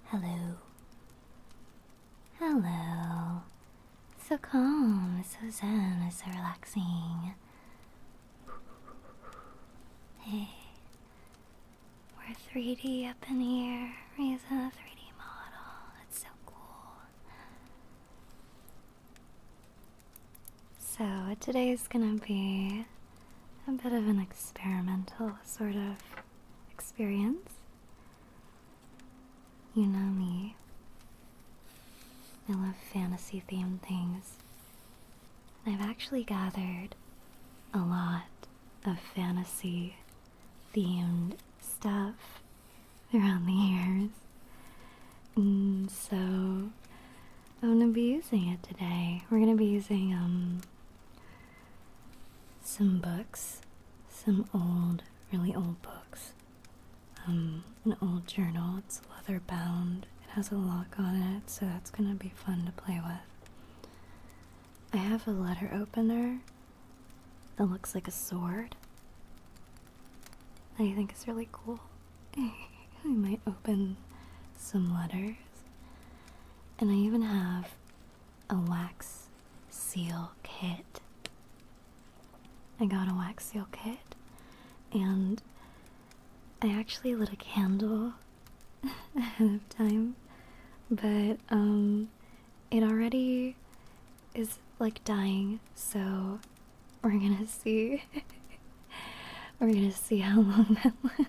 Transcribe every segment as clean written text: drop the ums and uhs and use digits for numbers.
Hello. Hello. So calm, so zen, so relaxing. Hey. We're 3D up in here. We're using a 3D model. It's so cool. So today's gonna be a bit of an experimental sort of experience. You know me. I love fantasy themed things. And I've actually gathered a lot of fantasy themed stuff throughout the years. And so I'm gonna be using it today. We're gonna be using some books, some really old books. An old journal. It's leather bound. It has a lock on it, so that's gonna be fun to play with. I have a letter opener that looks like a sword that I think is really cool. I might open some letters. And I even have a wax seal kit. I got a wax seal kit, and I actually lit a candle ahead of time, but it already is like dying, so we're gonna see we're gonna see how long that lasts.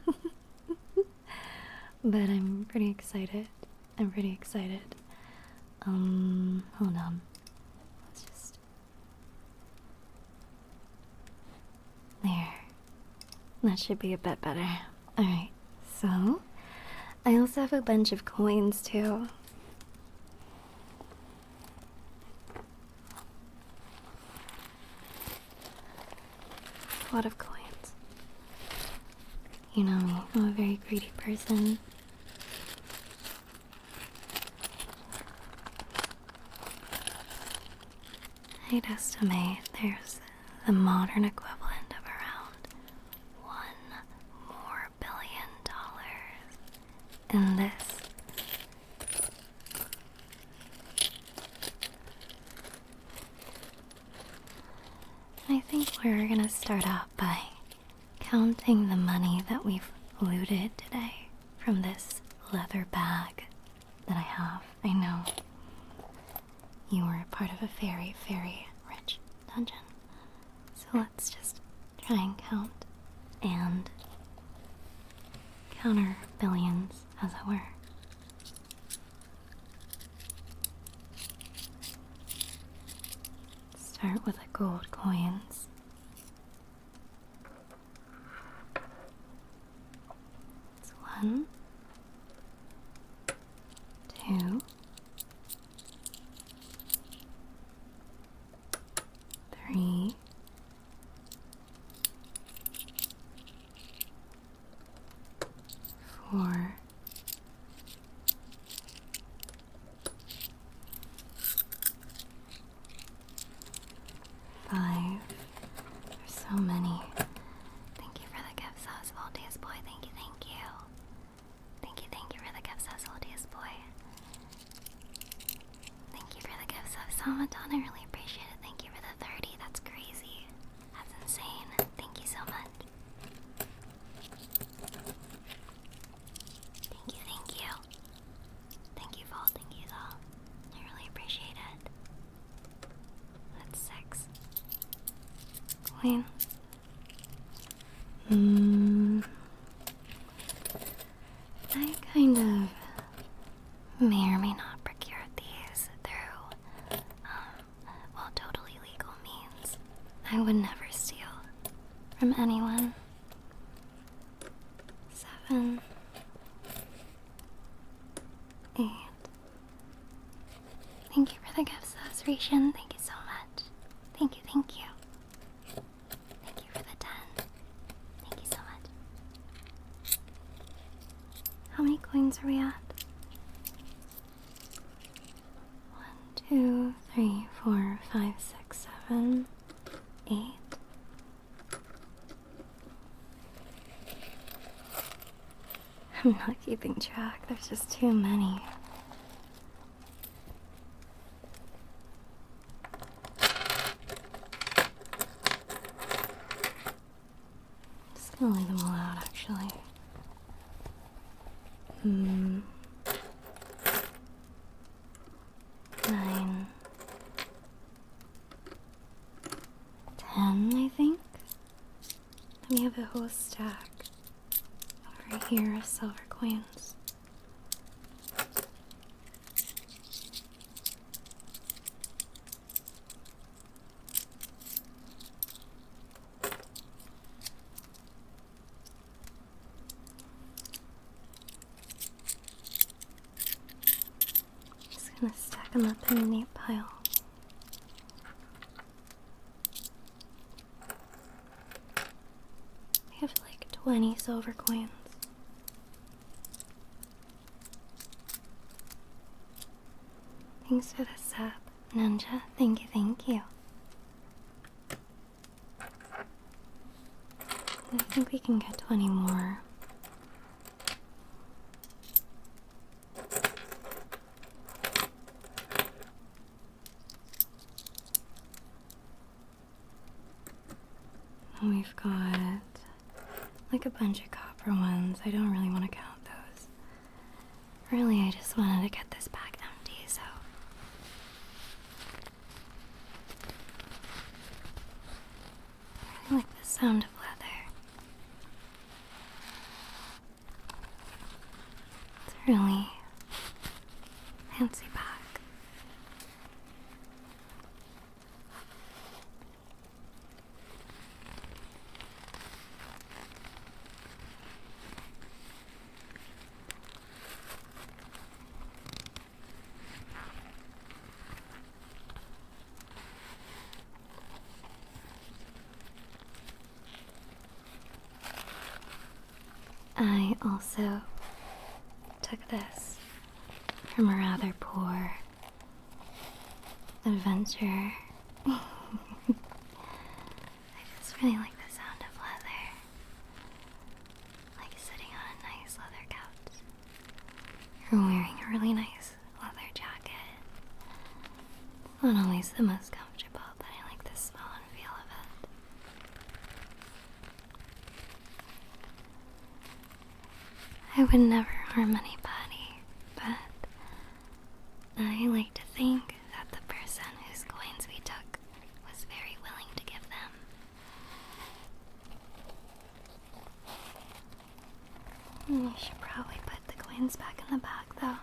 But I'm pretty excited. Hold on. Let's just there. That should be a bit better. Alright, so I also have a bunch of coins too. A lot of coins. You know me, I'm a very greedy person. I'd estimate there's the modern equivalent of around $1 more billion in this. I think we're gonna start out by counting the money that we've looted today from this leather bag that I have. I know you were a part of a very, very rich dungeon. So let's just try and count and counter billions, as it were. Start with the gold coins. It's 1, 2, 3, 4, 5. There's so many. Thank you for the gifts, Osvaldius boy. Thank you, thank you. Thank you for the gifts, Osvaldius boy. Thank you for the gifts of Samaton. I really appreciate it. Thank you for the 30. That's crazy. That's insane. Thank you so much. Thank you, thank you. Thank you, Vault. Thank you, though. I really appreciate it. That's 6. Queen. I kind of may or may not procure these through, totally legal means. I would never steal from anyone. 7, 8. Thank you for the gifts, Ration. Thank you so much. Thank you, thank you. Thank you for the 10. Thank you so much. How many coins are we at? 1, 2, 3, 4, 5, 6, 7, 8. I'm not keeping track, there's just too many. Just gonna leave them all out, actually. 9, 10, I think. Then we have a whole stack over here of silver coins. Just gonna stack them up in a neat pile. I have like 20 silver coins. Thanks for the sub, Ninja. Thank you, thank you. I think we can get 20 more. And we've got like a bunch of copper ones. I don't really want to count those. Really, I just wanted to get this bag empty, so. I like the sound of leather. It's a really fancy bag. I also took this from a rather poor adventure. I just really like the sound of leather. Like sitting on a nice leather couch. Or wearing a really nice leather jacket. It's not always the most comfortable, but I like the smell and feel of it. I would never harm anybody, but I like to think that the person whose coins we took was very willing to give them. I should probably put the coins back in the bag, though.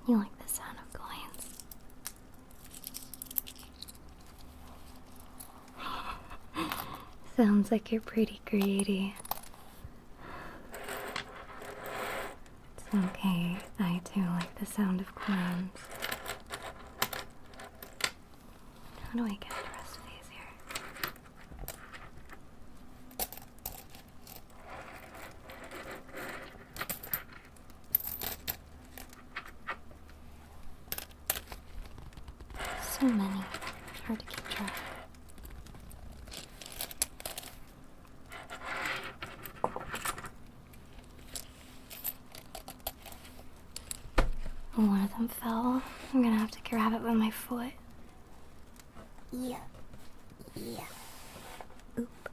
You like the sound of coins? Sounds like you're pretty greedy. It's okay, I too like the sound of coins. How do I get the rest of these here? So many. Hard to keep track. One of them fell. I'm gonna have to grab it with my foot. Yeah. Yeah. Oop.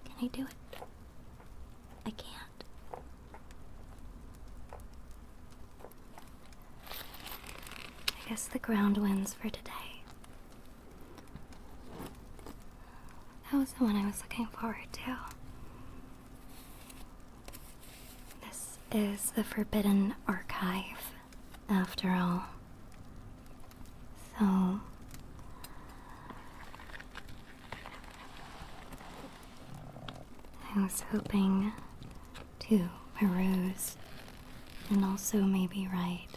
Can I do it? I can't. I guess the ground wins for today. That was the one I was looking forward to. This is the Forbidden Archive after all. So I was hoping to peruse and also maybe write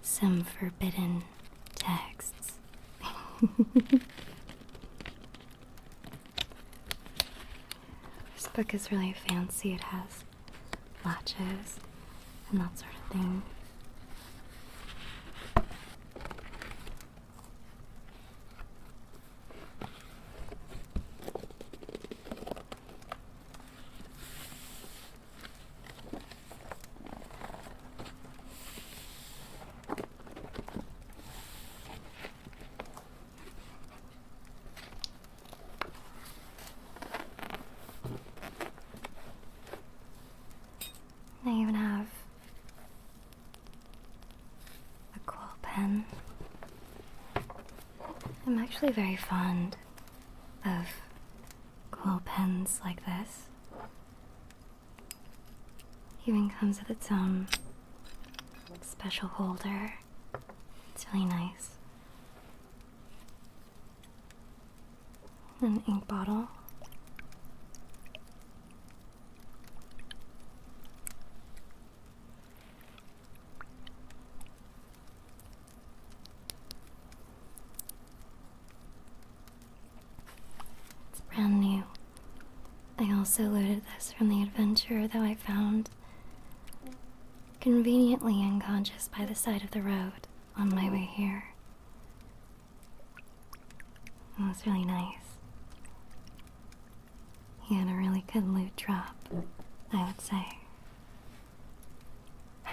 some forbidden texts. This book is really fancy. It has latches and that sort of thing. I even have a cool pen. I'm actually very fond of cool pens like this. Even comes with its own special holder. It's really nice. An ink bottle. Brand new. I also loaded this from the adventure that I found conveniently unconscious by the side of the road on my way here. It was really nice. He had a really good loot drop, I would say. I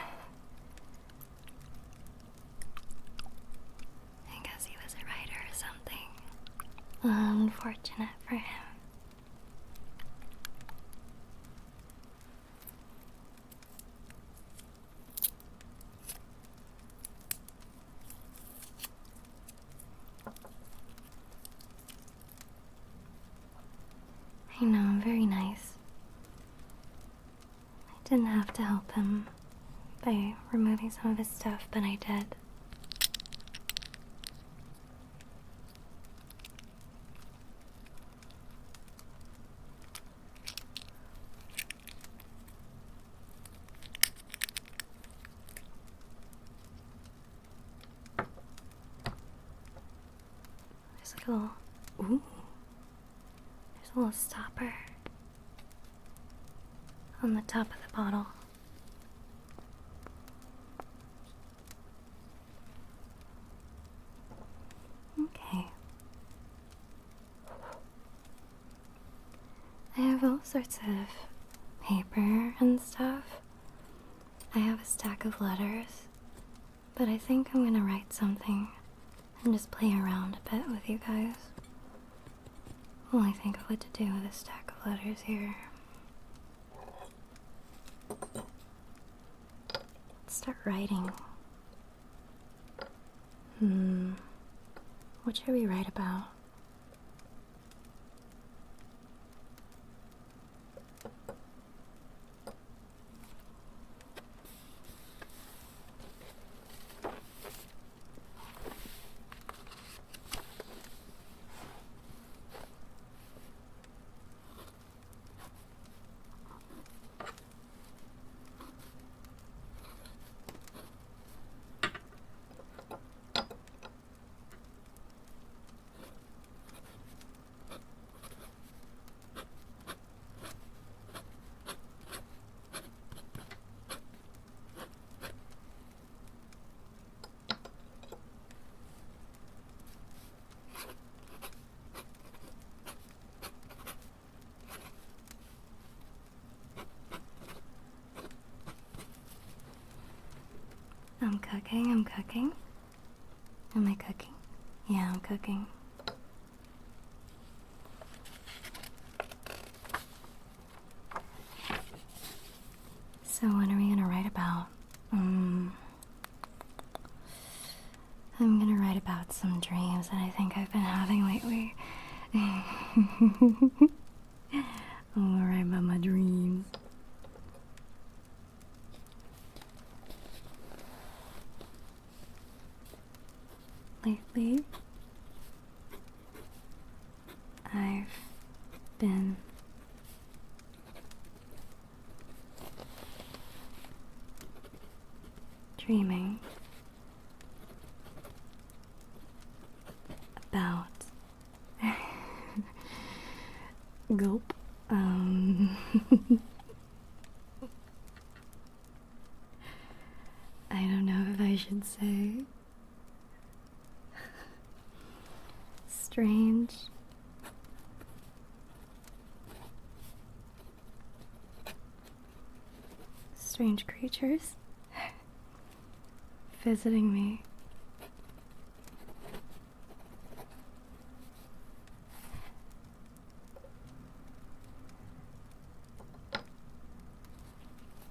guess he was a writer or something. Unfortunate for him. I know, I'm very nice. I didn't have to help him by removing some of his stuff, but I did. There's like a little, ooh, there's a little stopper on the top of the bottle. Okay. I have all sorts of paper and stuff. I have a stack of letters, but I think I'm gonna write something and just play around a bit with you guys while I think of what to do with a stack of letters here. Let's start writing. What should we write about? I'm cooking. Am I cooking? Yeah, I'm cooking. So what are we gonna write about? I'm gonna write about some dreams that I think I've been having lately. I'm gonna write about my dreams. lately I've been dreaming about gulp. I don't know if I should say strange creatures visiting me.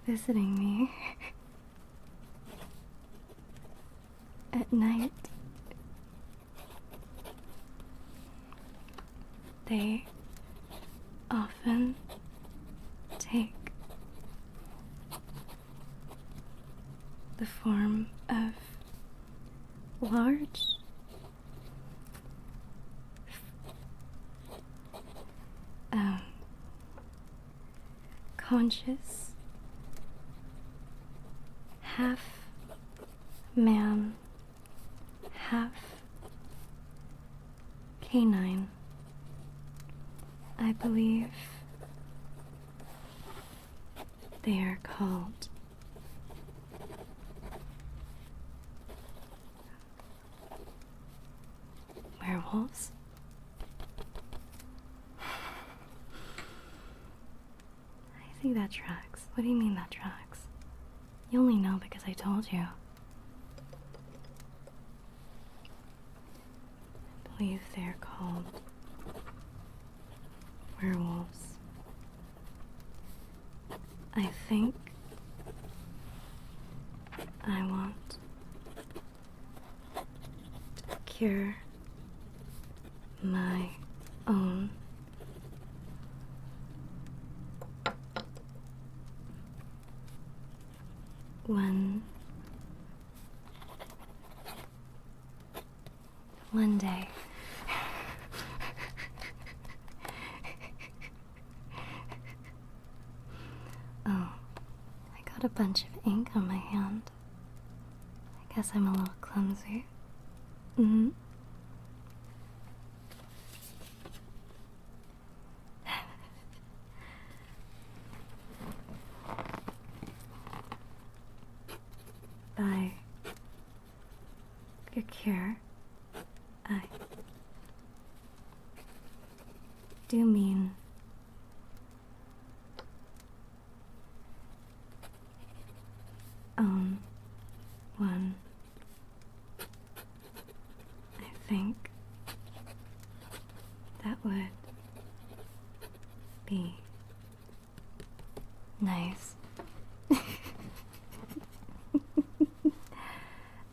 Visiting me at night. They often take the form of large conscious half man, half canine. I believe they are called werewolves. I think that tracks. What do you mean that tracks? You only know because I told you. I believe they're called werewolves. I think I want to cure my own one day. Oh, I got a bunch of ink on my hand. I guess I'm a little clumsy. By your cure, I do mean own one. I think that would be nice.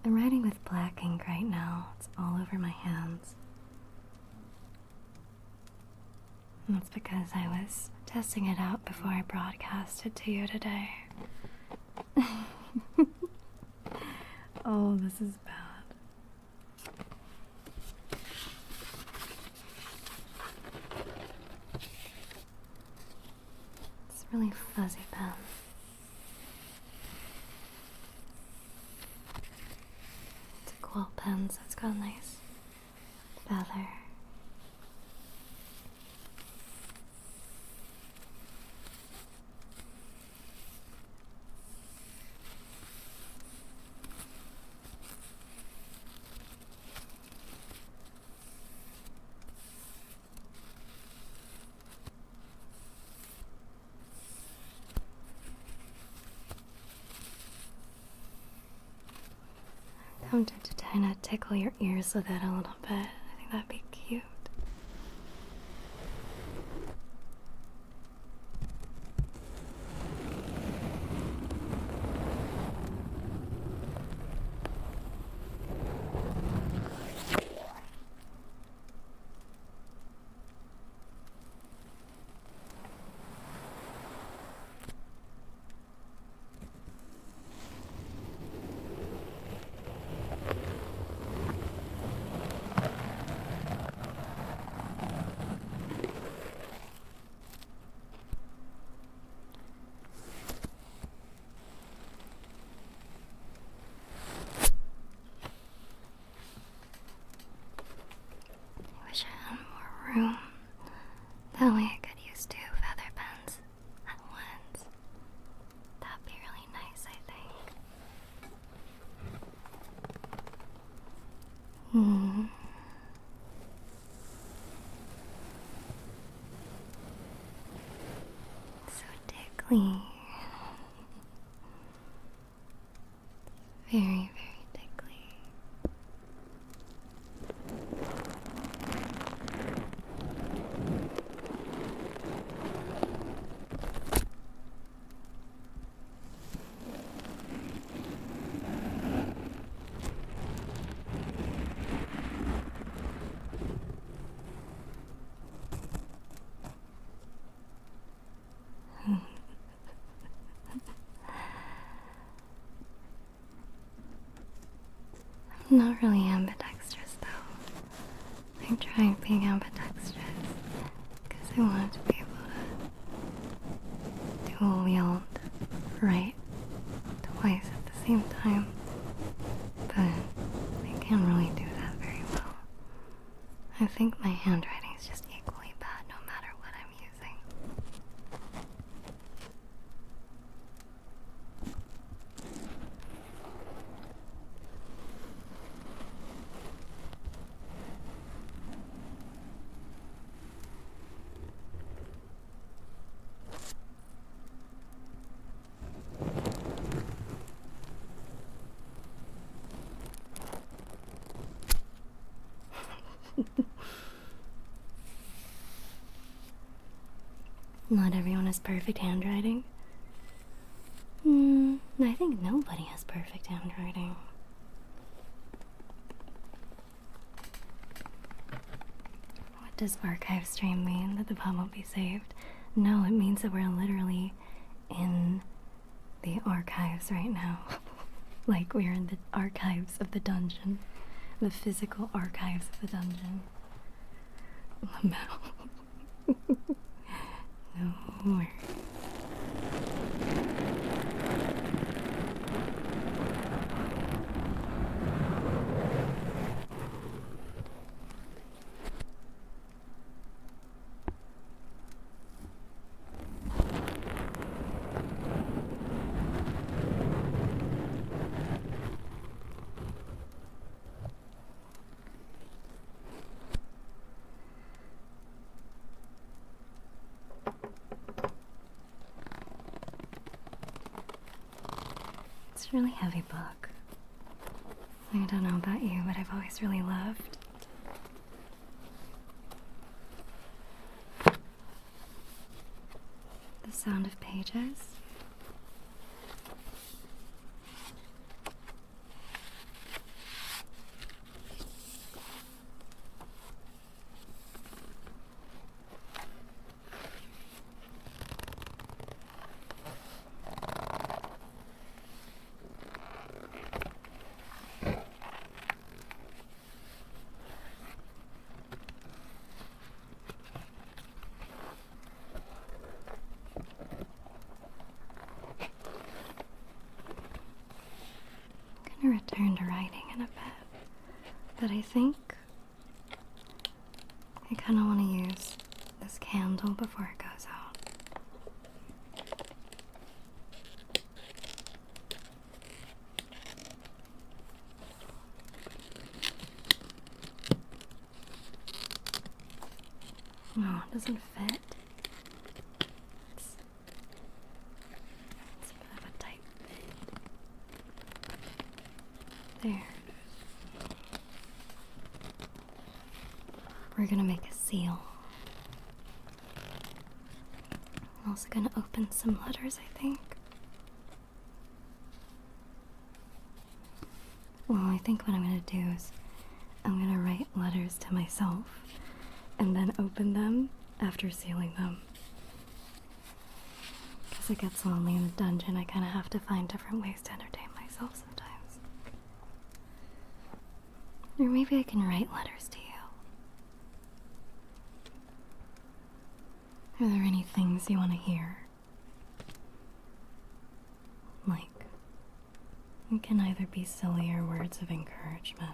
I'm writing with black ink right now. It's all over my hands. And that's because I was testing it out before I broadcasted to you today. Oh, this is bad. It's a really fuzzy pen. It's a quill pen, so it's got a nice feather. I'm tempted to kind of tickle your ears with it a little bit. I think that'd be cute. Hmm. So tickly. Very, very tickly. I'm not really ambidextrous though. I'm trying being ambidextrous because I want to be able to dual wield right twice at the same time, but I can't really do that very well. I think my handwriting is just equally bad no matter what I'm using. Not everyone has perfect handwriting. I think nobody has perfect handwriting. What does archive stream mean? That the pod won't be saved? No, it means that we're literally in the archives right now. Like we're in the archives of the dungeon. The physical archives of the dungeon. No. No worries. It's a really heavy book. I don't know about you, but I've always really loved the sound of pages. I'm gonna return to writing in a bit, but I think I kind of want to use this candle before it goes out. No, it doesn't fit. It's a bit of a tight fit. There. We're gonna make a seal. I'm also gonna open some letters, I think. Well, I think what I'm gonna do is I'm gonna write letters to myself and then open them after sealing them. Because it gets lonely in the dungeon, I kind of have to find different ways to entertain myself sometimes. Or maybe I can write letters to you. Are there any things you want to hear? Like, it can either be silly or words of encouragement.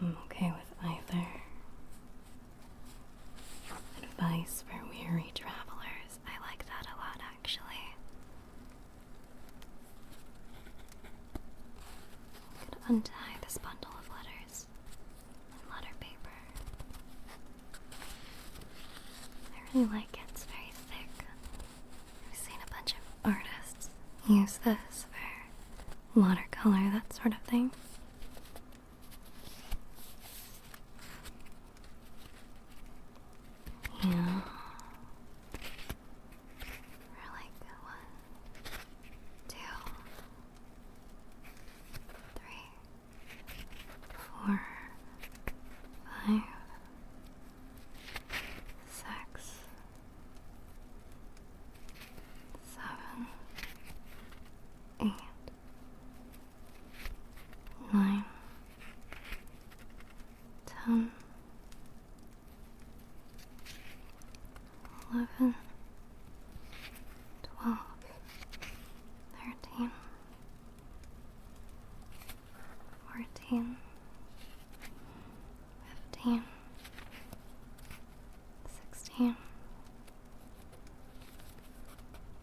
I'm okay with either. Advice for weary travelers. I like that a lot, actually. Could untie this bundle of letters and letter paper. I really like it. It's very thick. I've seen a bunch of artists use this for watercolor, that sort of thing. Yeah. We're like 1, 2, 3, 4, 5, 6, 7, 8, 9, 10, 11, 12, 13, 14, 15, 16,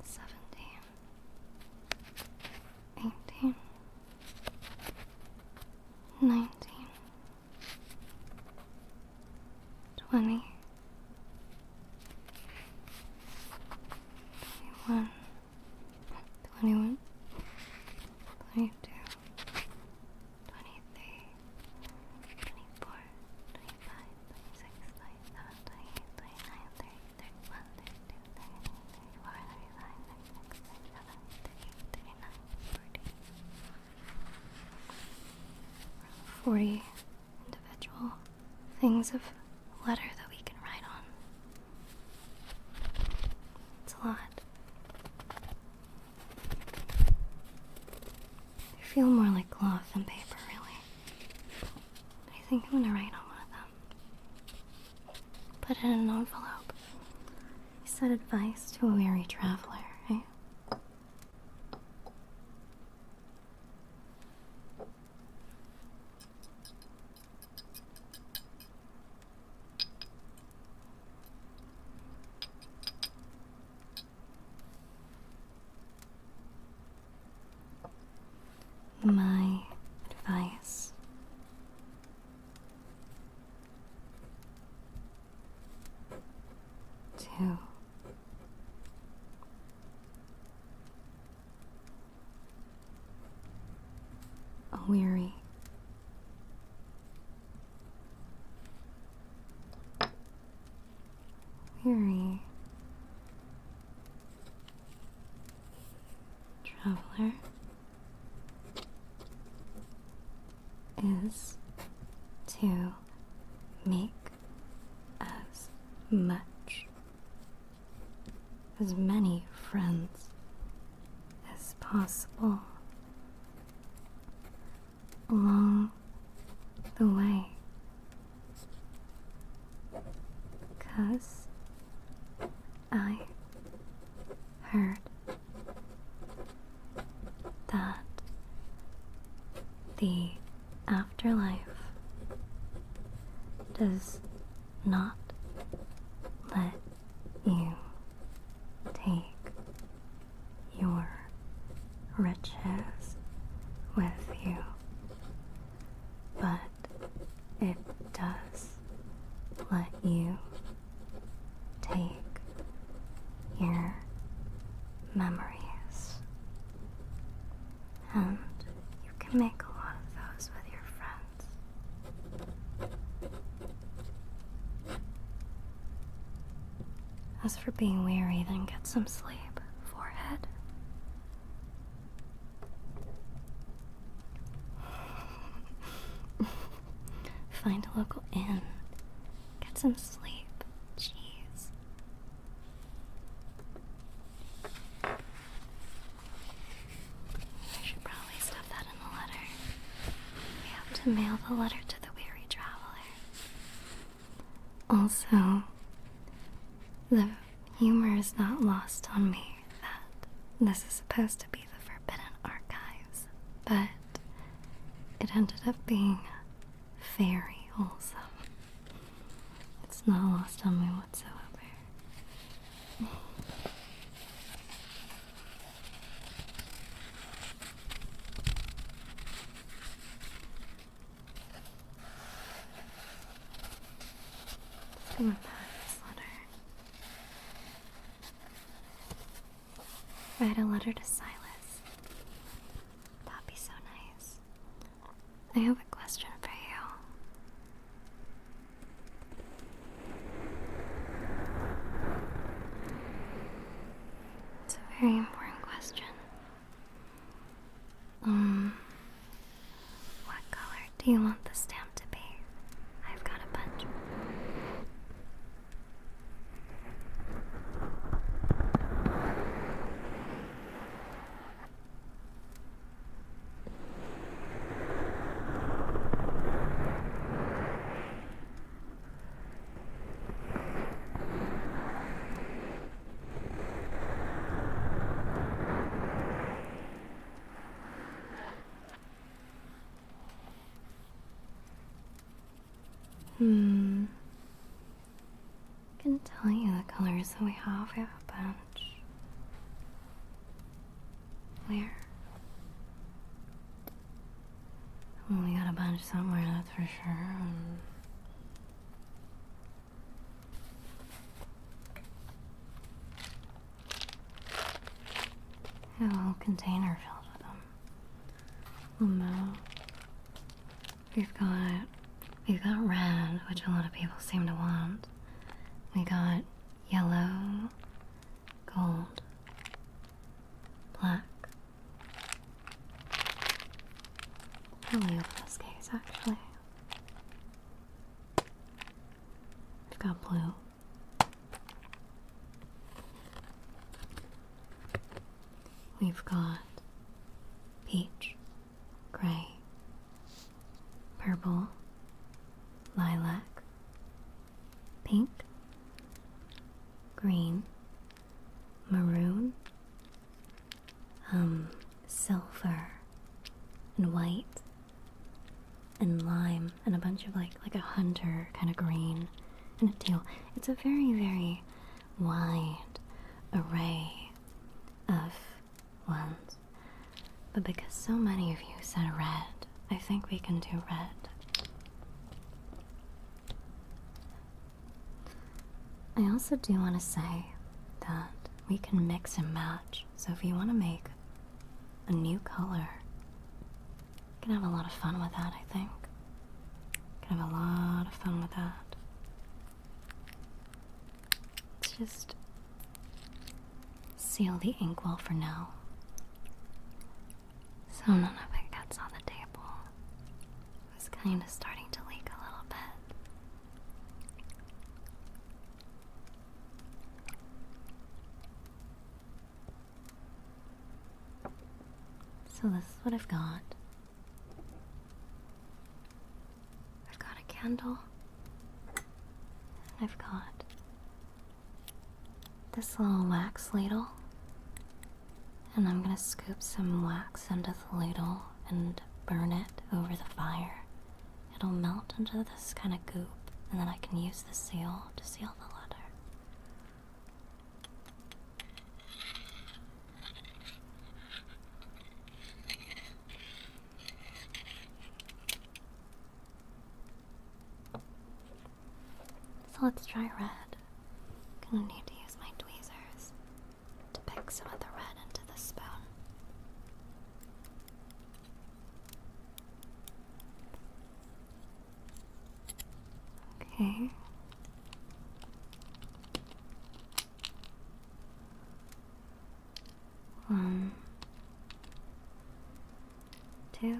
17, 18, 19, 20, 21, 22, 23, 24, 25, 26, 27, 28, 29, 30, 31, 32, 33, 34, 35, 36, 37, 38, 39, 40 individual things of letter that we can write on. It's a lot. They feel more like cloth than paper, really. I think I'm gonna write on one of them. Put it in an envelope. You said advice to a weary traveler, right? My advice to a weary traveler is to make as many friends as possible along the way, 'cause I heard that the afterlife does not let you take your riches with you, but it does let you take your memories, and you can make a lot of those with your friends. As for being weary, then get some sleep, forehead. Find a local inn. Get some sleep. Jeez. I should probably stuff that in the letter. We have to mail the letter to the weary traveler. Also, the humor is not lost on me that this is supposed to be the Forbidden Archives, but it ended up being very wholesome. It's not lost on me whatsoever. I'm gonna pack this letter. Write a letter to Silas. That'd be so nice. I have a question for you. It's a very important question. What color do you want the stamp to be? I've got a bunch. I can tell you the colors that we have. We have a bunch. Where? Well, we got a bunch somewhere, that's for sure. I have a whole container filled with them. Oh no. We've got red, which a lot of people seem to want. We got yellow, gold, black. Probably open this case actually. We've got blue. We've got peach, gray, purple, lilac, pink, green, maroon, silver, and white, and lime, and a bunch of like a hunter kind of green, and a teal. It's a very, very wide array of ones. But because so many of you said red, I think we can do red. I also do want to say that we can mix and match. So if you want to make a new color, you can have a lot of fun with that, I think. You can have a lot of fun with that. Let's just seal the inkwell for now, so none of it gets on the table. It's kind of starting to leak a little bit. So this is what I've got. I've got a candle. And I've got this little wax ladle. And I'm gonna scoop some wax into the ladle and burn it over the fire. It'll melt into this kind of goop, and then I can use the seal to seal the letter. So let's try red. Gonna need to use my tweezers to pick some of the red into the spoon. Okay. One, two, I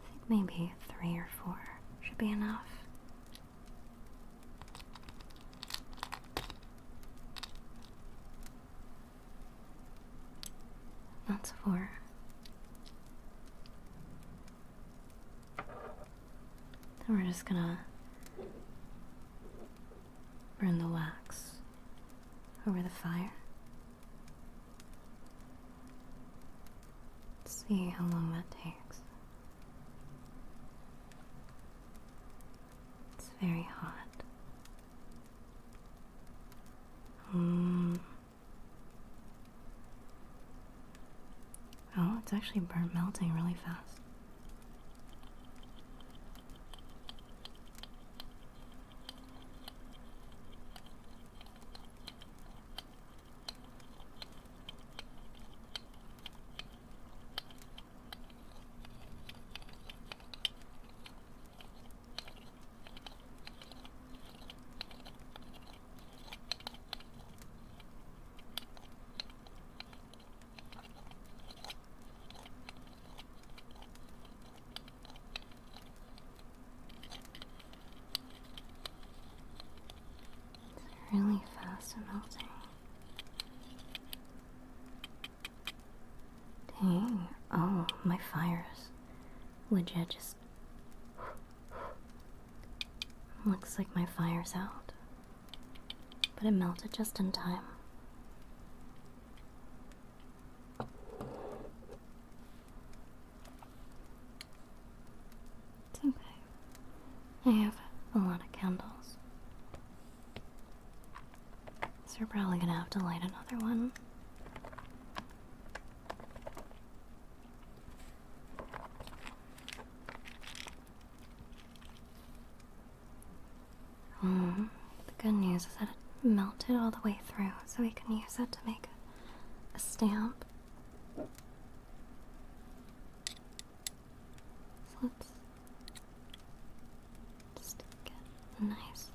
think maybe 3 or 4 should be enough. That's 4. Then we're just gonna burn the wax over the fire. Let's see how long that takes. It's very hot. Oh, it's actually melting really fast. it melting? Dang. Oh, my fire's legit just... Looks like my fire's out. But it melted just in time. It's okay. I have a lot of candles. So we're probably gonna have to light another one. The good news is that it melted all the way through, so we can use it to make a stamp. So let's just get nice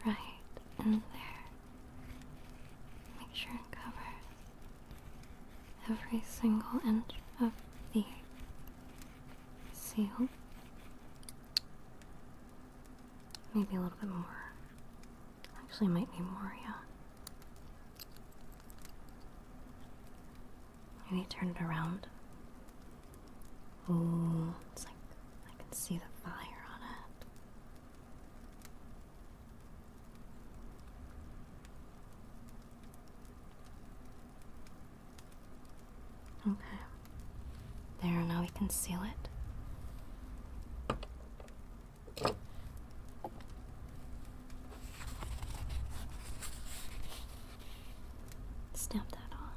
right in there. Make sure it covers every single inch of the seal. Maybe a little bit more. Actually, might need more, yeah. Maybe turn it around. Ooh, it's like I can see the fire on it. Okay. There, now we can seal it. Stamp that on.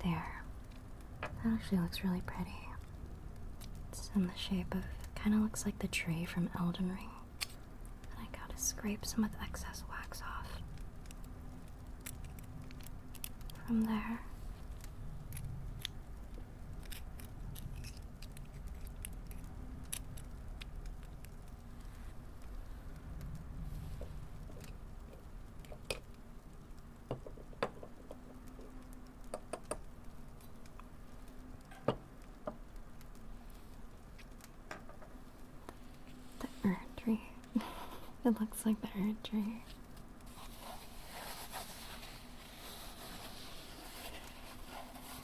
There. That actually looks really pretty. It's in the shape of, kind of looks like the tree from Elden Ring. And I gotta scrape some of the excess wax off. From there. It looks like the earth tree.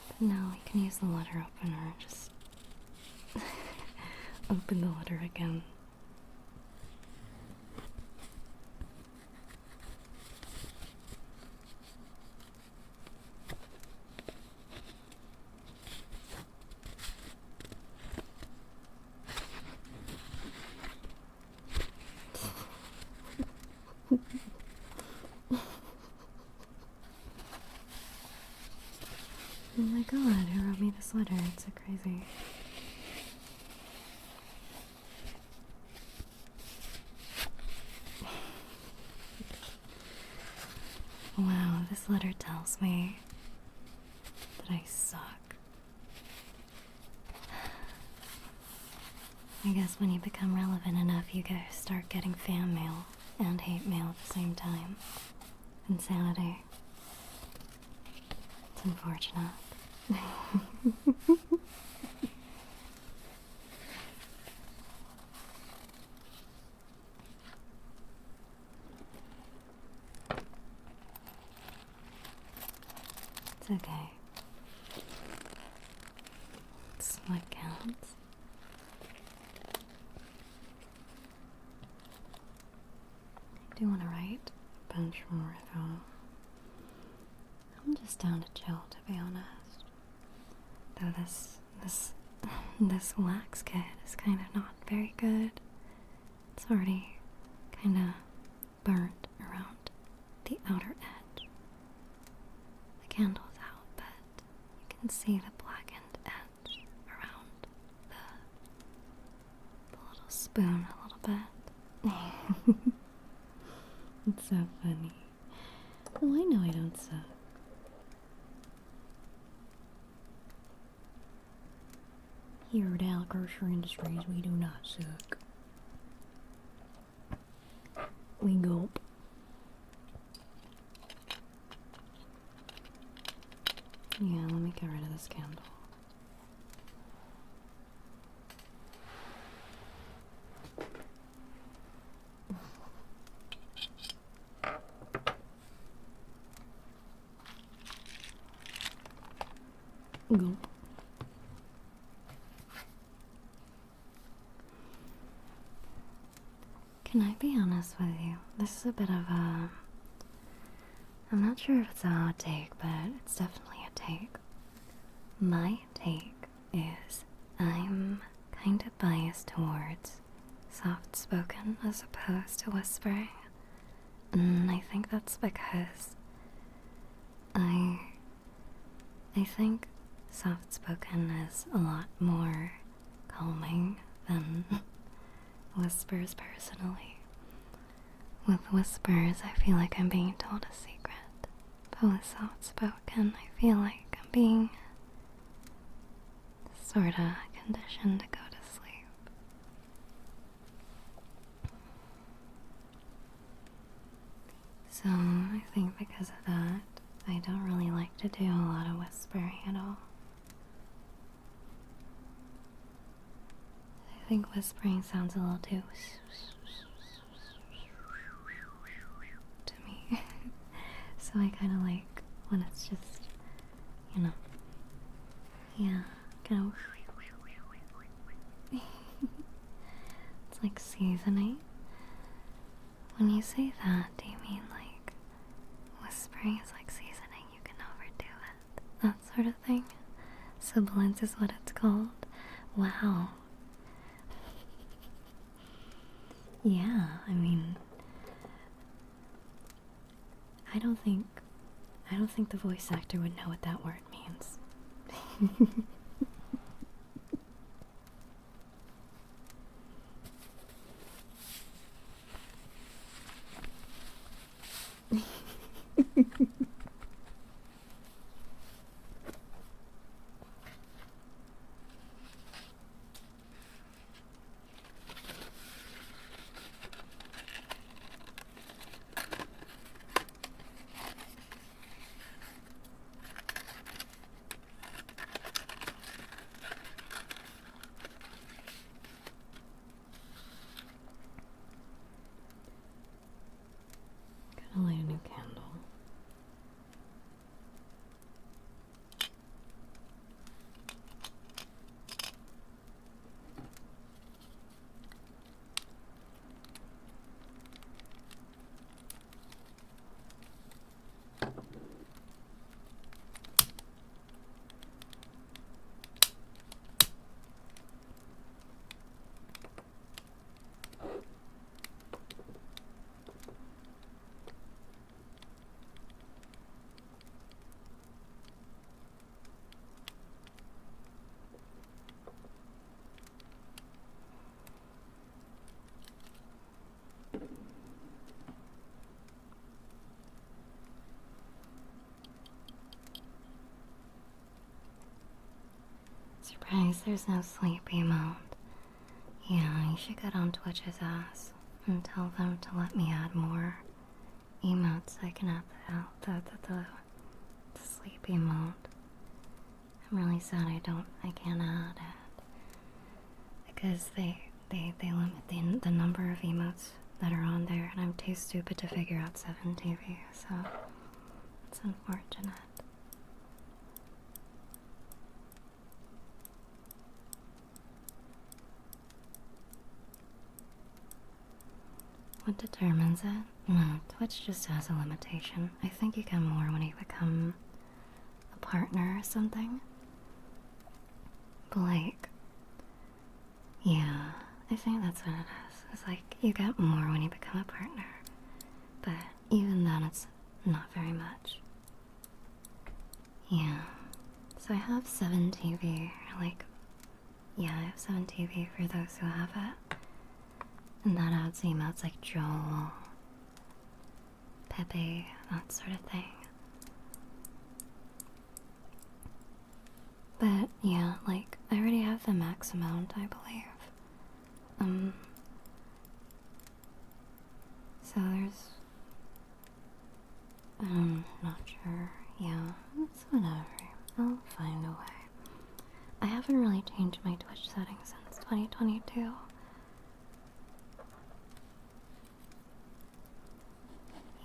But now we can use the letter opener. Just open the letter again. Oh my god, who wrote me this letter? It's so crazy. Wow, this letter tells me that I suck. I guess when you become relevant enough, you guys start getting fan mail and hate mail at the same time. Insanity. It's unfortunate. It's okay. It's what counts. I do want to write a bunch more though. I'm just down to chill, to be honest. Though this wax kit is kind of not very good. It's already kind of burnt around the outer edge. The candle's out, but you can see the blackened edge around the little spoon a little bit. It's so funny. Oh, I know I don't suck. Here at Alekirser Industries, we do not suck. We gulp. Yeah, let me get rid of this candle. Gulp. Can I be honest with you? This is a bit of a... I'm not sure if it's a hot take, but it's definitely a take. My take is I'm kind of biased towards soft-spoken as opposed to whispering. And I think that's because I think soft-spoken is a lot more calming than whispers personally. With whispers, I feel like I'm being told a secret. But with soft-spoken, I feel like I'm being sorta conditioned to go to sleep. So I think because of that, I don't really like to do a lot of whispering at all. I think whispering sounds a little too to me. So I kind of like when it's just, you know, yeah, kind of. It's like seasoning. When you say that, do you mean like whispering is like seasoning? You can overdo it, that sort of thing. Sibilance is what it's called. Wow. Yeah, I mean, I don't think the voice actor would know what that word means. Gotta light a new candle. Surprised there's no sleep emote. Yeah, you should get on Twitch's ass and tell them to let me add more emotes so I can add the sleep emote. I'm really sad I can't add it. Because they limit the number of emotes that are on there, and I'm too stupid to figure out 7 TV, so it's unfortunate. What determines it? No, Twitch just has a limitation. I think you get more when you become a partner or something. But like, yeah, I think that's what it is. It's like, you get more when you become a partner. But even then, it's not very much. Yeah. So I have 7 TV, like, yeah, I have 7 TV for those who have it. And that adds emotes like Joel, Pepe, that sort of thing. But yeah, like, I already have the max amount, I believe. So there's... not sure. Yeah, it's whatever. I'll find a way. I haven't really changed my Twitch settings since 2022.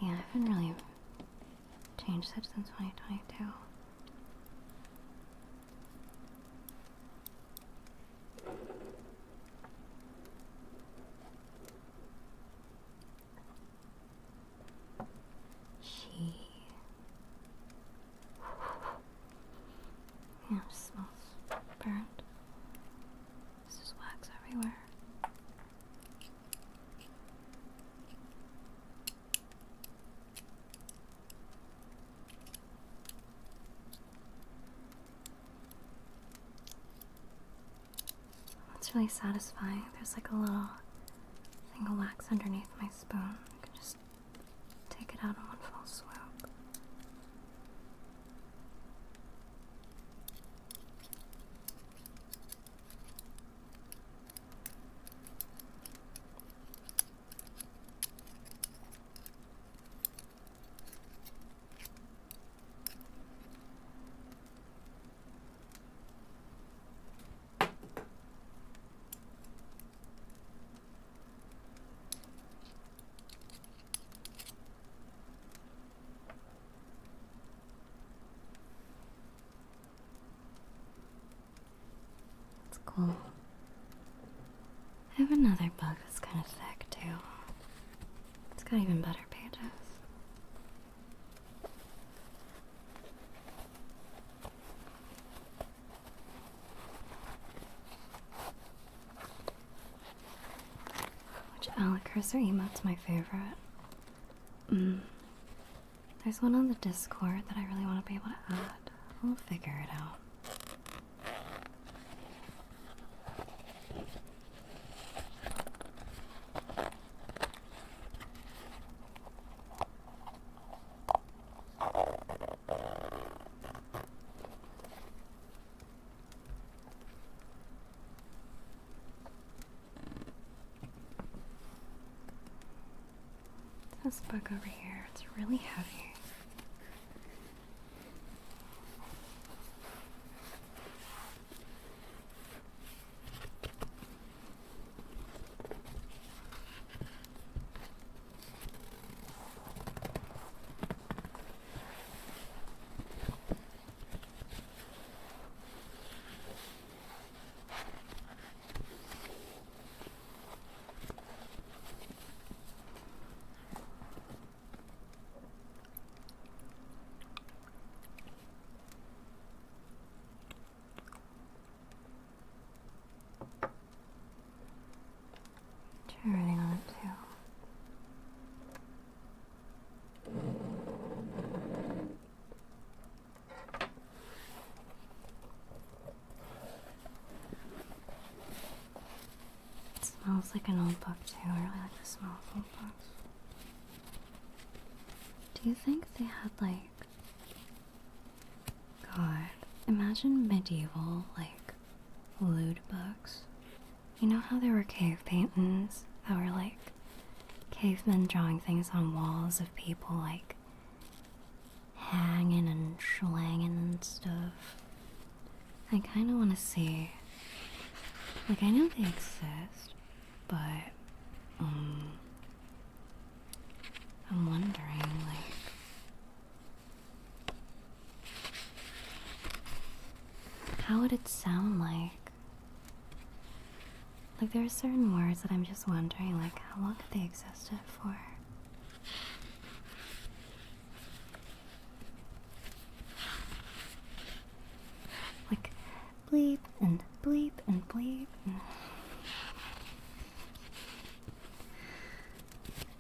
Yeah, I haven't really changed it since 2022. Yeah, it smells burnt. There's just wax everywhere. It's really satisfying. There's like a little thing of wax underneath my spoon. I can just take it out in one fell swoop. Cool. I have another book that's kind of thick too. It's got even better pages. Which Alekirser emote's my favorite? There's one on the Discord that I really want to be able to add. We'll figure it out. This book over here, it's really heavy. Try writing on it too. It smells like an old book too. I really like the smell of old books. Do you think they had like... God, imagine medieval like lewd books. You know how there were cave paintings that were like cavemen drawing things on walls of people like hanging and slanging and stuff? I kind of want to see, like, I know they exist, but I'm wondering, like, how would it sound like? Like, there are certain words that I'm just wondering, like, how long have they existed for? Like, bleep and bleep and bleep and...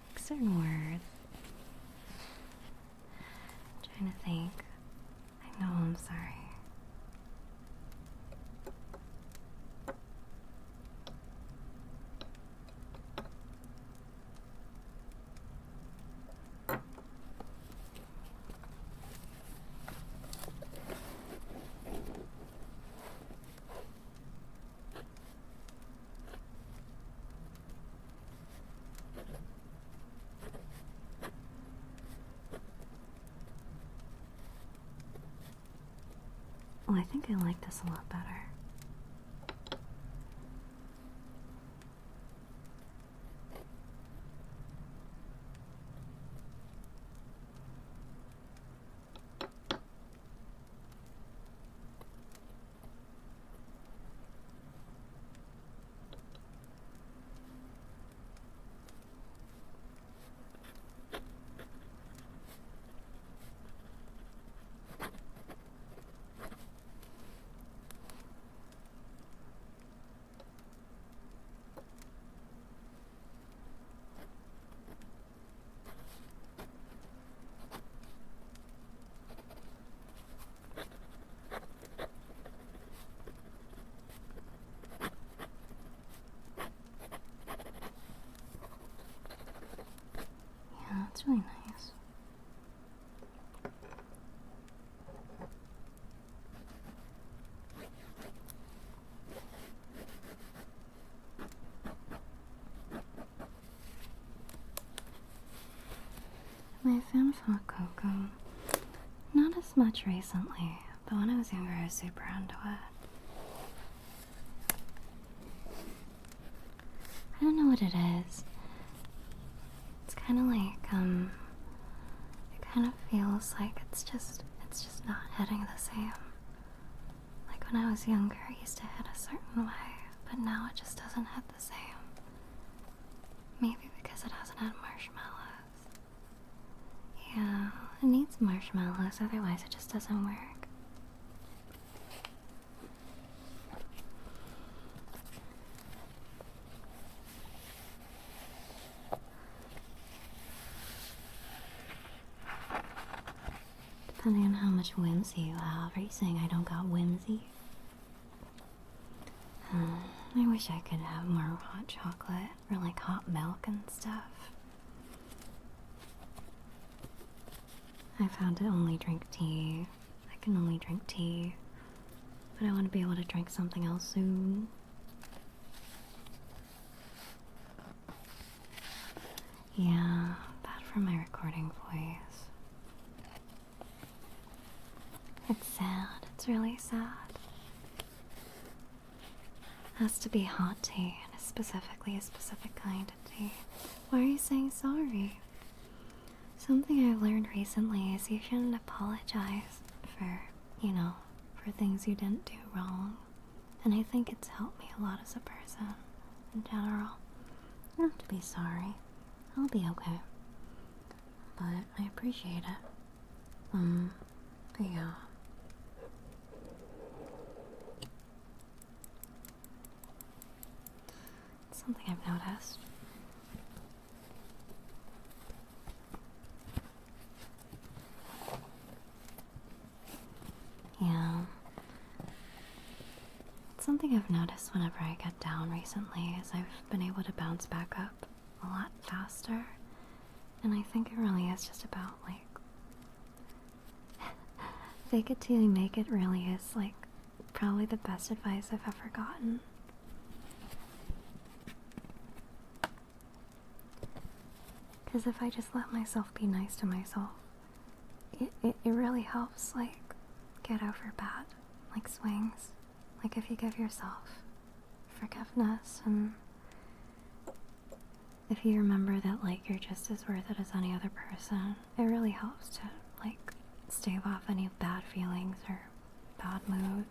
like, certain words. I'm trying to think. I know, I'm sorry. I think I like this a lot better. Yeah, it's really nice. My fan fought Coco. Not as much recently, but when I was younger I was super into it. I don't know what it is. It's kind of like, it kind of feels like it's just not hitting the same. Like when I was younger, I used to hit a certain way, but now it just doesn't hit the same. Maybe because it hasn't had marshmallows. Yeah, it needs marshmallows, otherwise it just doesn't work. Depending on how much whimsy you have. Are you saying I don't got whimsy? I wish I could have more hot chocolate or like hot milk and stuff. I've had to only drink tea. I can only drink tea. But I want to be able to drink something else soon. Yeah, bad for my recording voice. It's sad. It's really sad. Has to be hot tea, and specifically a specific kind of tea. Why are you saying sorry? Something I've learned recently is you shouldn't apologize for, for things you didn't do wrong. And I think it's helped me a lot as a person, in general. You don't have to be sorry. I'll be okay. But I appreciate it. But yeah. It's something I've noticed. Yeah. It's something I've noticed whenever I get down recently is I've been able to bounce back up a lot faster. And I think it really is just about, like, fake it till you make it really is, like, probably the best advice I've ever gotten. Because if I just let myself be nice to myself, it really helps, like, get over bad, like, swings. Like, if you give yourself forgiveness, and if you remember that, like, you're just as worth it as any other person, it really helps to, like, stave off any bad feelings or bad moods.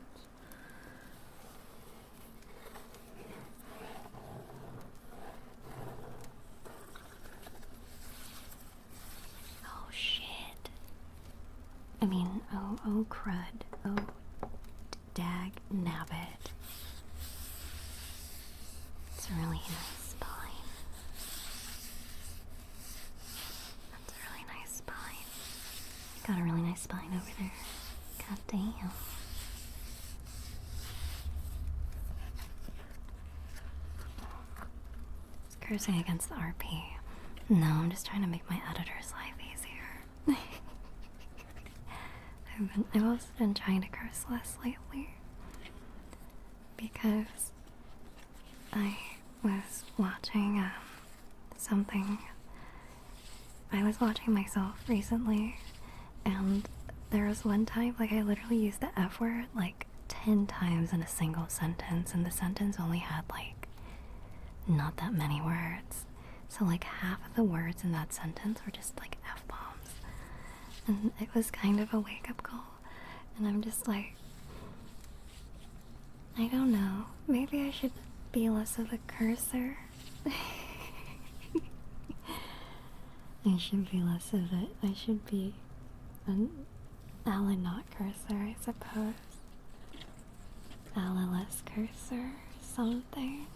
Oh shit. I mean, oh crud. Oh dag nabbit. It's a really nice spine. That's a really nice spine. Got a really nice spine over there. God damn. It's cursing against the RP. No, I'm just trying to make my editor's life easier. I've also been trying to curse less lately. Because I was watching something. I was watching myself recently, and there was one time, like, I literally used the F word like 10 times in a single sentence, and the sentence only had like not that many words. So, like, half of the words in that sentence were just like F bombs. And it was kind of a wake up call. And I'm just like, I don't know. Maybe I should be less of a cursor. I should be less of it. I should be an Alan not cursor, I suppose. Alaless cursor, something.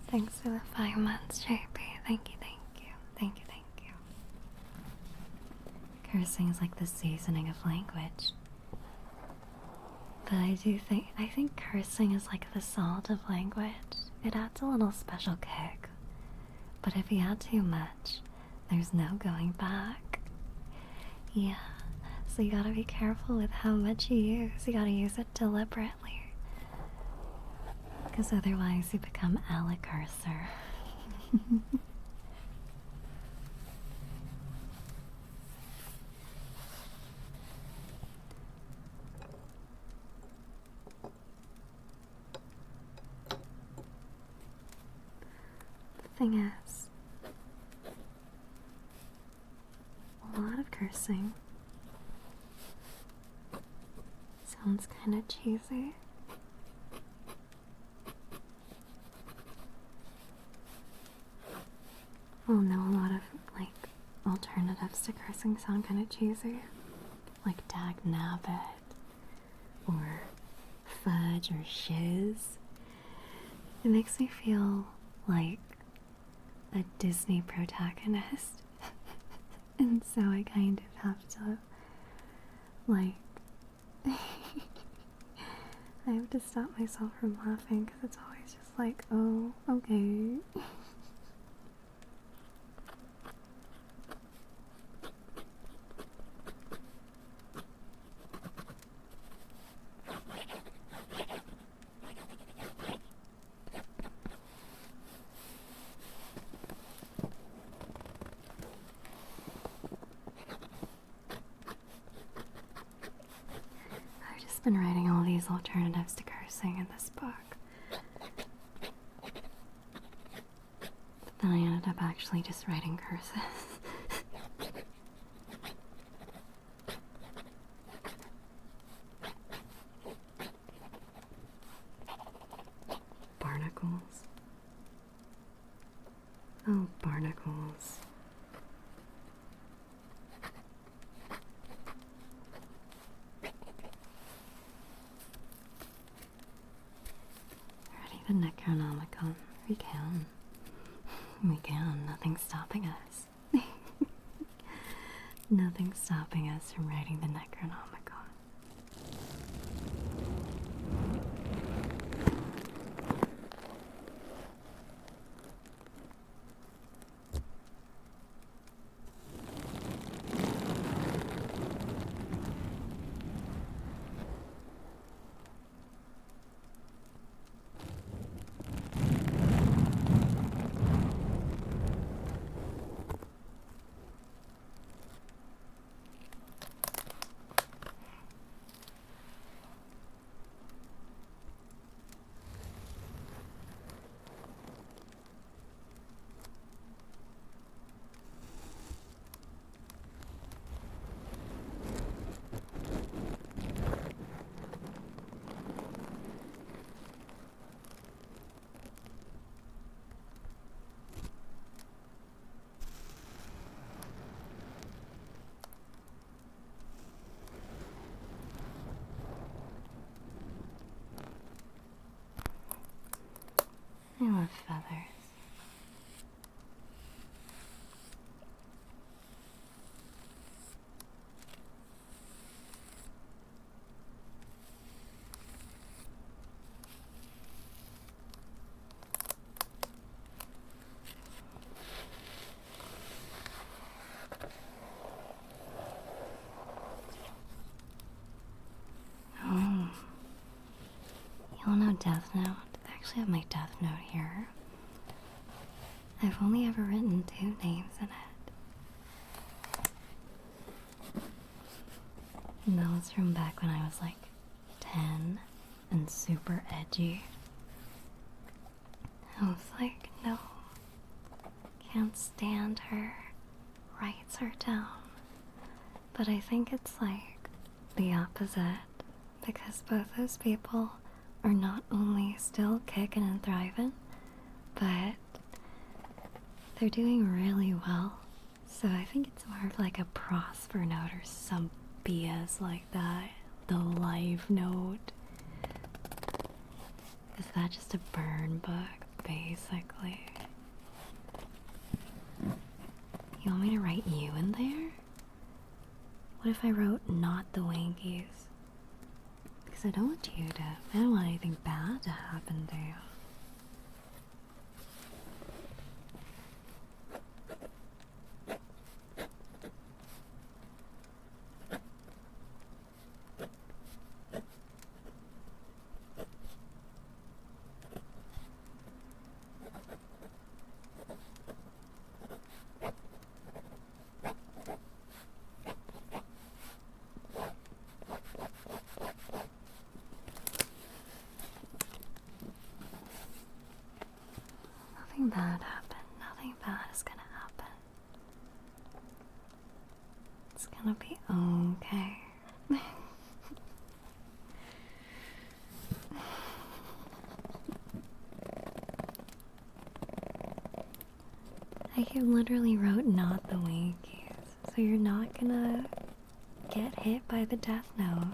Thanks for the 5 months, JP. Thank you, thank you. Thank you, thank you. Cursing is like the seasoning of language. But I think cursing is like the salt of language. It adds a little special kick. But if you add too much, there's no going back. Yeah, so you gotta be careful with how much you use. You gotta use it deliberately. Because otherwise you become Alekirser. The thing is, a lot of cursing sounds kind of cheesy. Well, no, a lot of, like, alternatives to cursing sound kind of cheesy. Like dag nabbit, or fudge, or shiz. It makes me feel like a Disney protagonist. And so I kind of have to, like, I have to stop myself from laughing because it's always just like, oh, okay. I've just been writing all these alternatives to cursing in this book. But then I ended up actually just writing curses. Barnacles. Oh, barnacles. Ready the Necronomicon. We can. We can. Nothing's stopping us. Nothing's stopping us from writing the Necronomicon. I love feathers. Oh, y'all know Death Note? I actually have my Death Note here. I've only ever written 2 names in it. And that was from back when I was like 10 and super edgy. I was like, no, can't stand her, writes her down. But I think it's like the opposite, because both those people are not only still kicking and thriving, but they're doing really well. So I think it's more of like a prosper note or some BS like that. The life note. Is that just a burn book, basically? You want me to write you in there? What if I wrote not the Wankies? Because I don't want anything bad to happen to you. Nothing bad happened. Nothing bad is gonna happen. It's gonna be okay. I literally wrote not the Wankies, so you're not gonna get hit by the death note.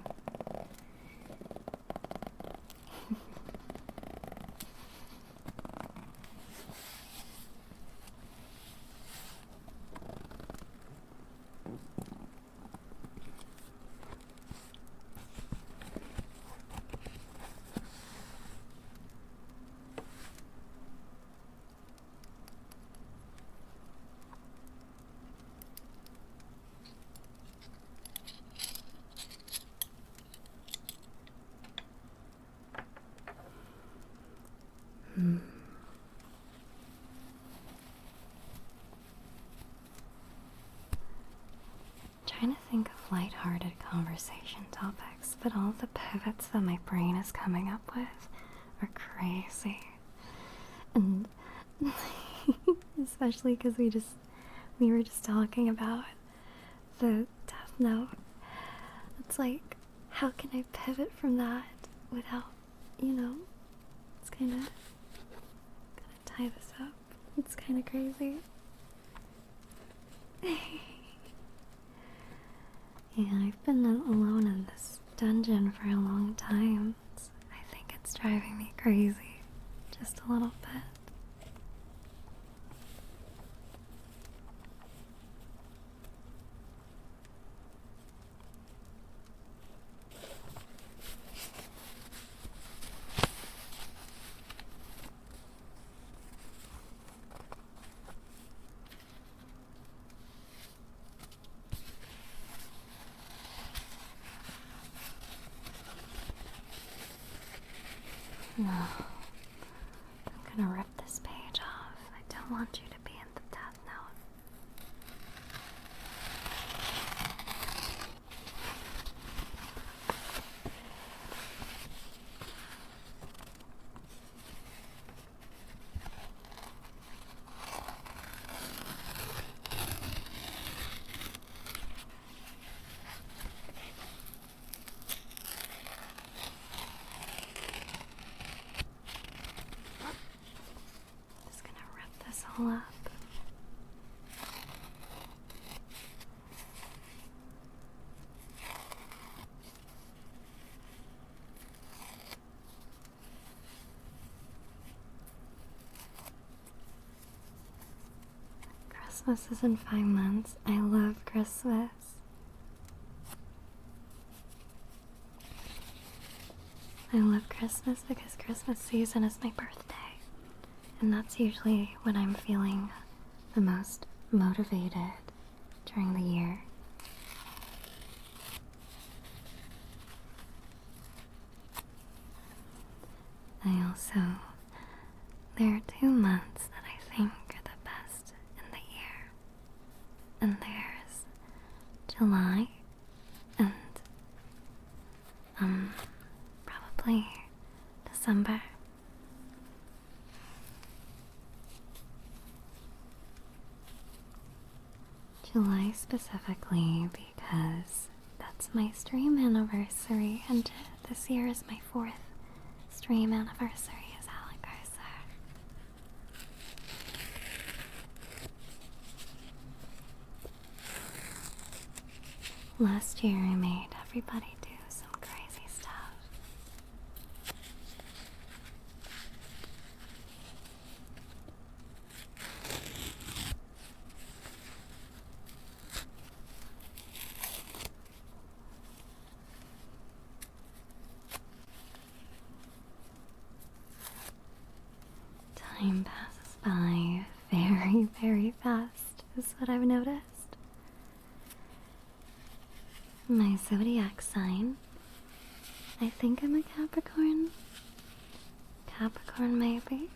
Trying to think of lighthearted conversation topics, but all the pivots that my brain is coming up with are crazy. And especially because we were just talking about the Death Note. It's like, how can I pivot from that without, it's kind of, gotta tie this up. It's kind of crazy. Yeah, I've been alone in this dungeon for a long time. I think it's driving me crazy. Just a little bit. No. I'm gonna rip this page off. I don't want you to be in the Death Note. Up. Christmas is in 5 months. I love Christmas. I love Christmas because Christmas season is my birthday. And that's usually when I'm feeling the most motivated during the year. There are 2 months that I think are the best in the year. And there's July and July specifically because that's my stream anniversary, and this year is my 4th stream anniversary as Alekirser. Last year I made everybody do some crazy stuff. Time passes by very, very fast, is what I've noticed. My zodiac sign. I think I'm a Capricorn. Capricorn, maybe.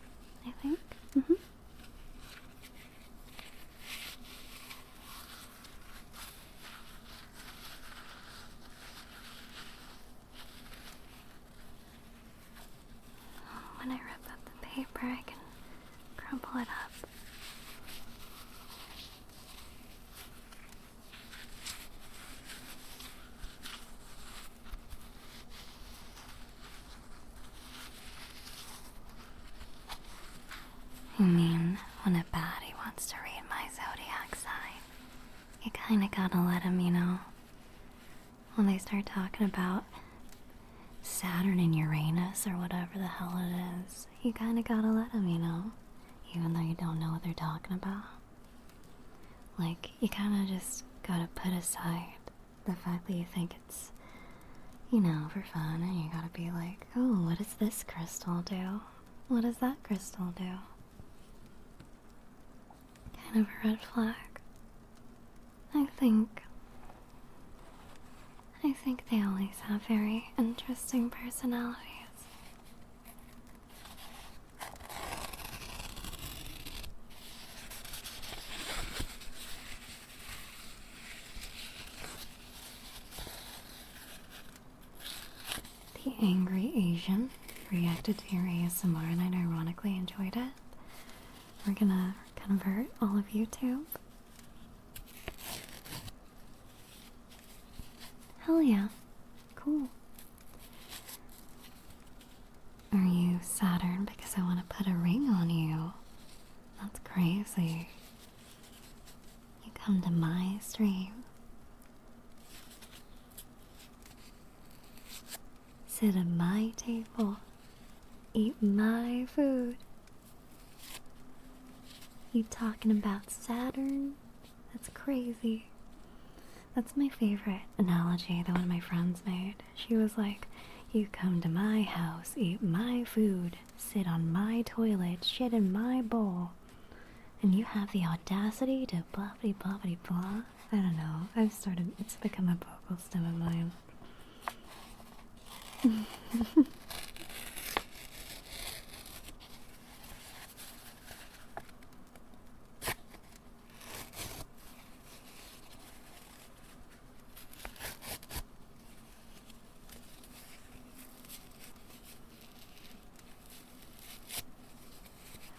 I think. When I rip up the paper, I can crumple it up. I mean, when a baddie wants to read my zodiac sign, you kinda gotta let him, you know? When they start talking about Saturn and Uranus or whatever the hell it is, you kinda gotta let him, you know? Even though you don't know what they're talking about. Like, you kinda just gotta put aside the fact that you think it's, you know, for fun, and you gotta be like, oh, what does this crystal do? What does that crystal do? Kind of a red flag. I think they always have very interesting personalities. The angry Asian reacted to your ASMR and I ironically enjoyed it. We're gonna convert all of YouTube. Hell yeah. Cool. Are you Saturn because I want to put a ring on you? That's crazy. You come to my stream. Sit at my table. Eat my food. You talking about Saturn? That's crazy. That's my favorite analogy that one of my friends made. She was like, you come to my house, eat my food, sit on my toilet, shit in my bowl, and you have the audacity to blah blah blah blah blah. I don't know. It's become a vocal stem of mine.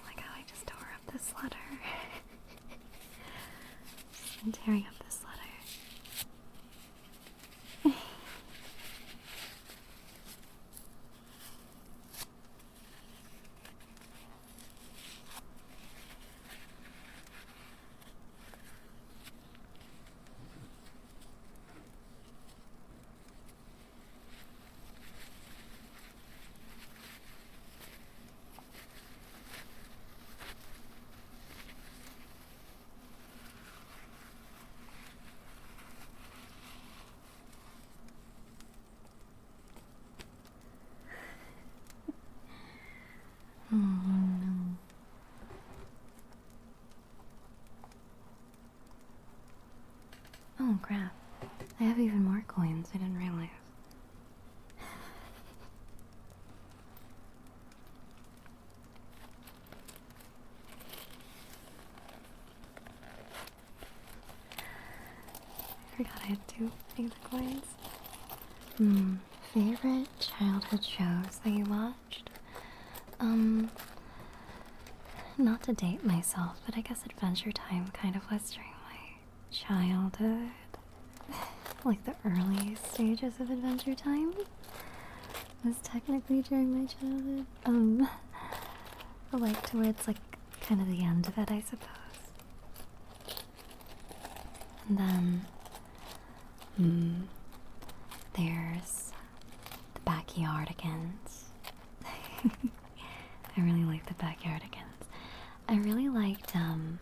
Like how I just tore up this letter. Just been tearing up this letter. Oh no. Oh crap. I have even more coins, I didn't realize. I forgot I had two things of coins. Favorite childhood shows that you watched? Not to date myself, but I guess Adventure Time kind of was during my childhood, like the early stages of Adventure Time, was technically during my childhood. But like towards like kind of the end of it, I suppose. And then, there's the Backyardigans. I really like the Backyardigans. I really liked, I'm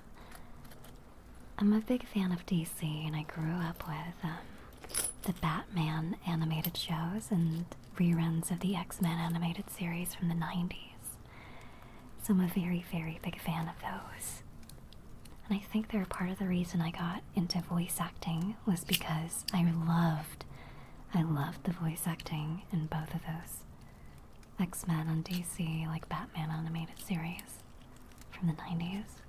a big fan of DC, and I grew up with, the Batman animated shows and reruns of the X-Men animated series from the 90s. So I'm a very, very big fan of those. And I think they're part of the reason I got into voice acting was because I loved the voice acting in both of those X-Men and DC, like Batman animated series from the 90s.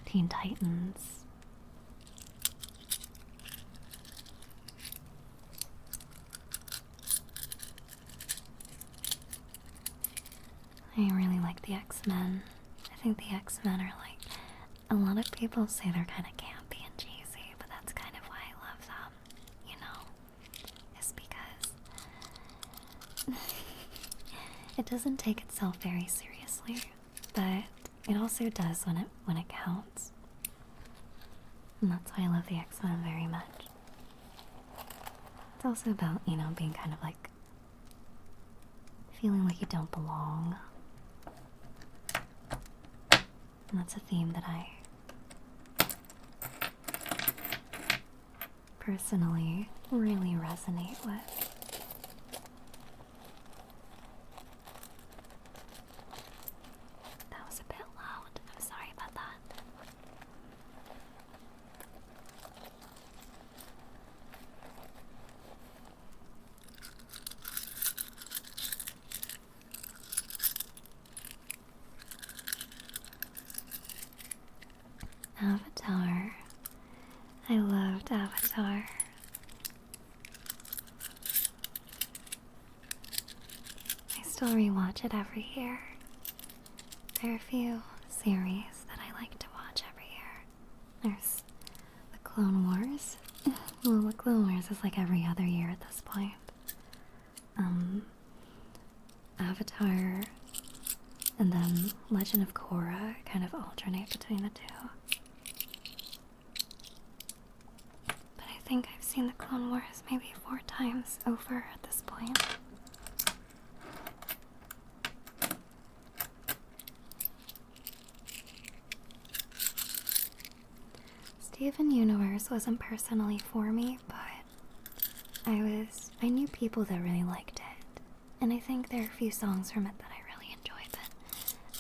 Teen Titans. I really like the X-Men. I think the X-Men are like, a lot of people say they're kind of campy and cheesy, but that's kind of why I love them, you know? It's because it doesn't take itself very seriously, but it also does when it counts. And that's why I love the X-Men very much. It's also about, you know, being kind of like feeling like you don't belong. And that's a theme that I personally really resonate with. That was a bit loud. I'm sorry about that. Avatar. I loved Avatar. I still rewatch it every year. There are a few series that I like to watch every year. There's the Clone Wars. Well, the Clone Wars is like every other year at this point. Avatar and then Legend of Korra kind of alternate between the two. But I think I've seen the Clone Wars maybe 4 times over at this point. Steven Universe wasn't personally for me, but I knew people that really liked it. And I think there are a few songs from it that I really enjoy, but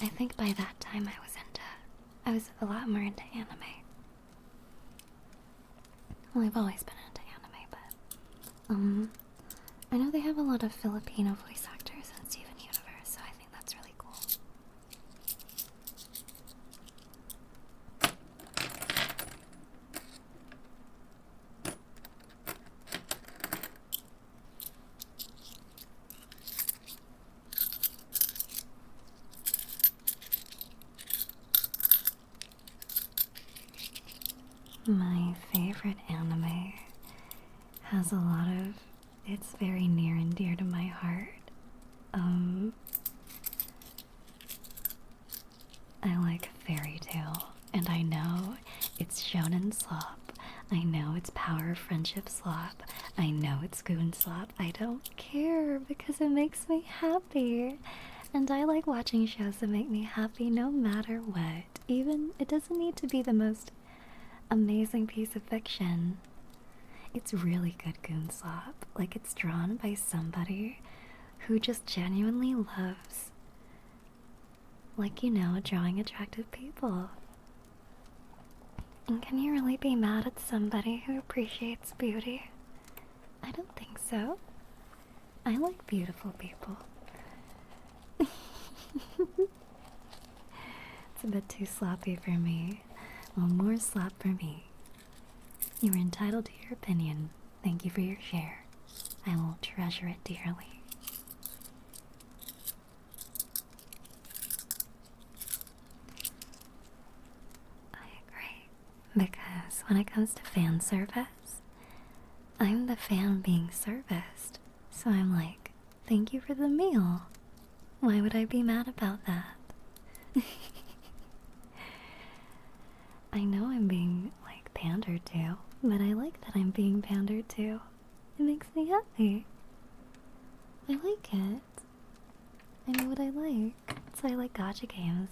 I think by that time I was a lot more into anime. Well, I've always been into anime, but I know they have a lot of Filipino voice actors in Steven Universe, so I think that's really cool. My favorite anime has a lot of, it's very near and dear to my heart. I like Fairy Tail, and I know it's shonen slop. I know it's power friendship slop. I know it's goon slop. I don't care because it makes me happy. And I like watching shows that make me happy no matter what. Even, it doesn't need to be the most amazing piece of fiction. It's really good goon slop. Like, it's drawn by somebody who just genuinely loves, like, you know, drawing attractive people. And can you really be mad at somebody who appreciates beauty? I don't think so. I like beautiful people. It's a bit too sloppy for me. Well, more slop for me. You are entitled to your opinion. Thank you for your share. I will treasure it dearly. I agree. Because when it comes to fan service, I'm the fan being serviced. So I'm like, thank you for the meal. Why would I be mad about that? I know I'm being, like, pandered to, but I like that I'm being pandered to. It makes me happy. I like it. I know what I like. So I like gacha games.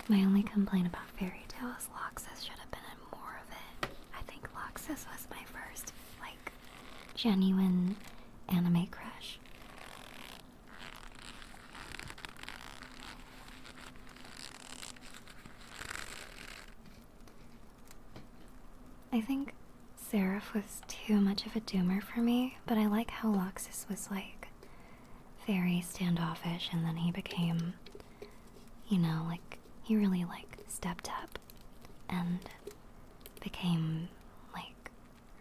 My only complaint about Fairy Tail is Loxus should have been in more of it. I think Loxus was my first, like, genuine anime crush. I think Seraph was too much of a doomer for me, but I like how Loxus was, like, very standoffish, and then he became, you know, like, he really, like, stepped up and became, like,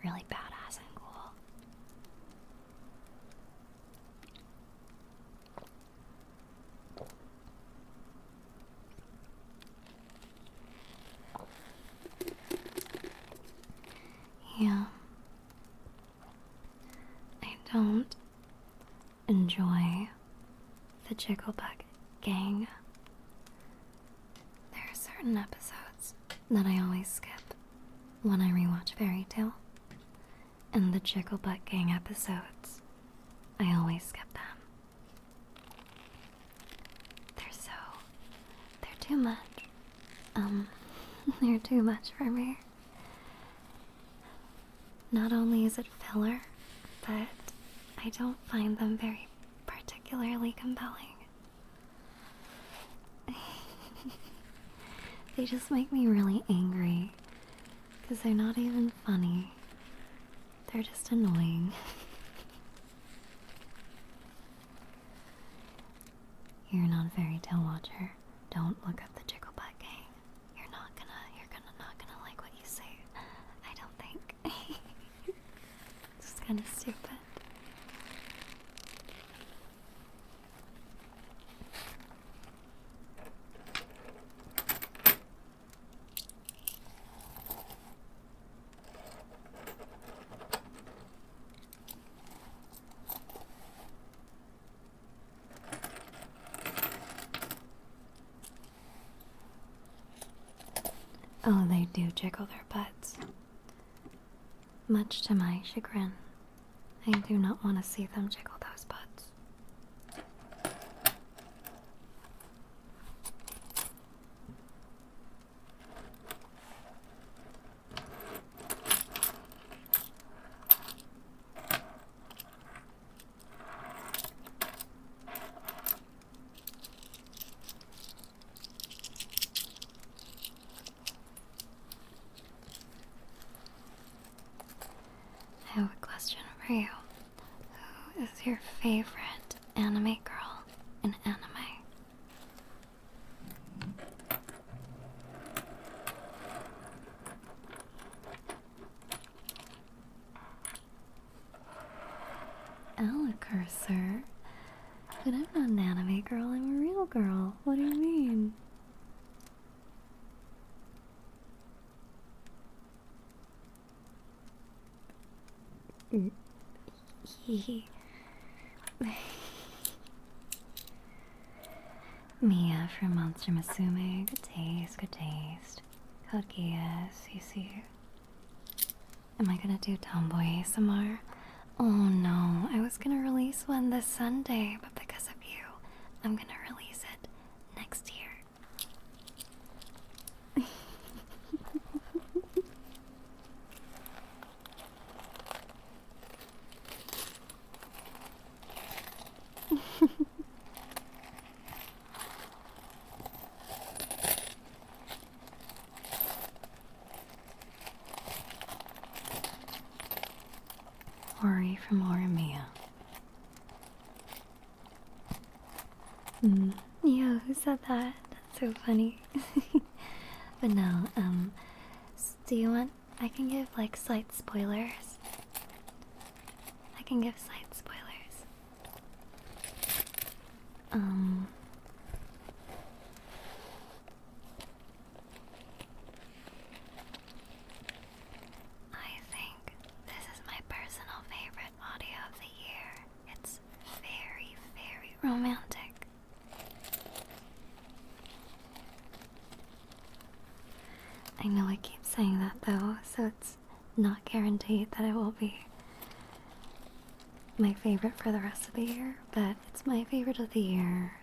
really badass and cool. Yeah. I don't enjoy the Jigglebutt gang. There are certain episodes that I always skip when I rewatch Fairy Tail. And the Jigglebutt gang episodes, I always skip them. They're too much. They're too much for me. Not only is it filler, but I don't find them very particularly compelling. They just make me really angry, because they're not even funny. They're just annoying. You're not a Fairy Tail watcher. Don't look up the Jigglebutt gang. You're not gonna like what you see. I don't think. It's kind of stupid. Oh, they do jiggle their butts. Much to my chagrin, I do not want to see them jiggle those butts. I have a question for you. Who is your favorite anime girl in anime? Alekirser? But I'm not an anime girl, I'm a real girl. What do you mean? Mia from Monster Musume. Good taste, good taste. Code Geass, you see. Am I gonna do Tomboy ASMR? Oh no, I was gonna release one this Sunday, but because of you, I'm gonna release it next year. Ori from Orimia. Yeah, who said that? That's so funny. But no, do you want, I can give like slight spoilers can give side spoilers. I think this is my personal favorite audio of the year. It's very, very romantic. I know I keep saying that though, so it's not guaranteed that it will be my favorite for the rest of the year, but it's my favorite of the year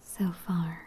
so far.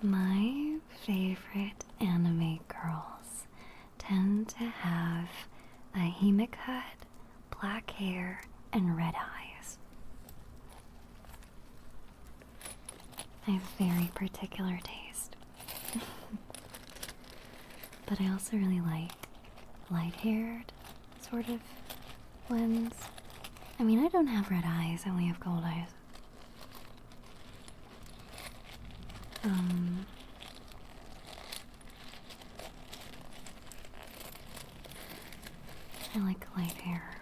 My favorite anime girls tend to have a heme cut, black hair, and red eyes. I have very particular taste. But I also really like light-haired sort of ones. I mean, I don't have red eyes, I only have gold eyes. I like light hair.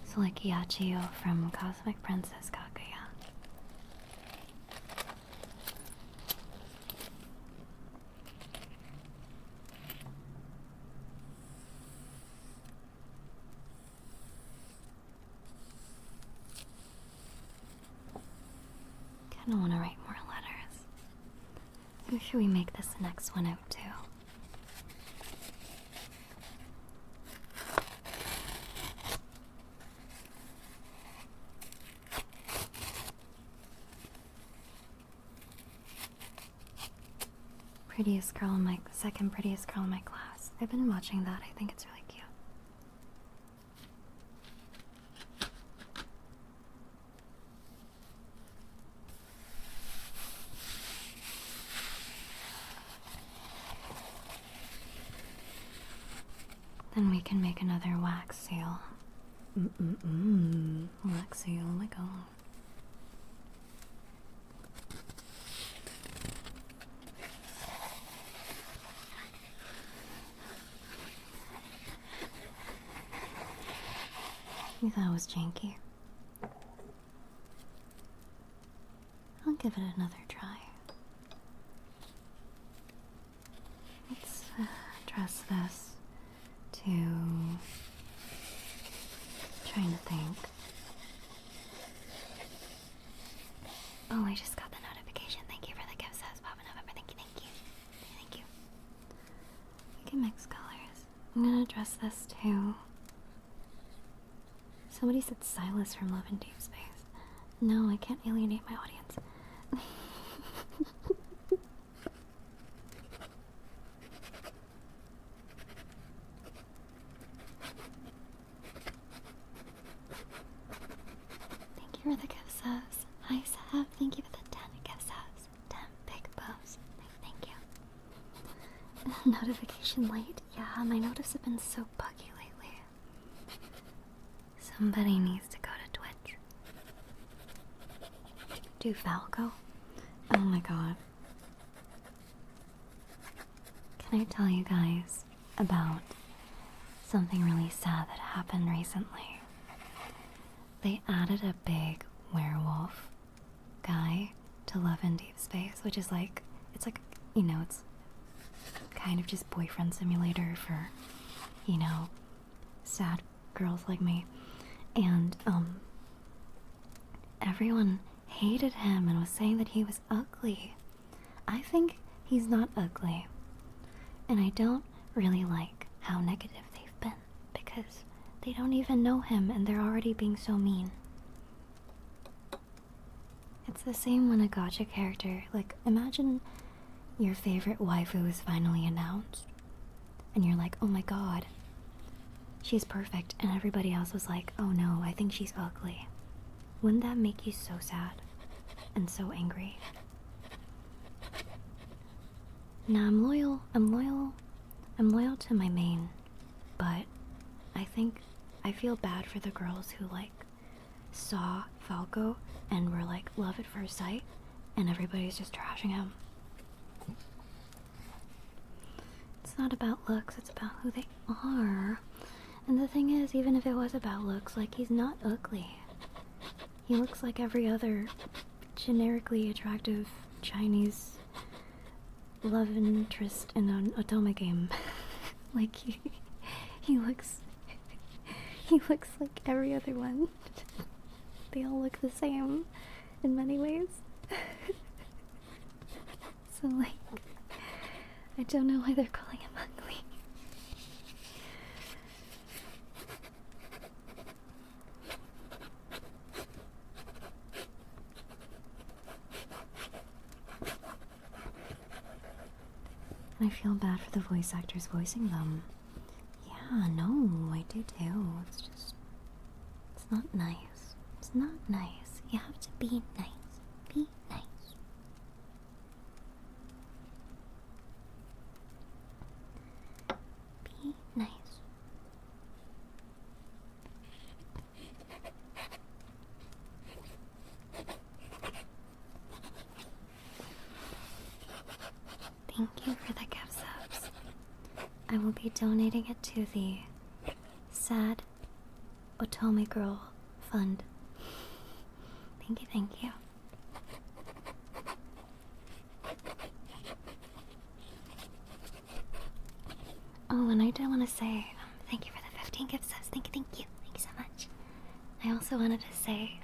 So like Yachio from Cosmic Princess Kaguya. Kinda wanna write more letters. Who should we make this next one out to? Prettiest girl in my second prettiest girl in my class. I've been watching that. I think it's really cute. Then we can make another wax seal. Wax seal, oh my god. You thought it was janky. I'll give it another try. Let's address this to trying to think. Oh, I just got the notification. Thank you for the gift subs popping up. Thank you, thank you. Thank you. We can mix colors. I'm gonna address this too. Somebody said Silas from Love and Deep Space. No, I can't alienate my audience. Thank you for the gift subs. Hi Sab, thank you for the 10 gift subs. 10 big bows. Thank you. Notification light? Yeah, my notices have been so buggy lately. Somebody needs to go to Twitch. Do Falco? Oh my god. Can I tell you guys about something really sad that happened recently? They added a big werewolf guy to Love and Deep Space, which is like, it's like, you know, it's kind of just boyfriend simulator for, you know, sad girls like me. And, everyone hated him and was saying that he was ugly. I think he's not ugly. And I don't really like how negative they've been, because they don't even know him and they're already being so mean. It's the same when a gacha character, like, imagine your favorite waifu is finally announced, and you're like, oh my god, she's perfect, and everybody else was like, oh no, I think she's ugly. Wouldn't that make you so sad and so angry? Now I'm loyal to my main, but I feel bad for the girls who like saw Falco and were like love at first sight, and everybody's just trashing him. It's not about looks, it's about who they are. And the thing is, even if it was about looks, like, he's not ugly. He looks like every other generically attractive Chinese love interest in an Otome game. Like, he looks like every other one. They all look the same in many ways. So, like, I don't know why they're calling him ugly. I feel bad for the voice actors voicing them. Yeah, no, I do too. It's just, it's not nice. It's not nice. You have to be nice. Be nice. Be nice. Thank you for the gift subs. I will be donating it to the Sad Otome Girl Fund. Thank you, thank you. Oh, and I did want to say thank you for the 15 gift subs. Thank you so much. I also wanted to say,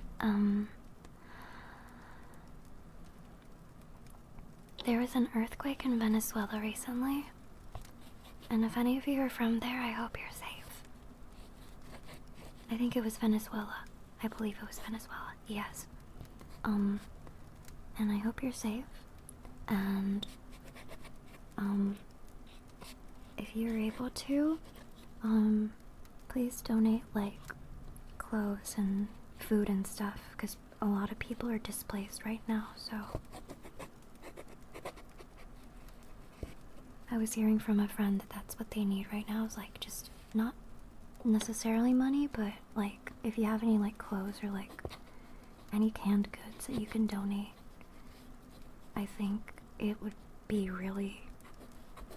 there was an earthquake in Venezuela recently, and if any of you are from there, I hope you're safe. I think it was Venezuela. I believe it was Venezuela. Yes. And I hope you're safe. And, if you're able to, please donate, like, clothes and food and stuff, because a lot of people are displaced right now, so. I was hearing from a friend that that's what they need right now, is like just not necessarily money, but like if you have any like clothes or like any canned goods that you can donate, I think it would be really,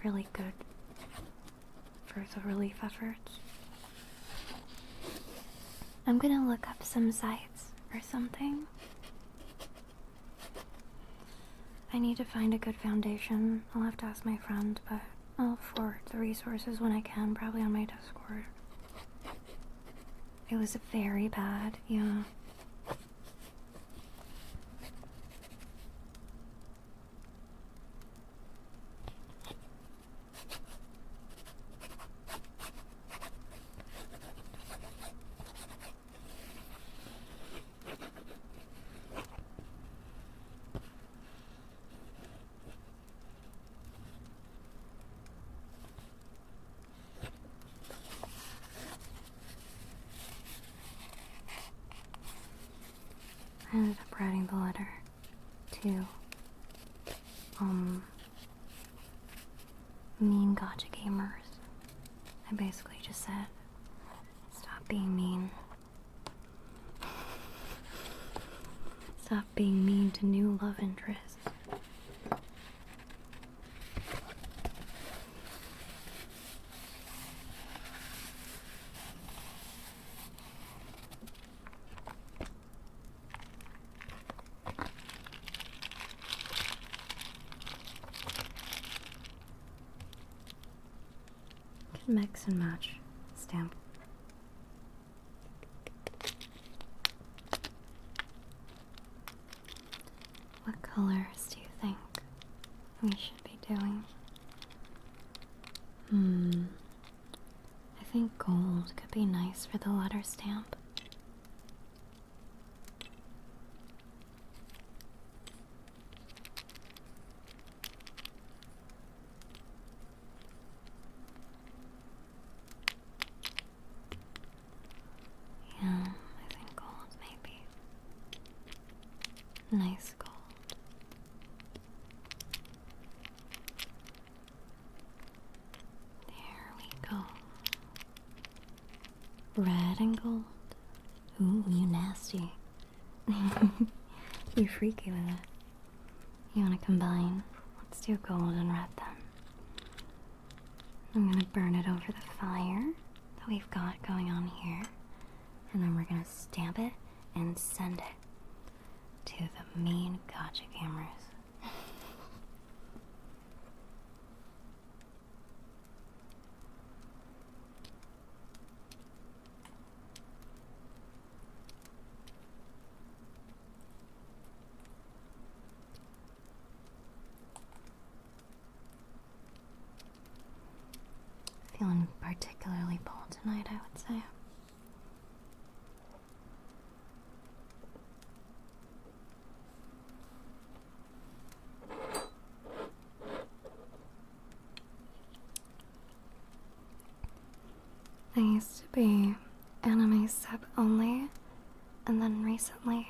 really good for the relief efforts. I'm gonna look up some sites or something. I need to find a good foundation. I'll have to ask my friend, but I'll forward the resources when I can, probably on my Discord. It was very bad, yeah. I ended up writing the letter to, mean gacha gamers. I basically just said, stop being mean. Stop being mean to new love interests. Mix and match stamp. What colors do you think we should be doing? I think gold could be nice for the letter stamp. Red and gold. Ooh, you nasty. You're freaky with it. You wanna combine? Let's do gold and red then. I'm gonna burn it over the fire that we've got going on here. And then we're gonna stamp it and send it to the mean gotcha gamers. Feeling particularly bold tonight, I would say. I used to be anime sub only, and then recently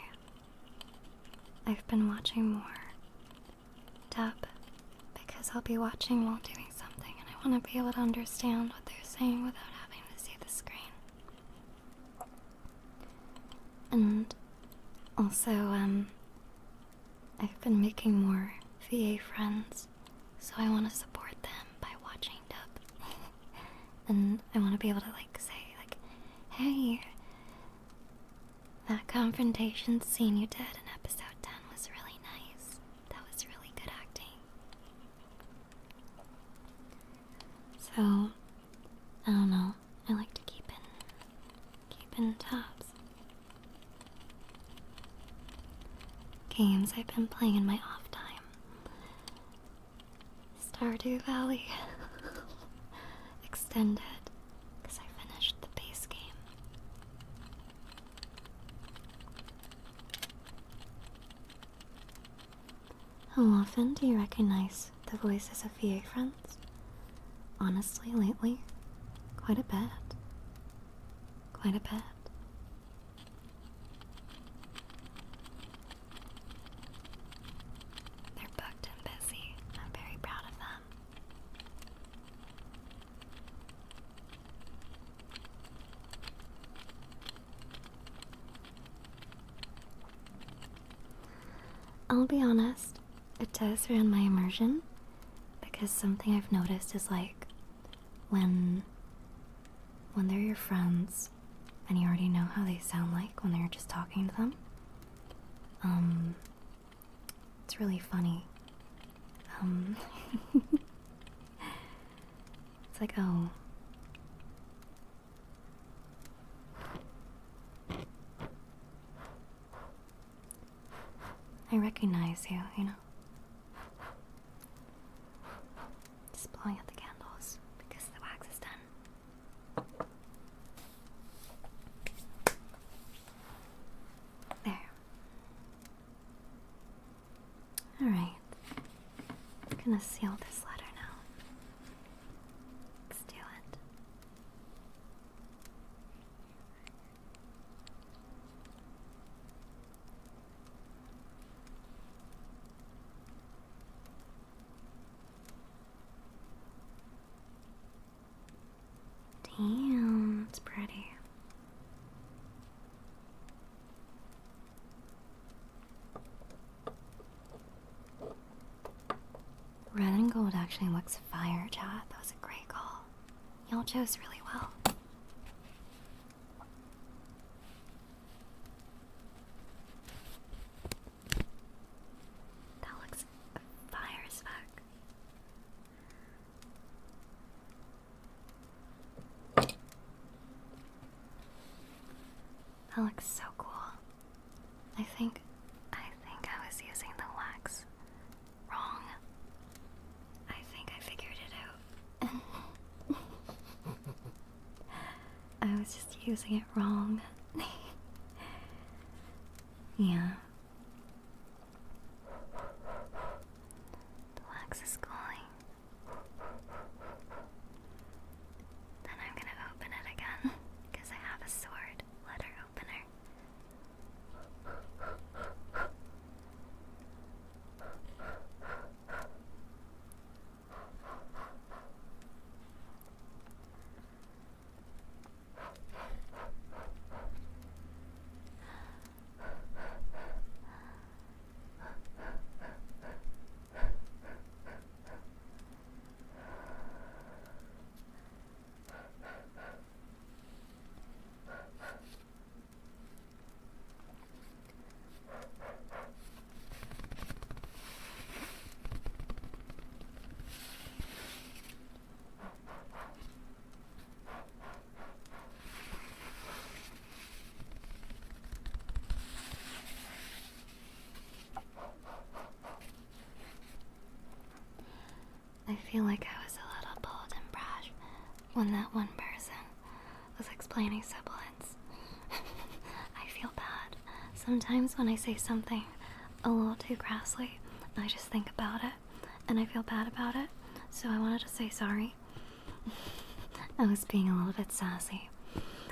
I've been watching more dub because I'll be watching while doing something and I want to be able to understand what they're saying without having to see the screen. And also, I've been making more VA friends, so I want to support them by watching dub. And I want to be able to say hey, that confrontation scene you did in episode 10 was really nice. That was really good acting. So, I don't know. I like to keep in tabs. Games I've been playing in my off time. Stardew Valley Extended, because I finished the base game. How often do you recognize the voices of VA friends? Honestly, lately, quite a bit. Quite a bit. They're booked and busy. I'm very proud of them. I'll be honest, it does ruin my immersion, because something I've noticed is when they're your friends and you already know how they sound like when they're just talking to them, it's really funny. It's like, oh, I recognize you, you know. Just blowing out the candles because the wax is done. There. Alright. I'm gonna seal this letter now. Let's do it. Damn, it's pretty. Red and gold actually looks fire, chat. That was a great call. Y'all chose really well. That looks fire as fuck. That looks so cool. I think I was using the wax wrong. I think I figured it out. I was just using it wrong. Yeah. The wax is cooling. Then I'm gonna open it again because I have a sword letter opener. I feel like I was a little bold and brash when that one person was explaining sibilance. I feel bad. Sometimes when I say something a little too crassly, I just think about it and I feel bad about it, so I wanted to say sorry. I was being a little bit sassy.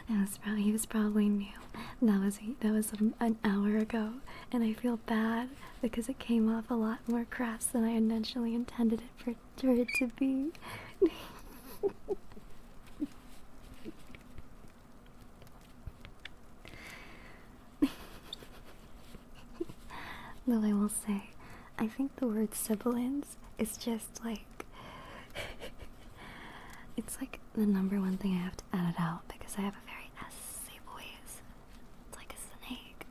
He was probably new. That was an hour ago, and I feel bad because it came off a lot more crass than I initially intended it for it to be. Though I will say, I think the word sibilance is just like it's like the number one thing I have to edit out because I have a very S-y voice. It's like a snake.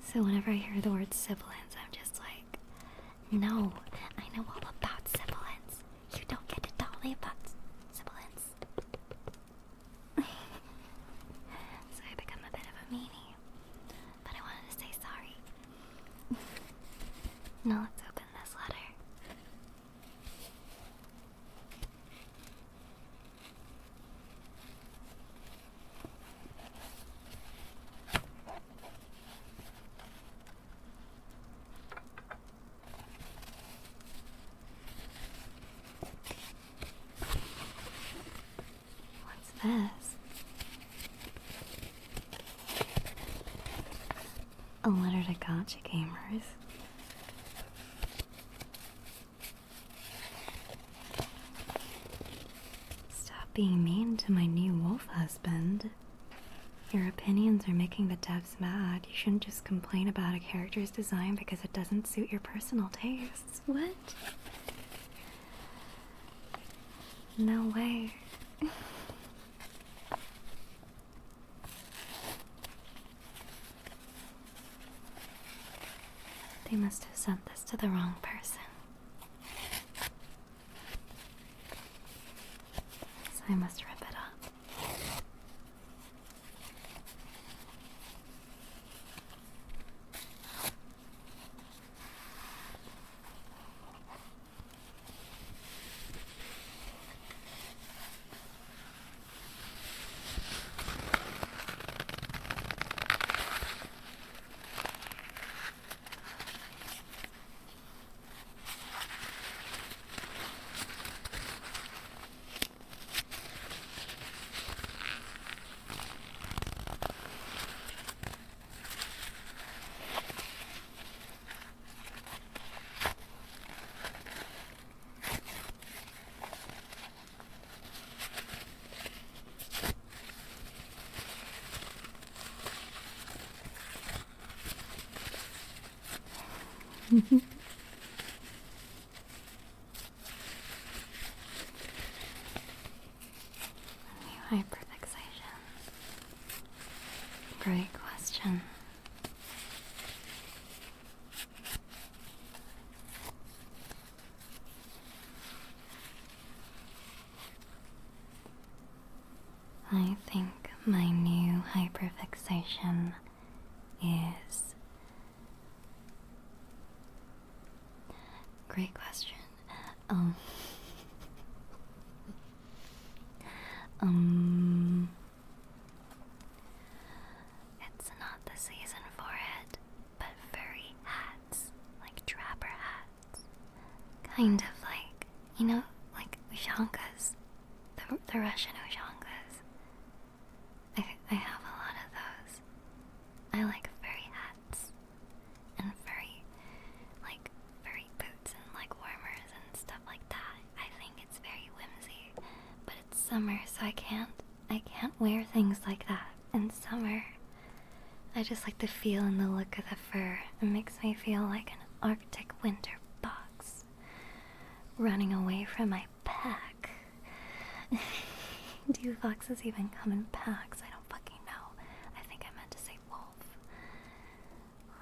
So whenever I hear the word sibilance, I'm just like, no, I know all about sibilance. You don't get to tell me about sibilance. So I become a bit of a meanie. But I wanted to say sorry. Now let's open this letter. What's this? A letter to gotcha gamers. Stop being mean to my new wolf husband. Your opinions are making the devs mad. You shouldn't just complain about a character's design because it doesn't suit your personal tastes. What? No way. They must have sent this to the wrong person. So I must rip it up. Hyperfixation. Great question. I think my new hyperfixation is... Great question. It's not the season for it, but furry hats, like trapper hats. Kind of like, you know, like ushankas, the Russian ushankas. I have a lot of those. I like furry hats and furry boots and like warmers and stuff like that. I think it's very whimsy, but it's summer, so I can't wear things like that in summer. I just like the feel and the look of the fur. It makes me feel like an Arctic winter fox running away from my pack. Do foxes even come in packs? I don't fucking know. I think I meant to say wolf.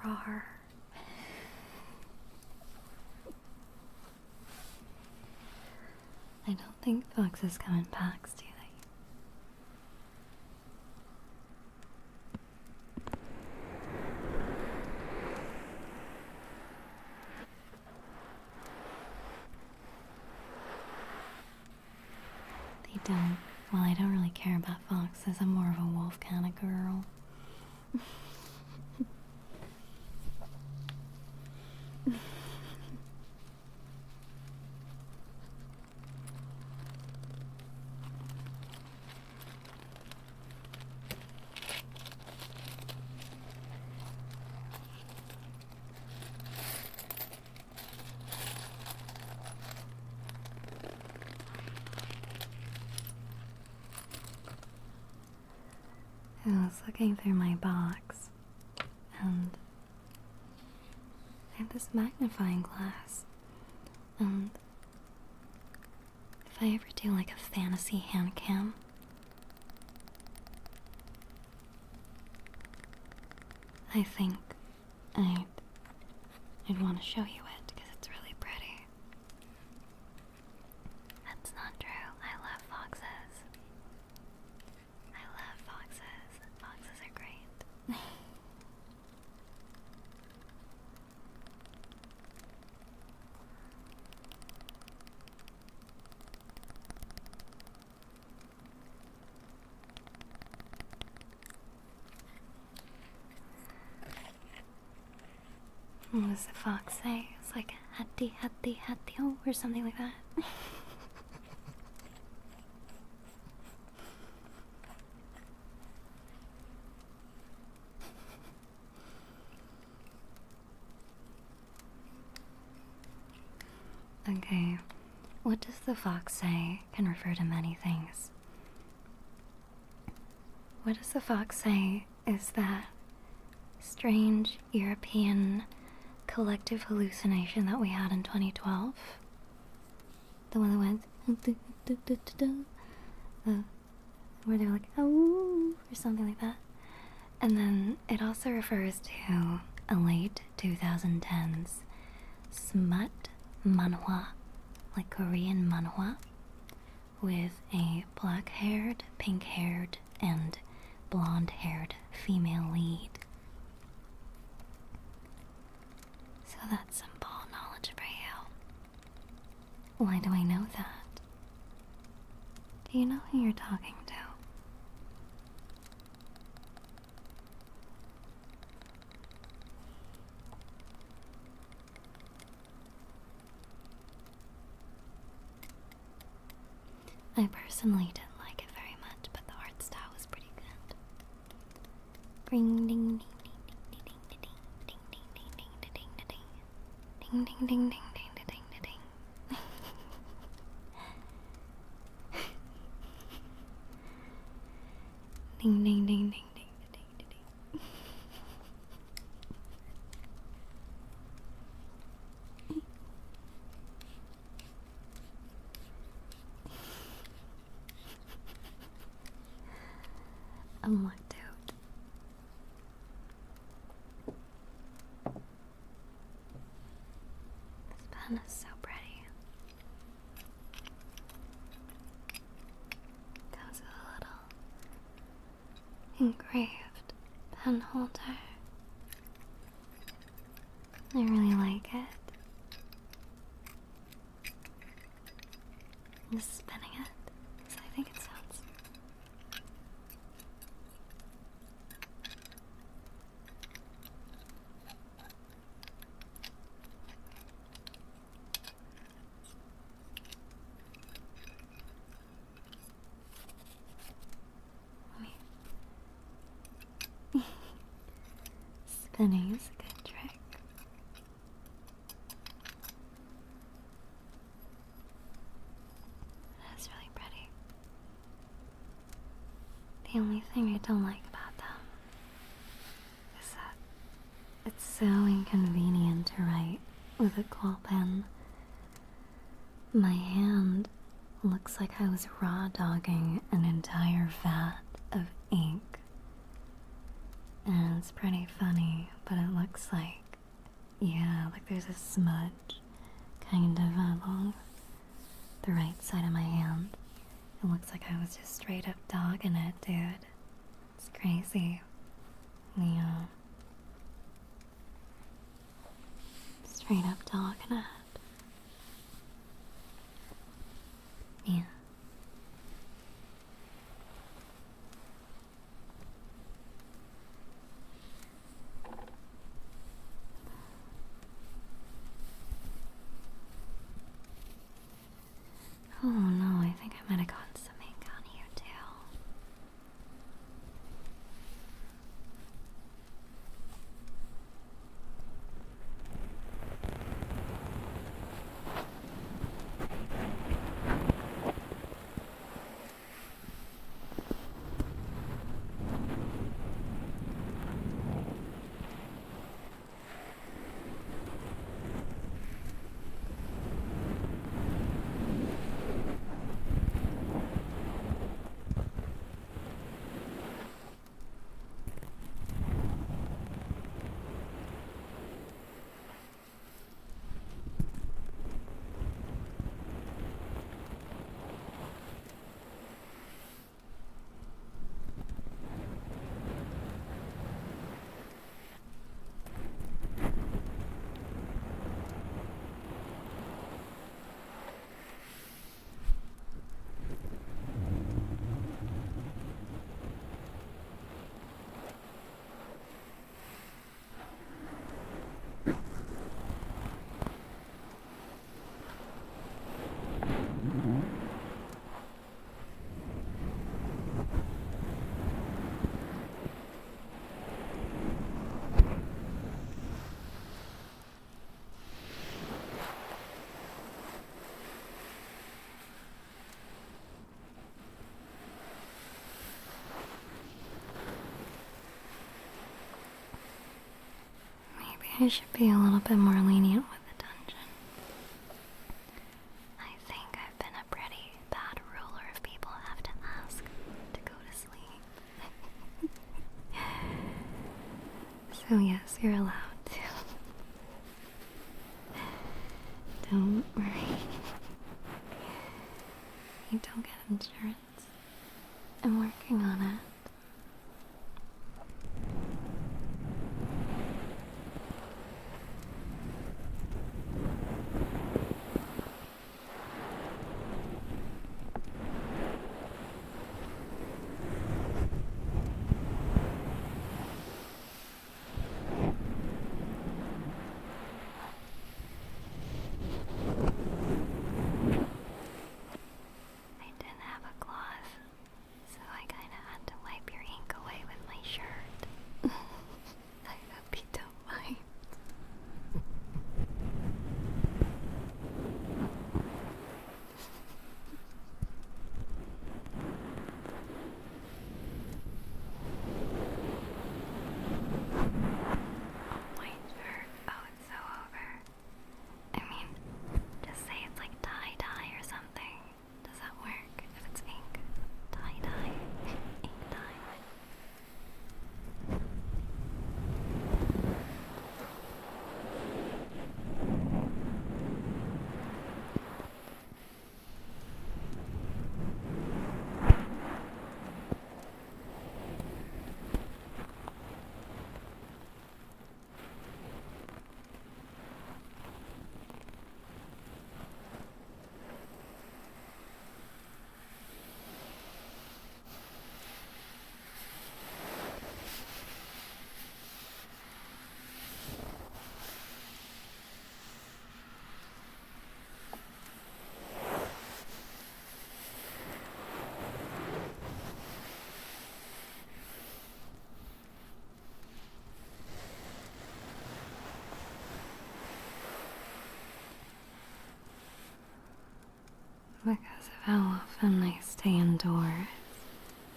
Rawr. I don't think foxes come in packs, do they? I don't really care about foxes. I'm more of a wolf kind of girl. I was looking through my box, and I have this magnifying glass, and if I ever do like a fantasy hand cam, I think I'd want to show you it because it's really pretty. That's not true. I love foxes. I love foxes. Foxes are great. What does the fox say? It's like hattie, hattie, hattie, oh, or something like that. Okay, what does the fox say can refer to many things. What does the fox say is that strange European collective hallucination that we had in 2012? The one that went where they're like, oh, or something like that. And then it also refers to a late 2010s smut manhwa, like Korean manhwa, with a black-haired, pink-haired, and blonde-haired female lead. So that's some ball knowledge for you. Why do I know that? Do you know who you're talking to? I personally didn't like it very much, but the art style was pretty good. Ring ding ding ding ding ding ding ding ding ding ding ding ding ding ding ding ding ding ding ding. Ding ding ding ding ding ding ding. I'm locked out. This pen is so pretty. Comes with a little engraved pen holder. I really like it. I'm just spinning it because I think it sounds. Spinning is a good trick. That's really pretty. The only thing I don't like about them is that it's so inconvenient to write with a quill pen. My hand looks like I was raw dogging an entire vat of ink. And it's pretty funny, but it looks like, yeah, like there's a smudge kind of along the right side of my hand. It looks like I was just straight up dogging it, dude. It's crazy. Yeah. Straight up dogging it. Yeah. Oh no, I think I might have gotten some ink on you too. I should be a little bit more lenient with the dungeon. I think I've been a pretty bad ruler if people have to ask to go to sleep. So yes, you're allowed to. Don't worry. You don't get insurance. I'm working on it. I didn't have a cloth, so I kinda had to wipe your ink away with my shirt. I hope you don't mind. White shirt. Oh, it's so over. I mean, just say it's like tie-dye or something. Does that work? If it's ink? Tie-dye. Ink dye. Because of how often I stay indoors,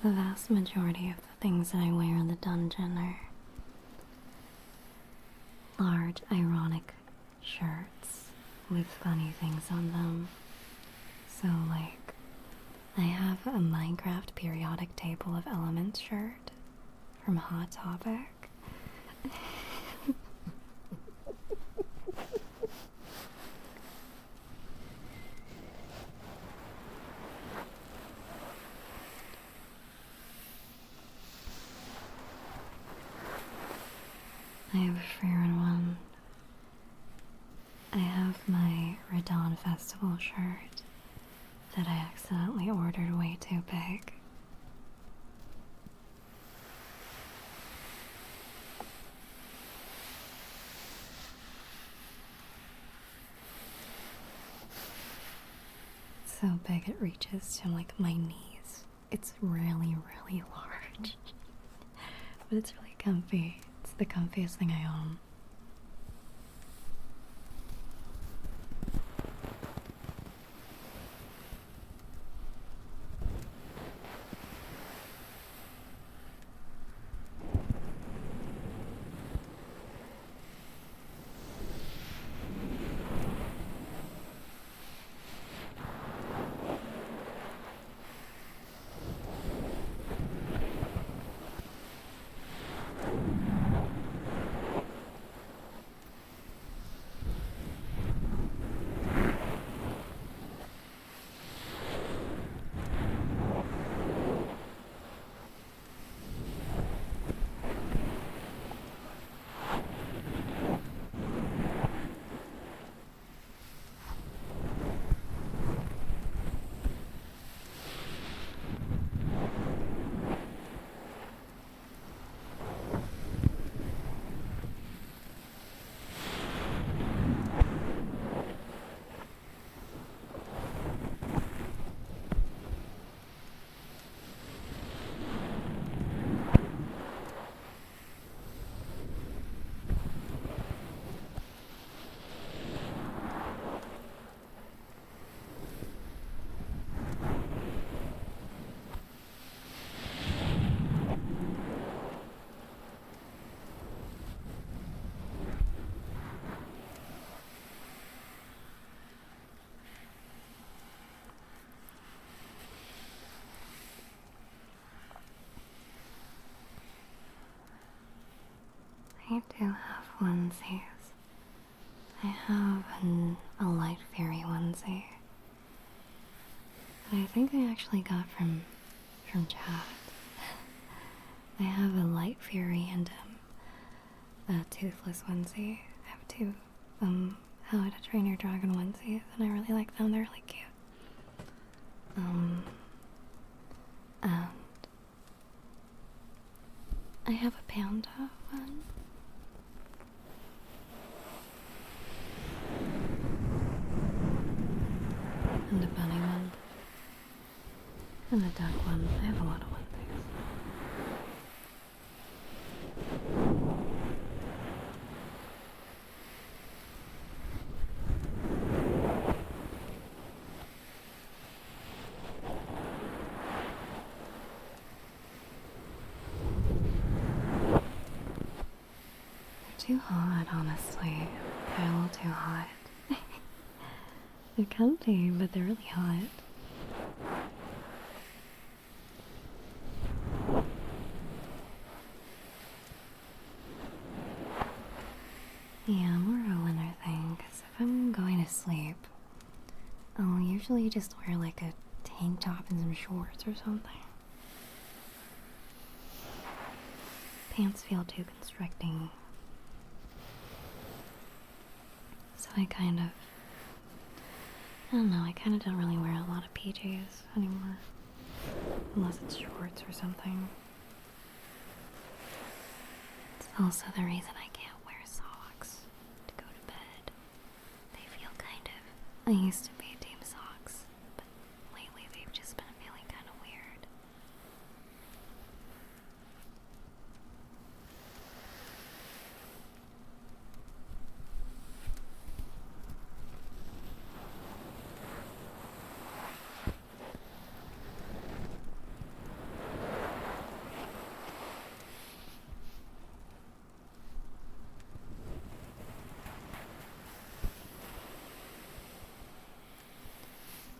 the vast majority of the things that I wear in the dungeon are large, ironic shirts with funny things on them. So, like, I have a Minecraft periodic table of elements shirt from Hot Topic. I have a Freeran one. I have my Radon Festival shirt that I accidentally ordered way too big. It's so big it reaches to like my knees. It's really, really large. But it's really comfy. It's the comfiest thing I own. I do have onesies. I have a light fairy onesie that I think I actually got from chat. I have a light fairy and a toothless onesie. I have two How to Train Your Dragon onesies, and I really like them. They're really cute. And I have a panda one. And a bunny one. And a duck one. I have a lot of onesies. Too hot, honestly. They're a little too hot. They're comfy, but they're really hot. Yeah, more of a winter thing, because if I'm going to sleep, I'll usually just wear like a tank top and some shorts or something. Pants feel too constricting. So I don't know, I kind of don't really wear a lot of PJs anymore. Unless it's shorts or something. It's also the reason I can't wear socks to go to bed. They feel I used to be team socks, but lately they've just been feeling kind of weird.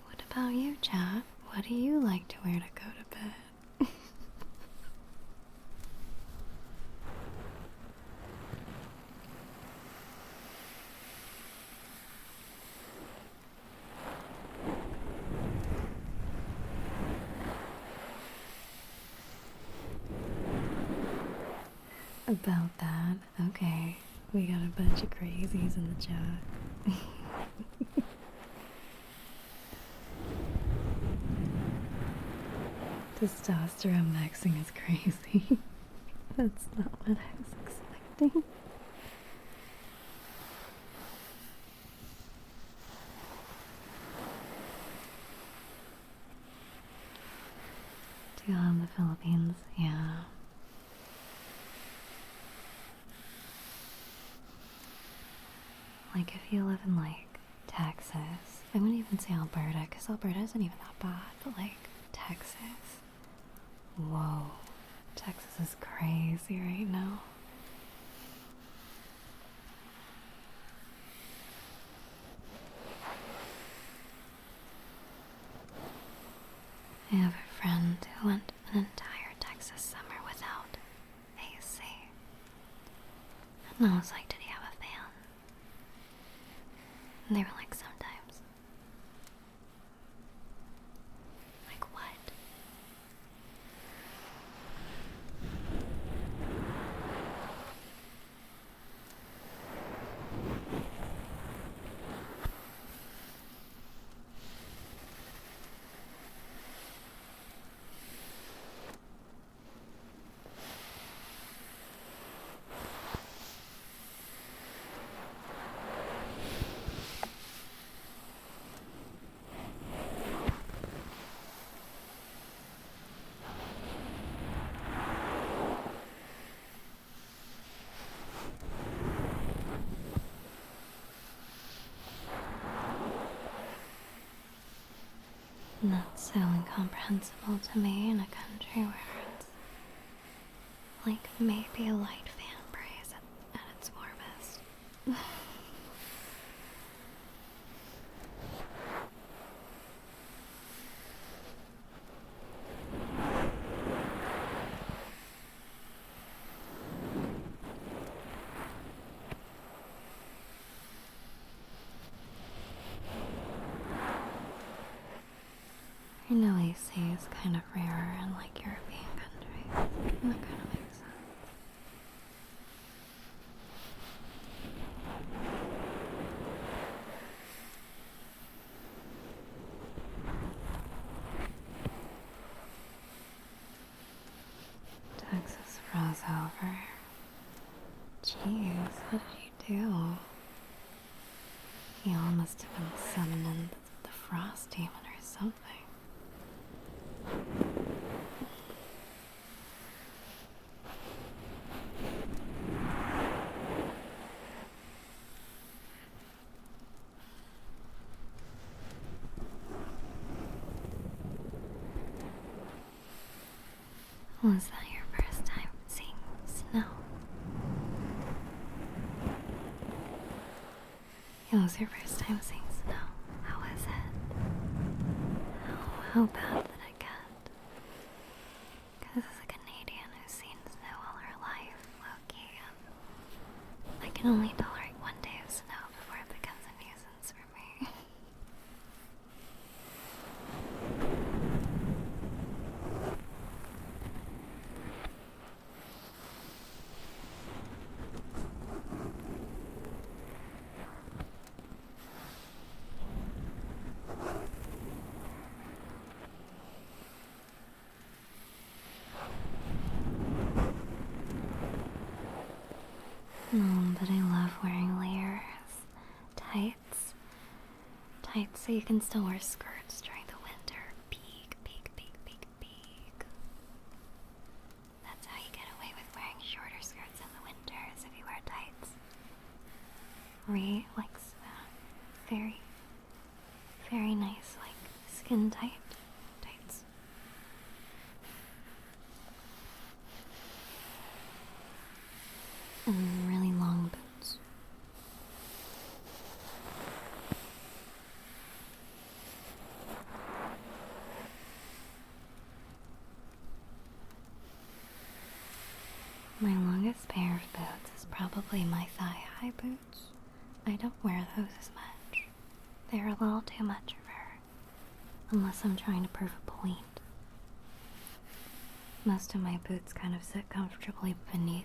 What about you, chat? What do you like to wear to go to bed? About that, okay. We got a bunch of crazies in the chat. Testosterone maxing is crazy. That's not what I was expecting. God, the Philippines, yeah. Like, if you live in, like, Texas, I wouldn't even say Alberta, because Alberta isn't even that bad, but, like, Texas. Whoa. Texas is crazy right now. I have a friend who went an entire Texas summer without AC. And I was like, did he have a fan? And they were like, sometimes. Like, what? And that's so incomprehensible to me in a country where it's like maybe a light fan breeze at its warmest. I know AC is kind of rarer in like European countries. And that kind of makes sense. Texas froze over. Jeez, what did you do? Y'all must have been summoning the frost demon or something. Was that your first time seeing snow? It was your first time seeing snow. How was it? How bad did it get? Because as a Canadian who's seen snow all her life, low-key, I can only tolerate one day of snow before it becomes a nuisance for me. But I love wearing layers. Tights. Tights so you can still wear skirts during the winter. Peak, peak, peak, peak, peak. That's how you get away with wearing shorter skirts in the winter, is if you wear tights. Ray likes that. Very, very nice, like, skin tight tights. And really long boots. My longest pair of boots is probably my thigh-high boots. I don't wear those as much. They're a little too much for, unless I'm trying to prove a point. Most of my boots kind of sit comfortably beneath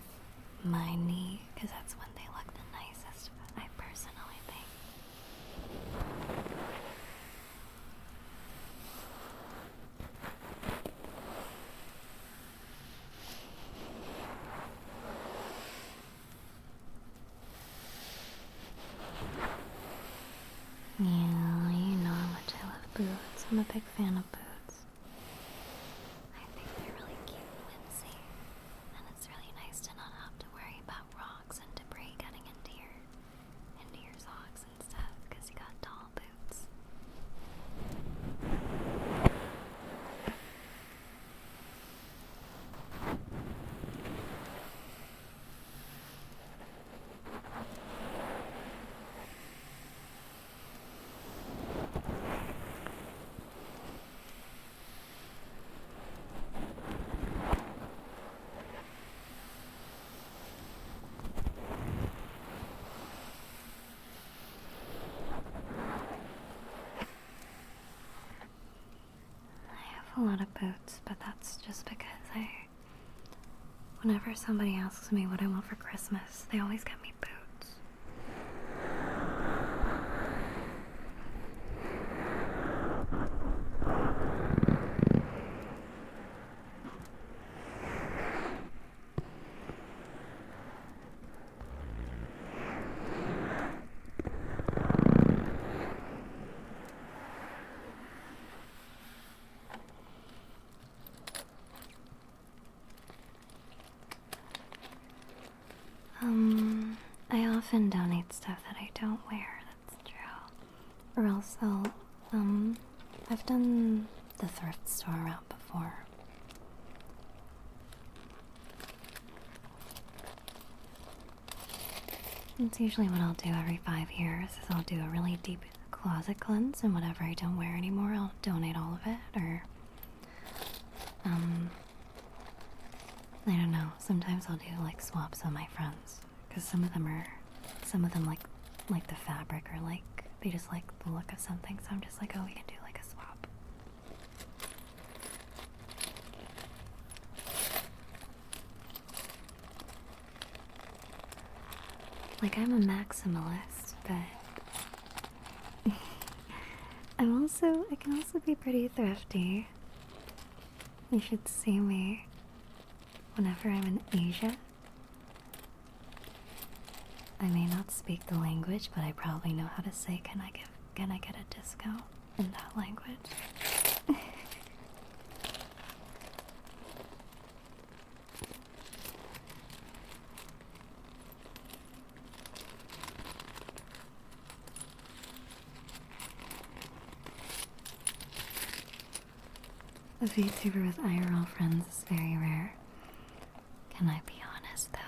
my knee, because that's when they look the nicest, I personally think. Yeah, you know how much I love boots. I'm a big fan of boots. I think have a lot of boots, but that's just because whenever somebody asks me what I want for Christmas, they always get me boots. I often donate stuff that I don't wear, that's true. Or else I've done the thrift store route before. It's usually what I'll do every 5 years, is I'll do a really deep closet cleanse, and whatever I don't wear anymore, I'll donate all of it, or, I don't know, sometimes I'll do, like, swaps on my friends, because some of them like the fabric, or, like, they just like the look of something, so I'm just like, oh, we can do, like, a swap. Like, I'm a maximalist, but I can also be pretty thrifty. You should see me whenever I'm in Asia. I may not speak the language, but I probably know how to say, can I get a discount in that language? A VTuber with IRL friends is very rare. Can I be honest though?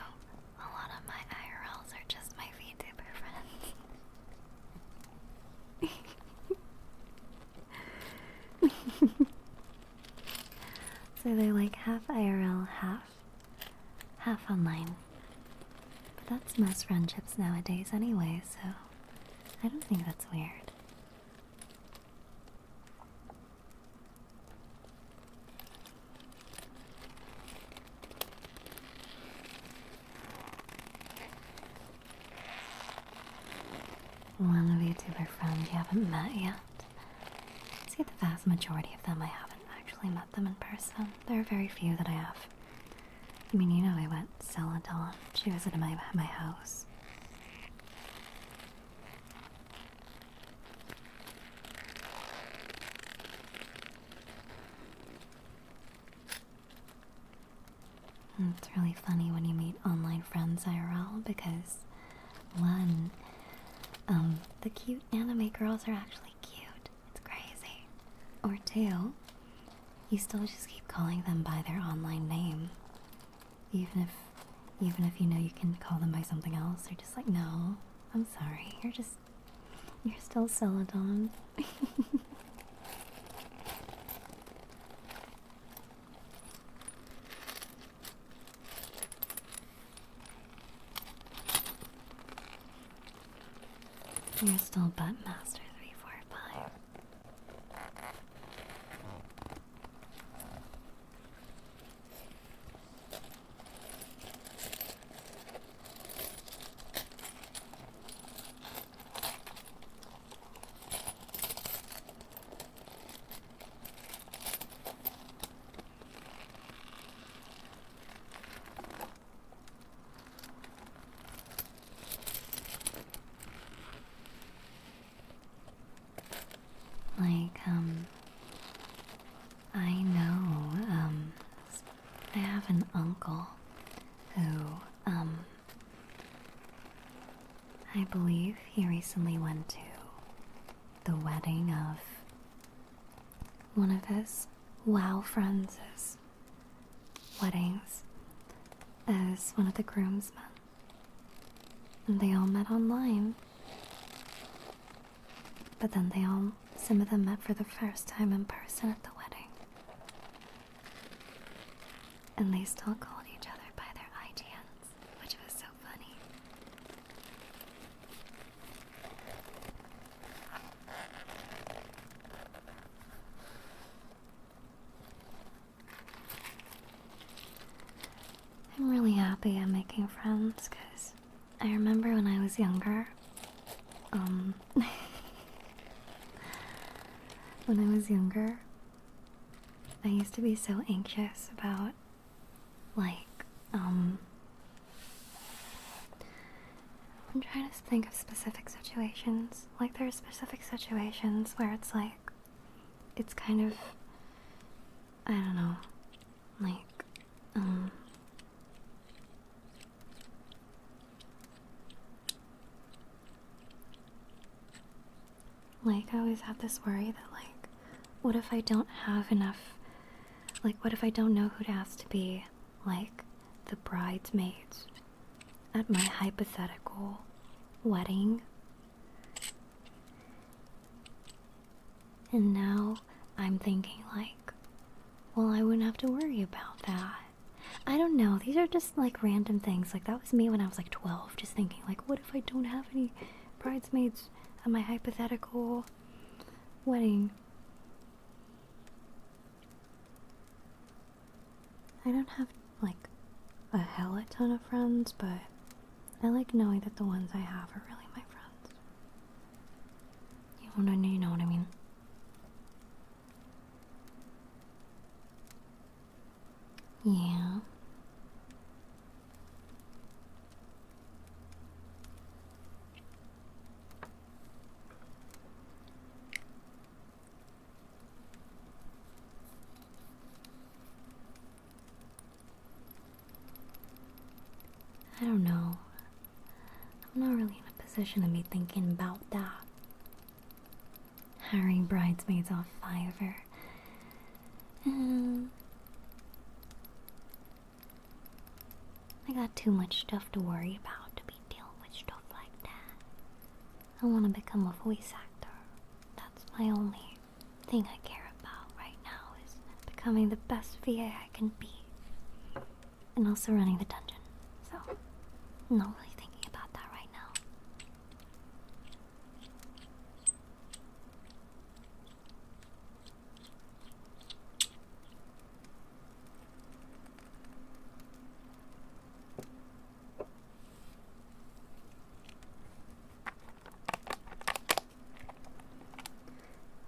A lot of my IRLs are just my VTuber friends. So they're like half IRL, half online. But that's most friendships nowadays anyway, so I don't think that's weird. One VTuber friend you haven't met yet. I'd say the vast majority of them I haven't actually met them in person. There are very few that I have. I mean, you know, I went Celadon. She visited my house. And it's really funny when you meet online friends IRL because, one, the cute anime girls are actually cute. It's crazy. Or two, you still just keep calling them by their online name. Even if you know you can call them by something else, they're just like, no, I'm sorry, you're still Celadon. You're still Buttmaster 345. Like, I know, I have an uncle who, I believe he recently went to the wedding of one of his WoW friends' weddings as one of the groomsmen. And they all met online. But then some of them met for the first time in person at the wedding. And they still called each other by their IGNs, which was so funny. happy I'm making friends because I remember when I was younger, when I was younger, I used to be so anxious about, like, I'm trying to think of specific situations. Like, there are specific situations where it's like, it's kind of, I don't know, like, like, I always have this worry that, like, what if I don't have enough, like, what if I don't know who to ask to be, like, the bridesmaids at my hypothetical wedding? And now I'm thinking, like, well, I wouldn't have to worry about that. I don't know, these are just, like, random things. Like, that was me when I was, like, 12, just thinking, like, what if I don't have any bridesmaids at my hypothetical wedding? I don't have, like, a hella ton of friends, but I like knowing that the ones I have are really my friends. You know what I mean? Yeah. I don't know. I'm not really in a position to be thinking about that. Hiring bridesmaids off Fiverr. I got too much stuff to worry about to be dealing with stuff like that. I want to become a voice actor. That's my only thing I care about right now, is becoming the best VA I can be. And also running the dungeon. So, I'm not really thinking about that right now.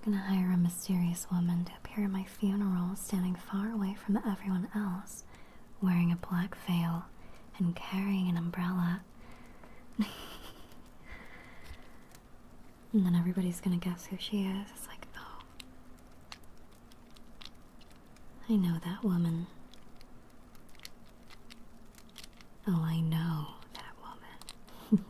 I'm gonna hire a mysterious woman to appear at my funeral, standing far away from everyone else, wearing a black veil and carrying an umbrella. And then everybody's gonna guess who she is. It's like, oh, I know that woman. Oh, I know that woman.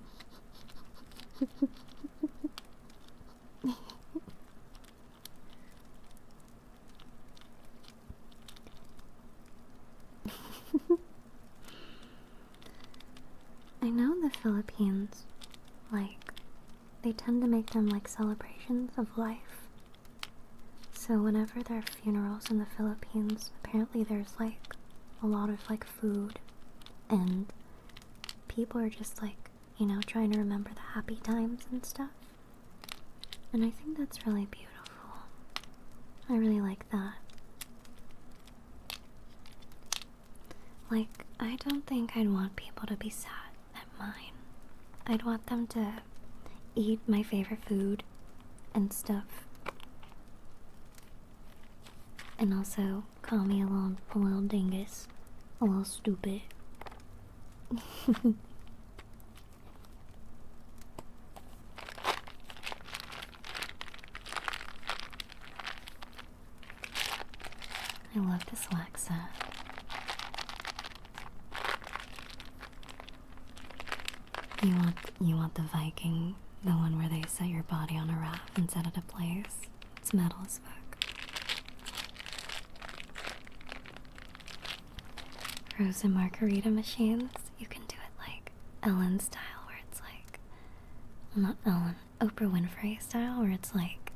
I know the Philippines, like, they tend to make them like celebrations of life. So whenever there are funerals in the Philippines, apparently there's like a lot of like food, and people are just like, you know, trying to remember the happy times and stuff. And I think that's really beautiful. I really like that. Like, I don't think I'd want people to be sad at mine. I'd want them to eat my favorite food and stuff. And also call me a little dingus. A little stupid. I love this wax set. You want the Viking, the one where they set your body on a raft and set it ablaze. It's metal as fuck. Frozen margarita machines, you can do it like Ellen style, where it's like, well, not Ellen, Oprah Winfrey style, where it's like,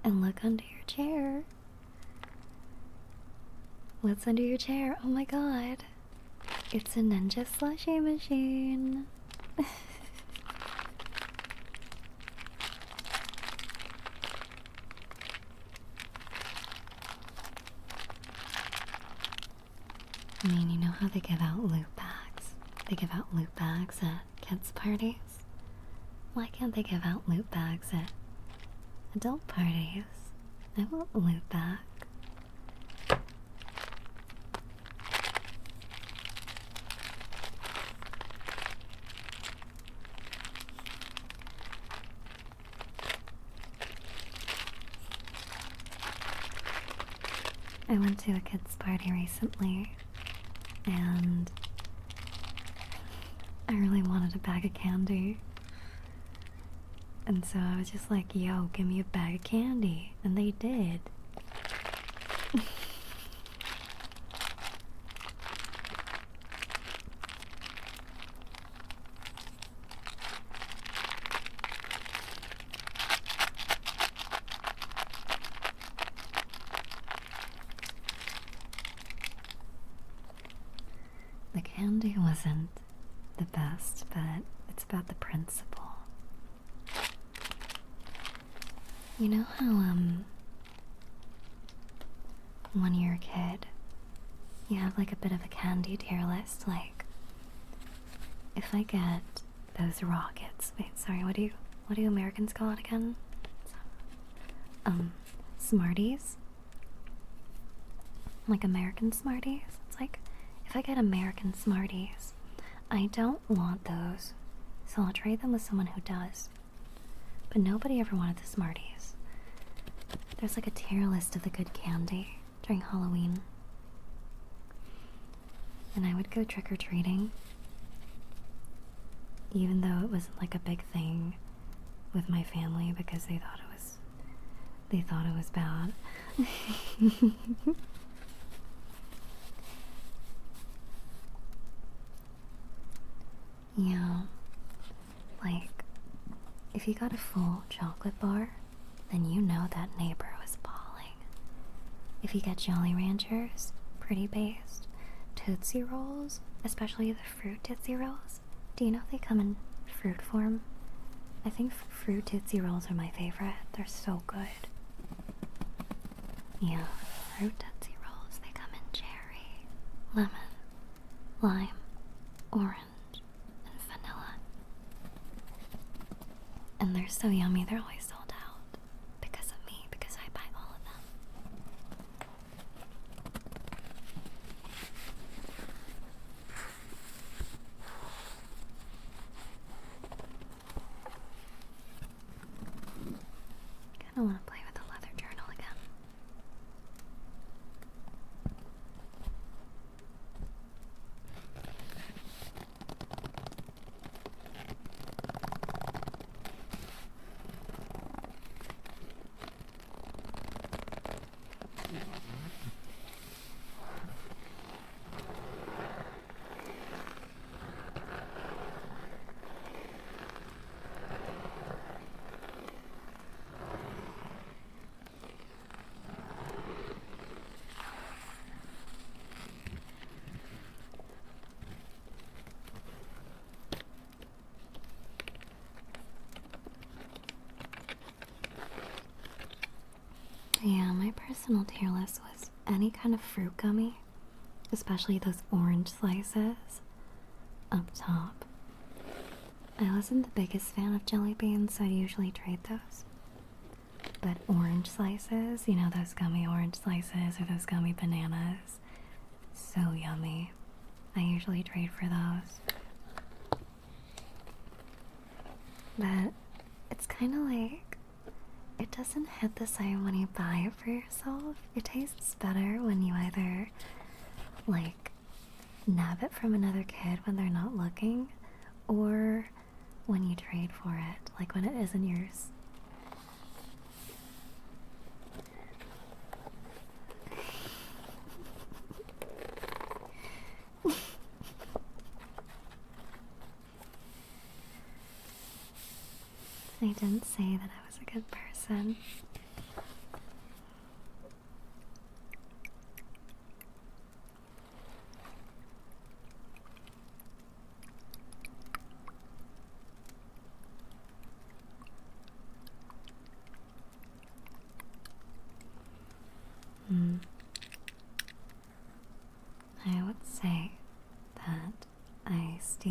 and look under your chair. What's under your chair? Oh my god. It's a ninja slushie machine. I mean, you know how they give out loot packs? They give out loot bags at kids' parties. Why can't they give out loot bags at adult parties? I want a loot bag. I went to a kids' party recently, and I really wanted a bag of candy. And so I was just like, yo, give me a bag of candy. And they did. The candy wasn't the best, but it's about the principle. You know how, when you're a kid, you have like a bit of a candy tier list, like, if I get those rockets, wait, sorry, what do Americans call it again? Smarties? Like American Smarties? It's like, if I get American Smarties, I don't want those, so I'll trade them with someone who does. But nobody ever wanted the Smarties. There's like a tier list of the good candy during Halloween. And I would go trick-or-treating, even though it wasn't like a big thing with my family because they thought it was bad. Yeah, like, if you got a full chocolate bar, then you know that neighbor was balling. If you get Jolly Ranchers, pretty based, Tootsie Rolls, especially the fruit Tootsie Rolls, do you know they come in fruit form? I think fruit Tootsie Rolls are my favorite. They're so good. Yeah, fruit Tootsie Rolls, they come in cherry, lemon, lime, orange, and they're so yummy, they're always sold out. Because of me, because I buy all of them. Kinda wanna play with the leather journal again. Yeah, my personal tier list was any kind of fruit gummy, especially those orange slices up top. I wasn't the biggest fan of jelly beans, so I usually trade those. But orange slices, you know, those gummy orange slices or those gummy bananas, so yummy. I usually trade for those. But it's kind of like, it doesn't hit the same when you buy it for yourself. It tastes better when you either, like, nab it from another kid when they're not looking, or when you trade for it, like when it isn't yours. I didn't say that I was a good person. I would say that I steal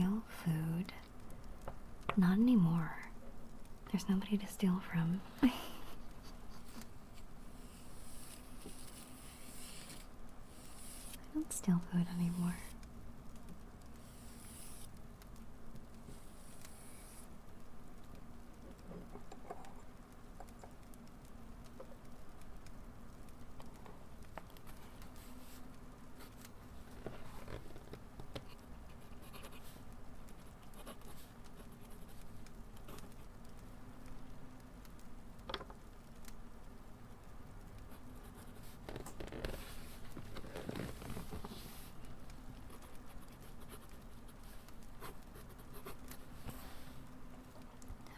Not anymore. There's nobody to steal from. I don't steal food anymore.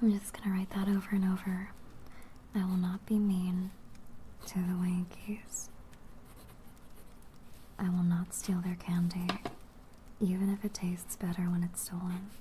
I'm just gonna write that over and over. I will not be mean to the Wankies. I will not steal their candy, even if it tastes better when it's stolen.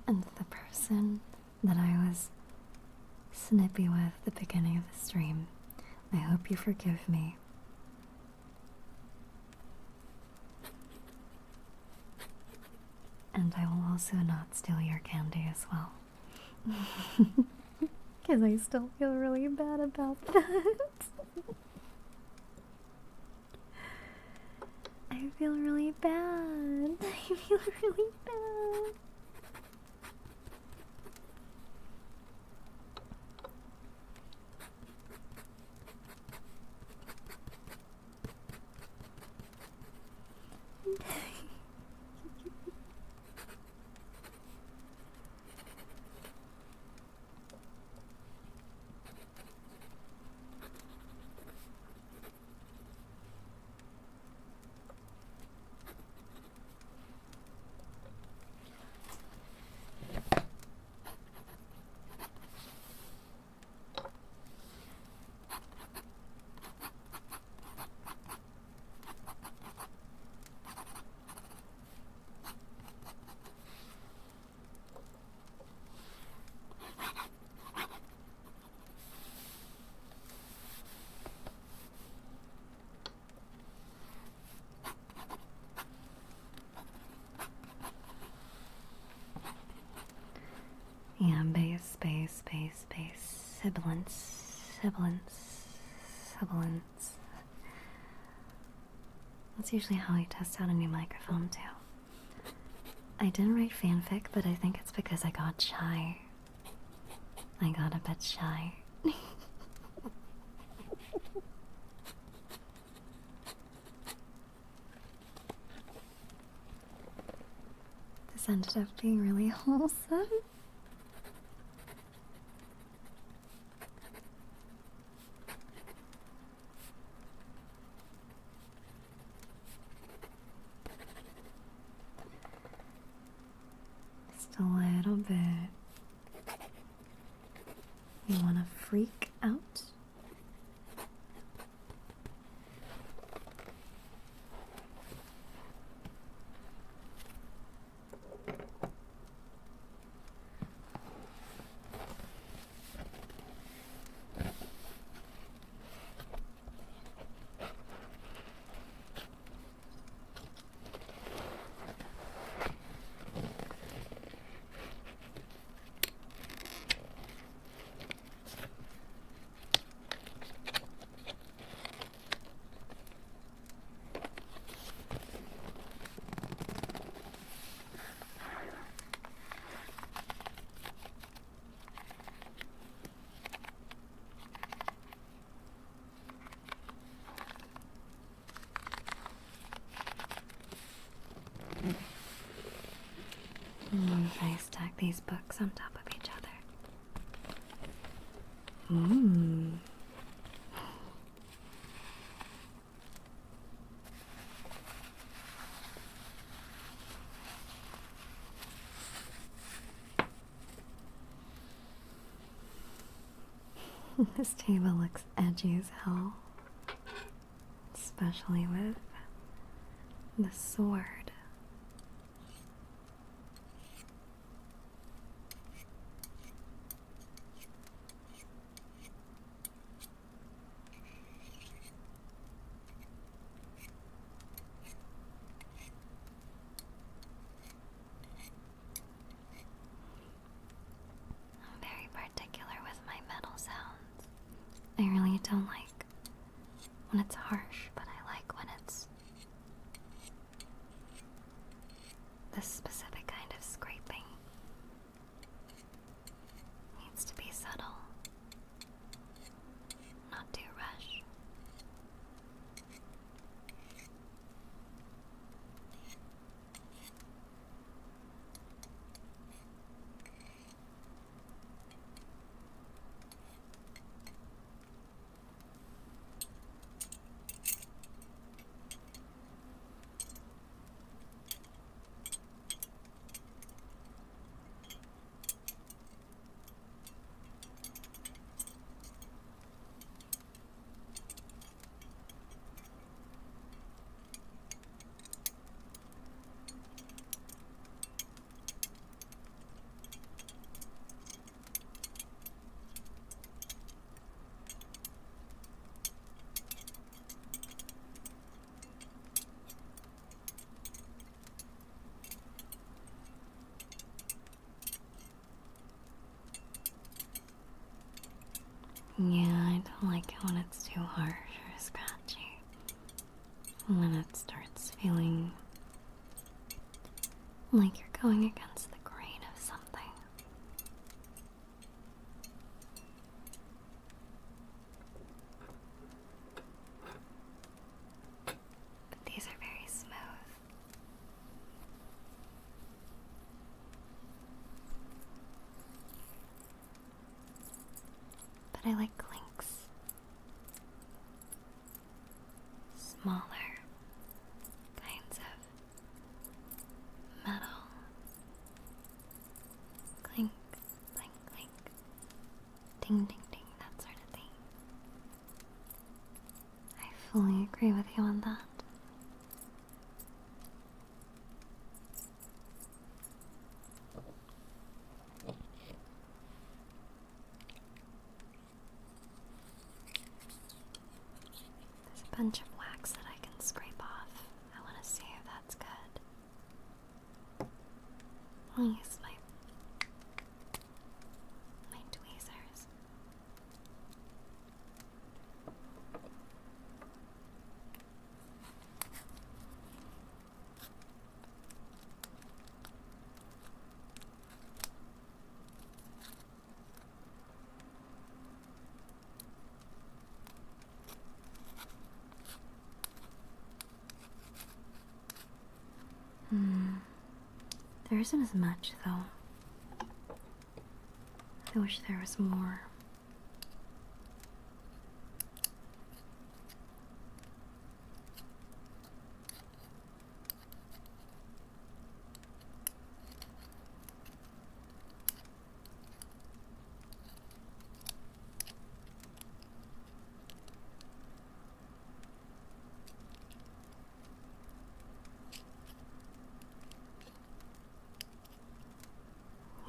And the person that I was snippy with at the beginning of the stream, I hope you forgive me. And I will also not steal your candy as well. Because I still feel really bad about that. I feel really bad. I feel really bad. Yeah, base, sibilance. That's usually how I test out a new microphone too. I didn't write fanfic, but I think it's because I got shy. I got a bit shy. This ended up being really wholesome. Just a little bit. You want to freak out? If I stack these books on top of each other. Mmm. This table looks edgy as hell, especially with the sword. I'm very particular with my metal sounds. I really don't like when it's harsh, but I like when it's this specific kind of scraping. Needs to be subtle, not too rush. Yeah, I don't like it when it's too harsh or scratchy. When it starts feeling like you're going against the grain of something. But these are very smooth. But I like clinks. Smaller kinds of metal. Clink, clink, clink. Ding, ding, ding, that sort of thing. I fully agree with you on that. There's a bunch of wax that I can scrape off. I want to see if that's good. I'll use my tweezers. There isn't as much, though. I wish there was more.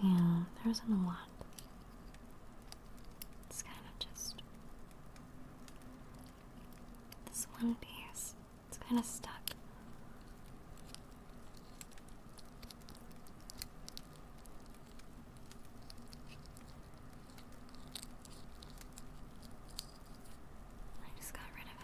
Yeah, there isn't a lot. It's kind of just this one piece. It's kind of stuck. I just got rid of it.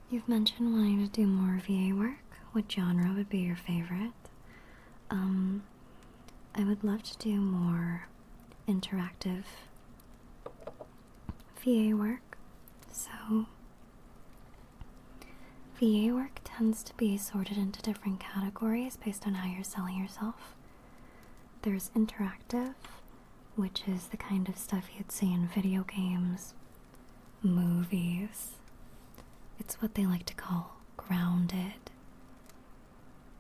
You've mentioned wanting to do more VA work. What genre would be your favorite? I would love to do more interactive VA work. So, VA work tends to be sorted into different categories based on how you're selling yourself. There's interactive, which is the kind of stuff you'd see in video games, movies. It's what they like to call grounded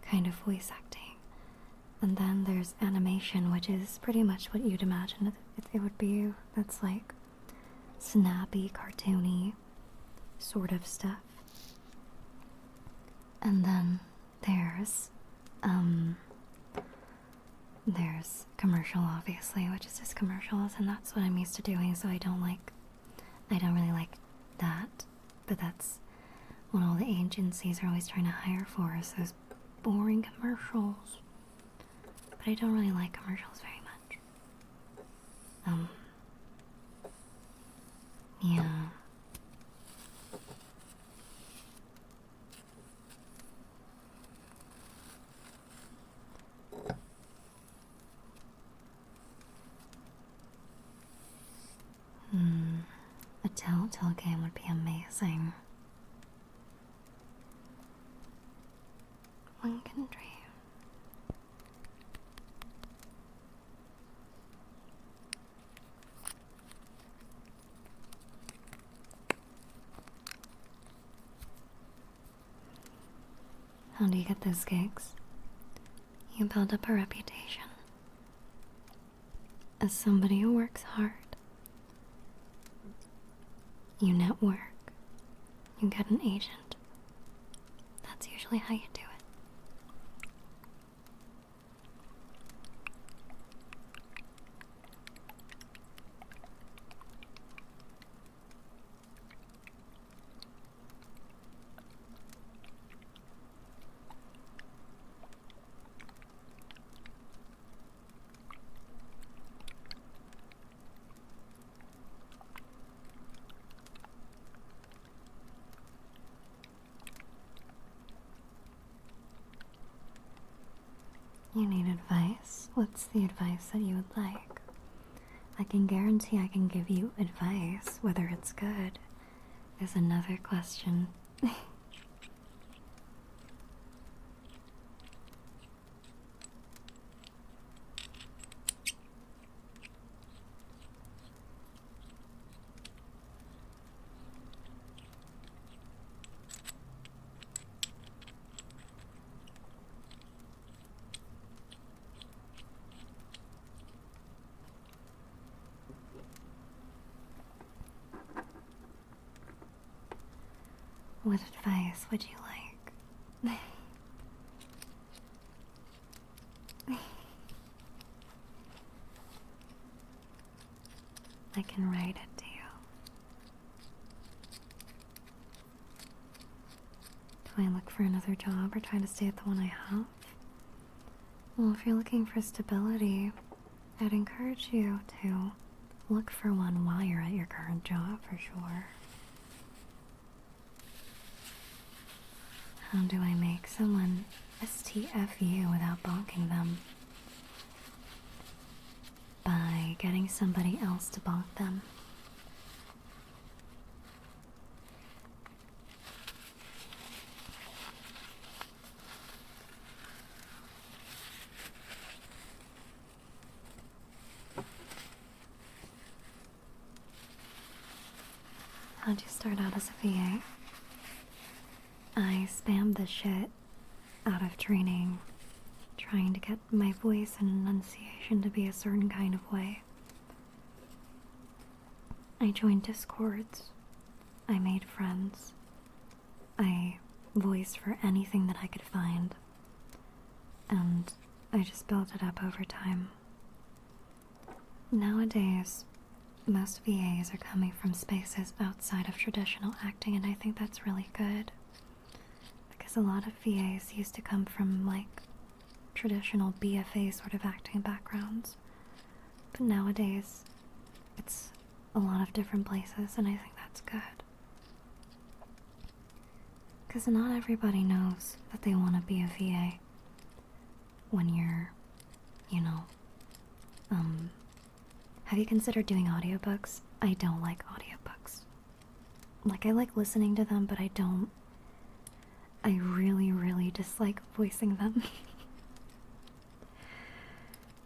kind of voice acting. And then there's animation, which is pretty much what you'd imagine it would be. That's like snappy, cartoony sort of stuff. And then there's commercial, obviously, which is just commercials, and that's what I'm used to doing, so I don't really like that. But that's what all the agencies are always trying to hire for, is those boring commercials. But I don't really like commercials very much. Yeah. A Telltale game would be amazing. One can dream. How do you get those gigs? You build up a reputation as somebody who works hard. You network. You get an agent. That's usually how you do it. You need advice? What's the advice that you would like? I can guarantee I can give you advice. Whether it's good is another question. What advice would you like? I can write it to you. Do I look for another job or try to stay at the one I have? Well, if you're looking for stability, I'd encourage you to look for one while you're at your current job, for sure. How do I make someone STFU without bonking them? By getting somebody else to bonk them. How'd you start out as a VA? I spammed the shit out of training, trying to get my voice and enunciation to be a certain kind of way. I joined Discords. I made friends. I voiced for anything that I could find. And I just built it up over time. Nowadays, most VAs are coming from spaces outside of traditional acting, and I think that's really good. Because a lot of VAs used to come from, like, traditional BFA sort of acting backgrounds. But nowadays, it's a lot of different places, and I think that's good. Because not everybody knows that they want to be a VA when you're, have you considered doing audiobooks? I don't like audiobooks. Like, I like listening to them, but I really, really dislike voicing them.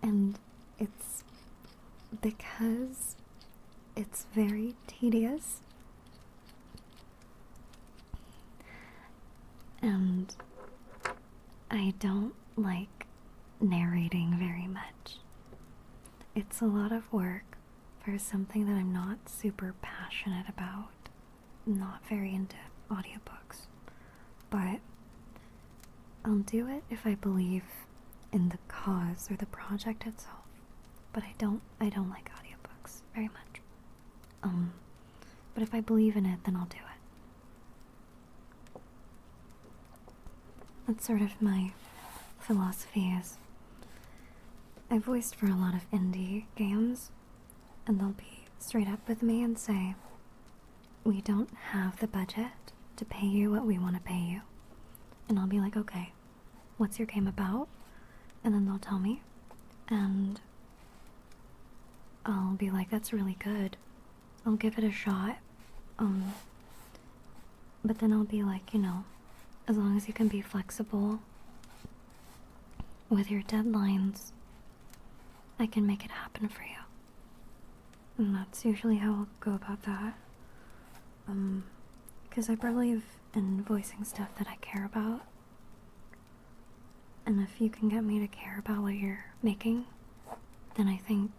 And it's because it's very tedious. And I don't like narrating very much. It's a lot of work for something that I'm not super passionate about. I'm not very into audiobooks. But I'll do it if I believe in the cause or the project itself. But I don't like audiobooks very much. But if I believe in it, then I'll do it. That's sort of my philosophy is I voiced for a lot of indie games, and they'll be straight up with me and say, we don't have the budget to pay you what we want to pay you. And I'll be like, okay, what's your game about? And then they'll tell me, and I'll be like, that's really good. I'll give it a shot. But then I'll be like, as long as you can be flexible with your deadlines, I can make it happen for you. And that's usually how I'll go about that. Because I believe in voicing stuff that I care about. And if you can get me to care about what you're making, then I think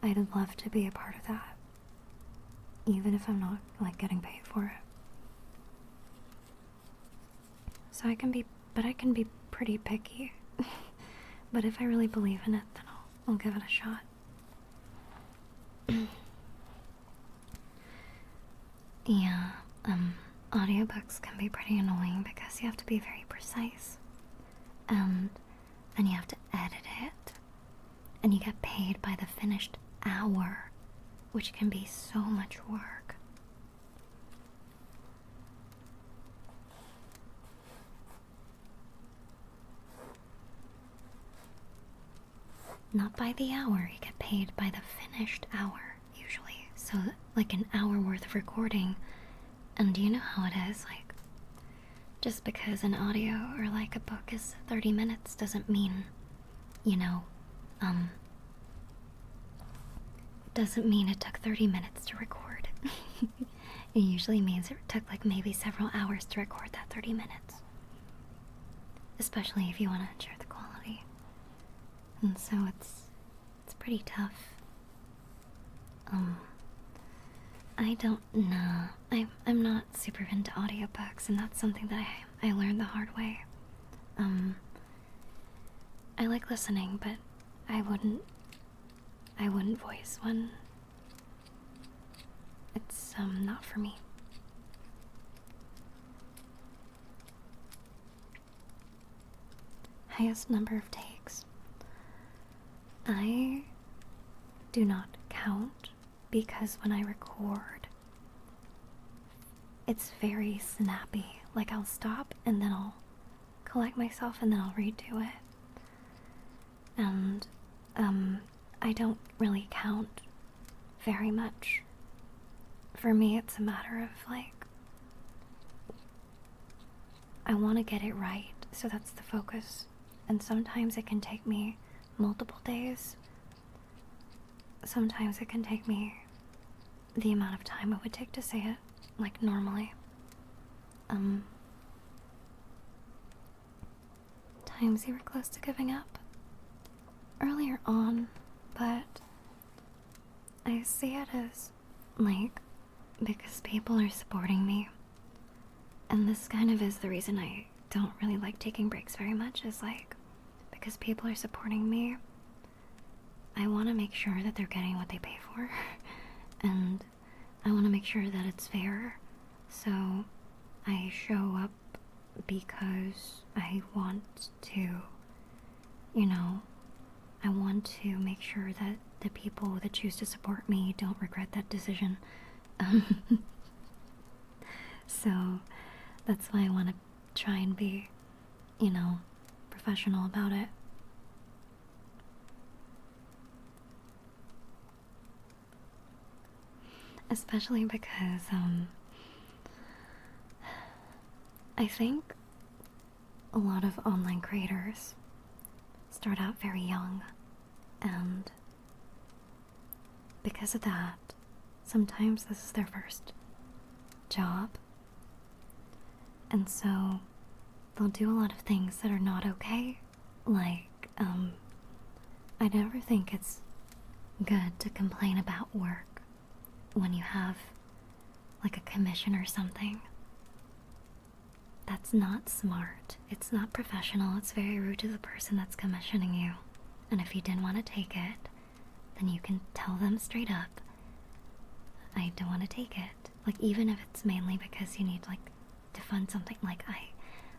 I'd love to be a part of that. Even if I'm not, getting paid for it. So I can be pretty picky. But if I really believe in it, then I'll give it a shot. Yeah, audiobooks can be pretty annoying because you have to be very precise. And then you have to edit it. And you get paid by the finished hour, which can be so much work. Not by the hour, you get paid by the finished hour, usually. So, like an hour worth of recording. And you know how it is, just because an audio or a book is 30 minutes doesn't mean, doesn't mean it took 30 minutes to record. It usually means it took maybe several hours to record that 30 minutes. Especially if you want to ensure the quality. And so it's pretty tough. I don't know. I'm not super into audiobooks, and that's something that I learned the hard way. I like listening, but I wouldn't voice one. It's not for me. Highest number of takes. I do not count because when I record, it's very snappy. I'll stop and then I'll collect myself and then I'll redo it. And I don't really count very much. For me, it's a matter of I want to get it right, so that's the focus. And sometimes it can take me multiple days. Sometimes it can take me the amount of time it would take to say it, normally. Times you were close to giving up earlier on, but I see it as, because people are supporting me. And this kind of is the reason I don't really like taking breaks very much, is because people are supporting me. I want to make sure that they're getting what they pay for. And I want to make sure that it's fair. So I show up because I want to, I want to make sure that the people that choose to support me don't regret that decision. So that's why I want to try and be, professional about it. Especially because, I think a lot of online creators start out very young, and because of that, sometimes this is their first job, and so they'll do a lot of things that are not okay. Like, I never think it's good to complain about work when you have like a commission or something. That's not smart. It's not professional. It's very rude to the person that's commissioning you. And if you didn't want to take it, then you can tell them straight up, I don't want to take it. Like, even if it's mainly because you need like to fund something. Like,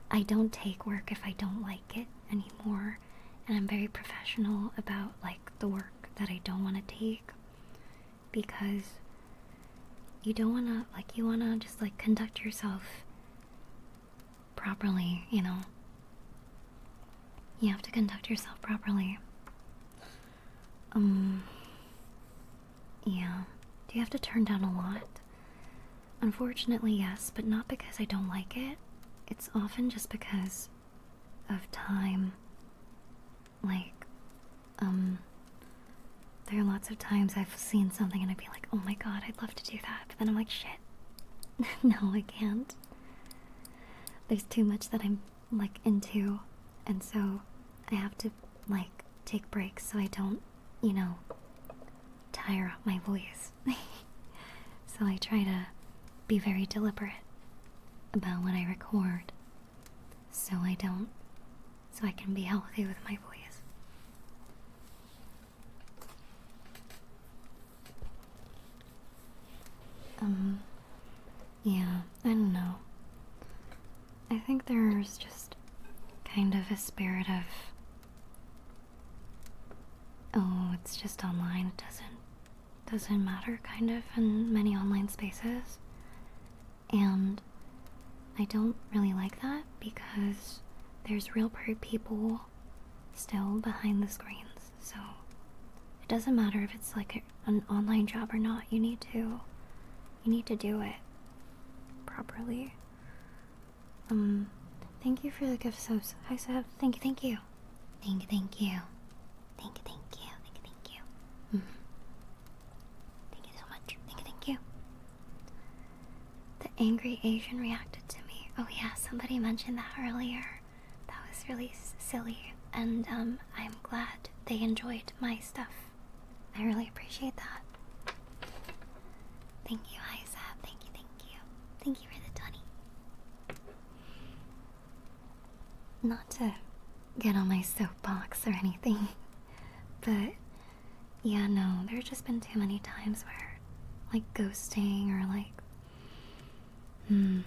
I don't take work if I don't like it anymore. And I'm very professional about like the work that I don't want to take, because you don't want to, like, you want to just like conduct yourself properly, you know? You have to conduct yourself properly. Yeah. Do you have to turn down a lot? Unfortunately, yes, but not because I don't like it. It's often just because of time. Like, there are lots of times I've seen something and I'd be like, oh my god, I'd love to do that. But then I'm like, shit. No, I can't. There's too much that I'm like into, and so I have to like take breaks so I don't, you know, tire out my voice. So I try to be very deliberate about when I record, so I can be healthy with my voice. Yeah, I don't know. I think there's just kind of a spirit of, oh, it's just online, it doesn't matter kind of in many online spaces. And I don't really like that, because there's real people still behind the screens. So it doesn't matter if it's like an online job or not. You need to do it properly. Thank you for the gift subs. Hi Seb. Thank you. Thank you. Thank you. Thank you so much. Thank you. The angry Asian reacted to me. Oh yeah, somebody mentioned that earlier. That was really silly, and I'm glad they enjoyed my stuff. I really appreciate that. Thank you, hi Seb. Thank you. Thank you for the Tunny. Not to get on my soapbox or anything, but yeah, no, there's just been too many times where, like, ghosting or like, can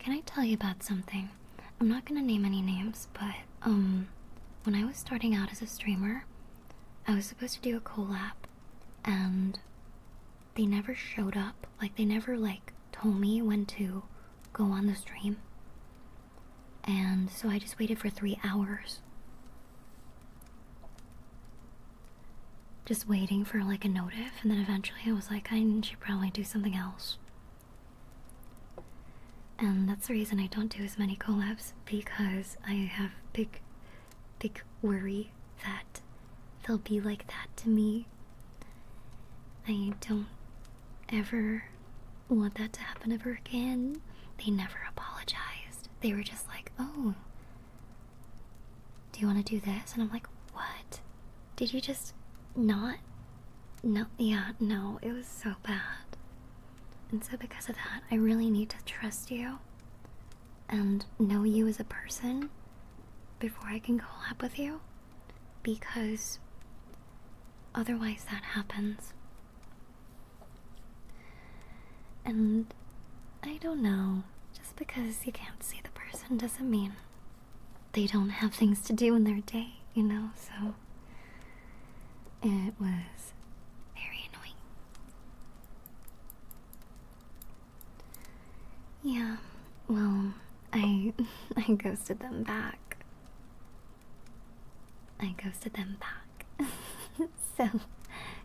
I tell you about something? I'm not gonna name any names, but when I was starting out as a streamer, I was supposed to do a collab, and they never showed up. Like, they never like told me when to go on the stream, and so I just waited for 3 hours, just waiting for like a notif, and then eventually I was like, I should probably do something else. And that's the reason I don't do as many collabs, because I have big worry that they'll be like that to me. I don't ever want that to happen ever again. They never apologized. They were just like, oh, do you want to do this? And I'm like, what? Did you just not? No, yeah, no, it was so bad. And so because of that, I really need to trust you and know you as a person before I can collab with you, because otherwise that happens. And I don't know, just because you can't see the person doesn't mean they don't have things to do in their day, you know? So it was very annoying. Yeah, well, I ghosted them back. So,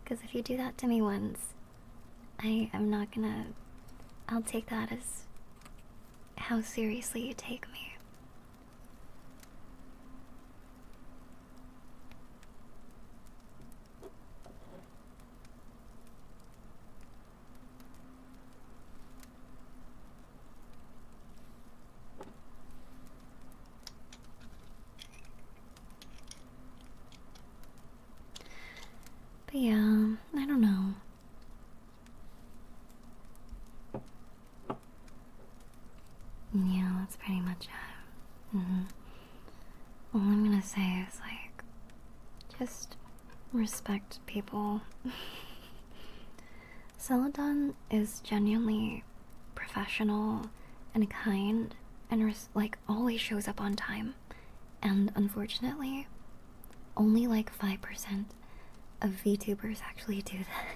because if you do that to me once, I'm not gonna, I'll take that as how seriously you take me. But yeah, I don't know. Yeah, that's pretty much it. All I'm gonna say is, like, just respect people. Celadon is genuinely professional and kind and like always shows up on time. And unfortunately, only like 5% of VTubers actually do that.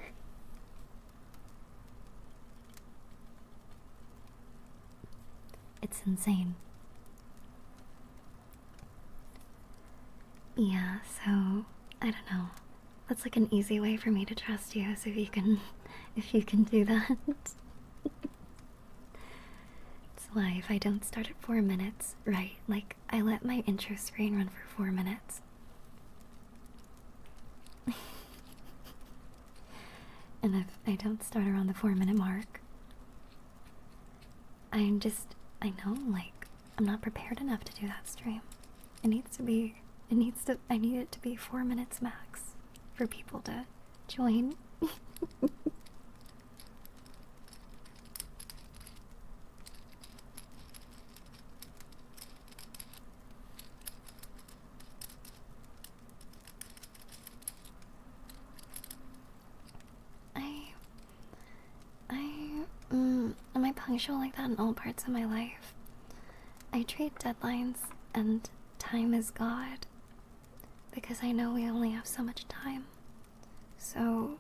It's insane. Yeah, so I don't know. That's like an easy way for me to trust you, so if you can do that. That's why if I don't start at 4 minutes, right, like I let my intro screen run for 4 minutes. And if I don't start around the 4-minute mark, I know, like, I'm not prepared enough to do that stream. I need it to be 4 minutes max for people to join. Am I punctual like that in all parts of my life? I treat deadlines and time as God because I know we only have so much time. So,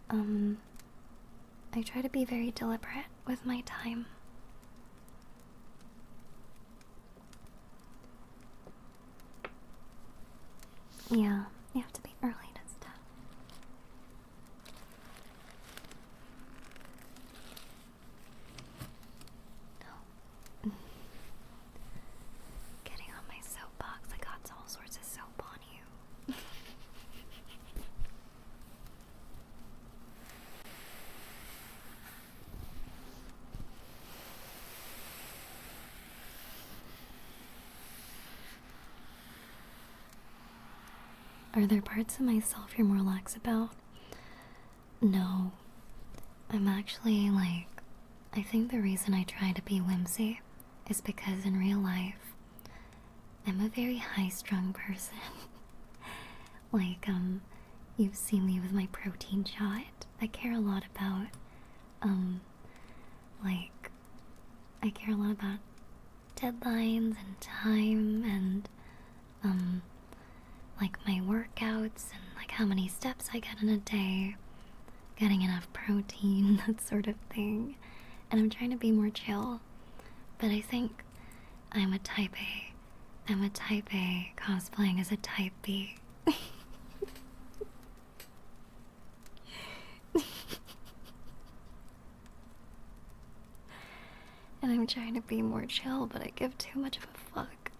I try to be very deliberate with my time. Yeah, you have to be early to stuff. No. Getting on my soapbox, I got all sorts of soap on you. Are there parts of myself you're more lax about? No. I'm actually, like, I think the reason I try to be whimsy is because in real life, I'm a very high-strung person. Like, you've seen me with my protein shot. I care a lot about, like, I care a lot about deadlines and time and, like my workouts and like how many steps I get in a day, getting enough protein, that sort of thing. And I'm trying to be more chill, but I think I'm a type A. I'm a type A cosplaying as a type B. And I'm trying to be more chill, but I give too much of a fuck.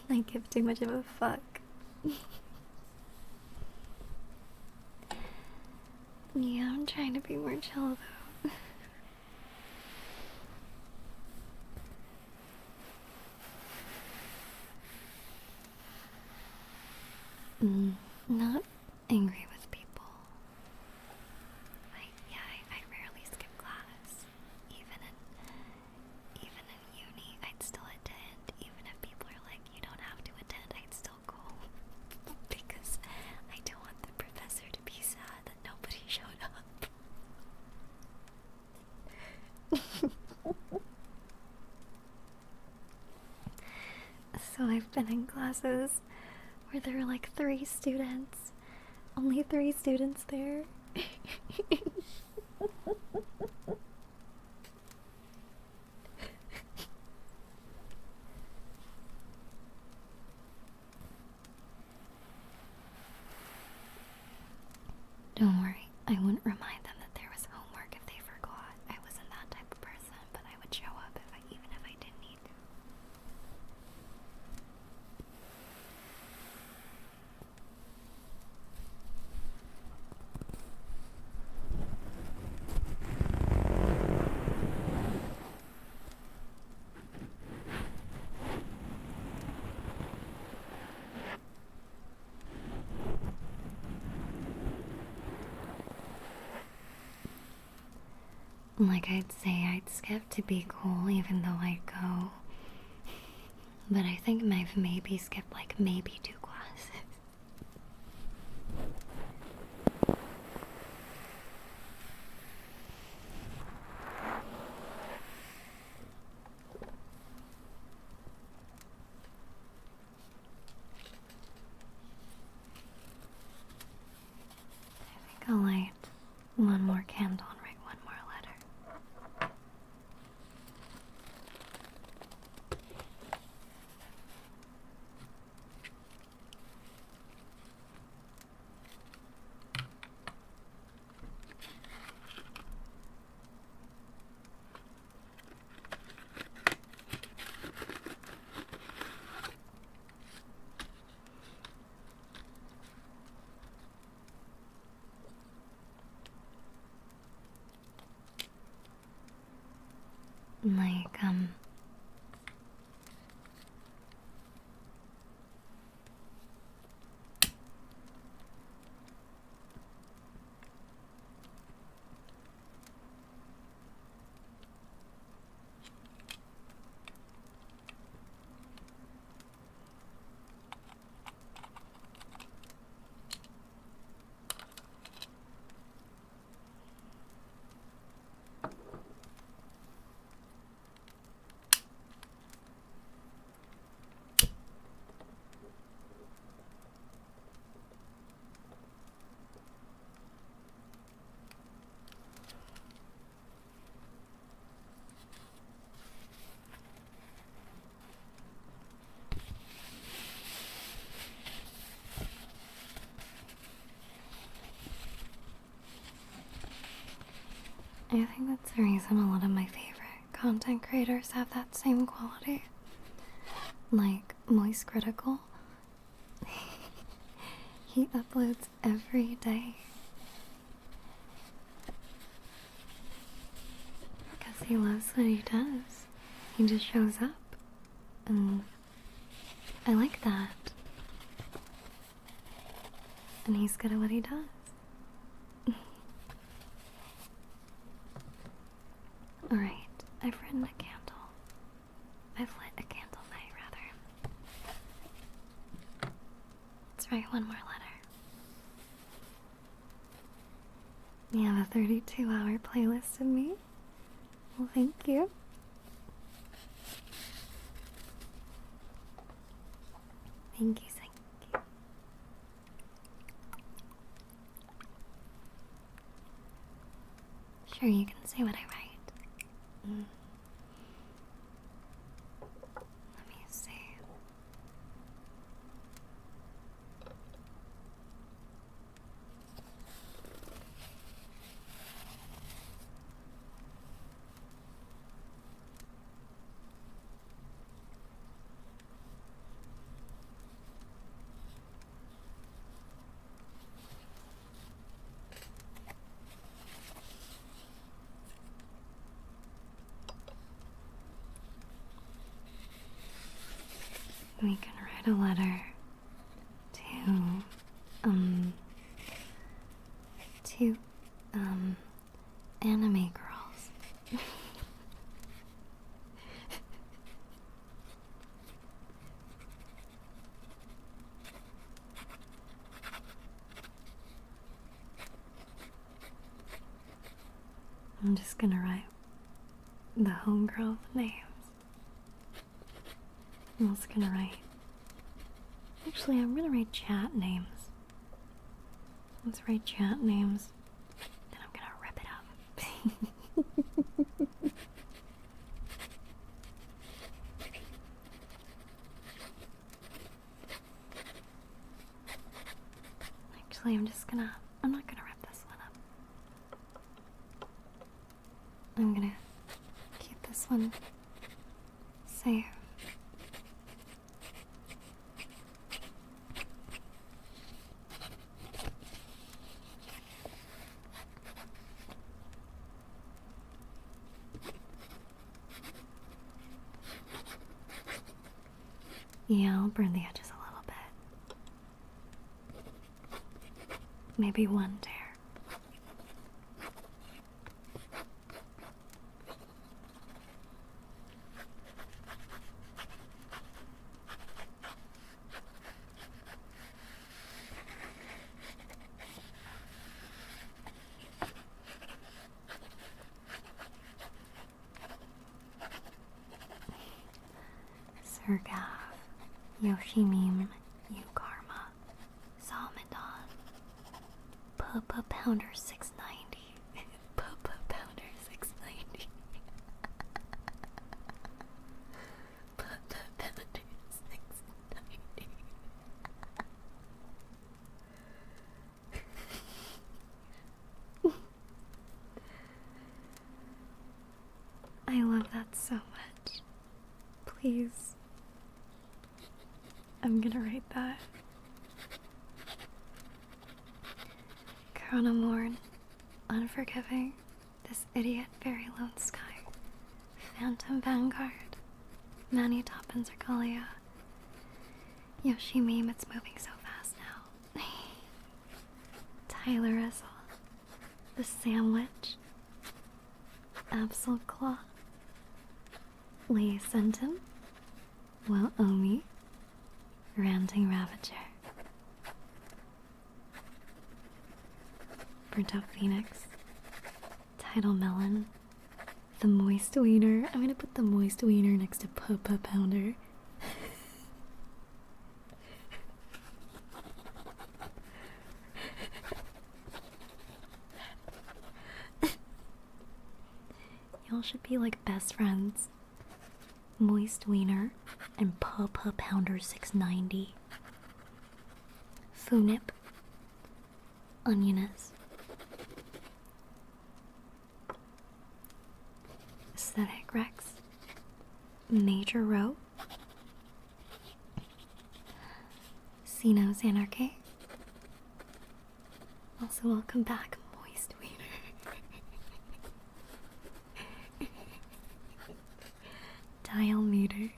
I give too much of a fuck. Yeah, I'm trying to be more chill though. Not angry with people. I rarely skip class. Even in uni, I'd still attend. Even if people are like, you don't have to attend, I'd still go. Because I don't want the professor to be sad that nobody showed up. So I've been in classes where there were like 3 students. Only 3 students there. Don't worry, I wouldn't remind them that there was homework if they forgot. I wasn't that type of person, but I would show up even Like, I'd say I'd skip to be cool even though I'd go. But I think I've maybe skipped like maybe 2 classes. I think I'll light one more candle and write one more letter. Like, I think that's the reason a lot of my favorite content creators have that same quality. Like Moist Critical. He uploads every day. Because he loves what he does. He just shows up. And I like that. And he's good at what he does. Alright, I've written a candle. I've lit a candle night, rather. Let's write one more letter. You have a 32-hour playlist of me? Well, thank you. Thank you, thank you. Sure, you can say what I write. Let me see. We can write a letter to anime girls. I'm just gonna write the homegirls' names. I'm also gonna write. Actually, I'm gonna write chat names. Let's write chat names. Then I'm gonna rip it up. Actually, I'm not gonna rip this one up. I'm gonna keep this one safe. Yeah, I'll burn the edges a little bit. Maybe one tear. Urgav, Yoshimim, Ukarma, Salmadon, Papa Pounder 690, Papa Pounder 690, Papa Pounder 690. I love that so much. Please. I'm gonna write that. Chronomorn, Unforgiving, This Idiot, Very Lone Sky, Phantom Vanguard, Manny Toppins Regalia, Yoshi Meme, it's moving so fast now. Tyler Rizzle, The Sandwich, Absol Claw, Lee Senton, Well Omi, Ranting Ravager, Burnt Out Phoenix, Tidal Melon, The Moist Wiener. I'm gonna put the Moist Wiener next to Papa Pounder. Y'all should be like best friends. Moist Wiener and Papa Pounder 690. Funip, Onioness, Aesthetic Rex, Major Row, Xeno's Anarchy. Also, welcome back, Moist Wiener. Dial Meter,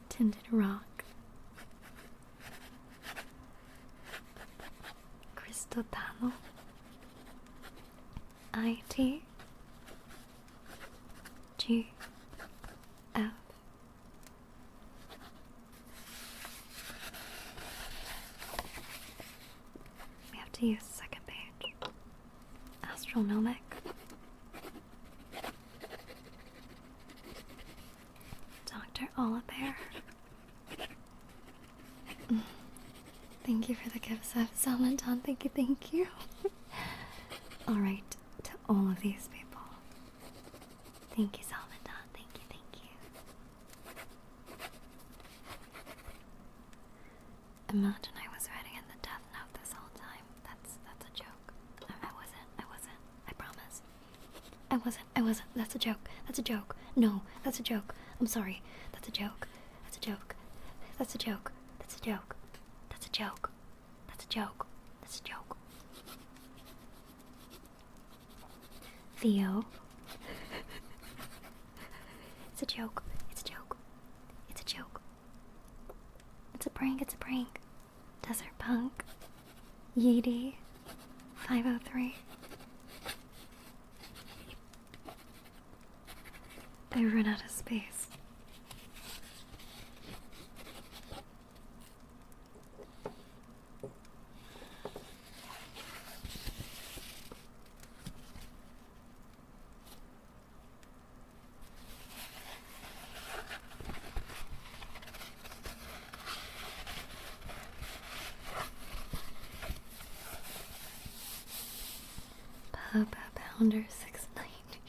Tinted Rock, Cristotano, IT, G, F, we have to use the second page. Astronomic, Dr. Oliver. Thank you for the gifts of Salmanton. Thank you, thank you. Alright, to all of these people. Thank you, Salmanton. Thank you, thank you. Imagine I was writing in the Death Note this whole time. That's a joke. I wasn't. I promise. I wasn't. That's a joke. That's a joke. No, that's a joke. I'm sorry. That's a joke. That's a joke. That's a joke. That's a joke. That's a joke. That's a joke. That's a joke. Theo. It's a joke. It's a joke. It's a joke. It's a prank. It's a prank. Desert Punk. Yeety. 503. I've run out of space. Papa Pounder 690.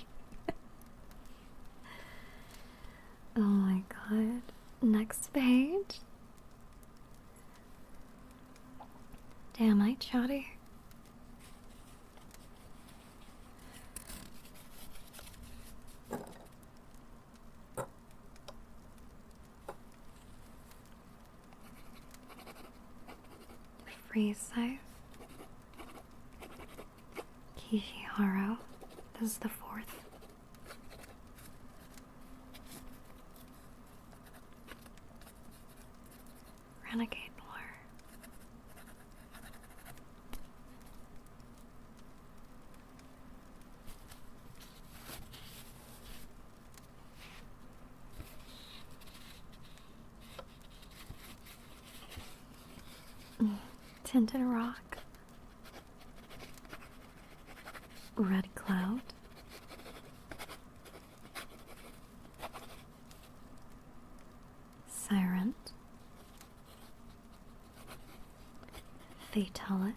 Oh my god. Next page. Damn, I chatty. Freeze Scythe. Kishiharu. This is the fourth. Renegade Noir. Tinted Rock. Red Cloud. Fatalis,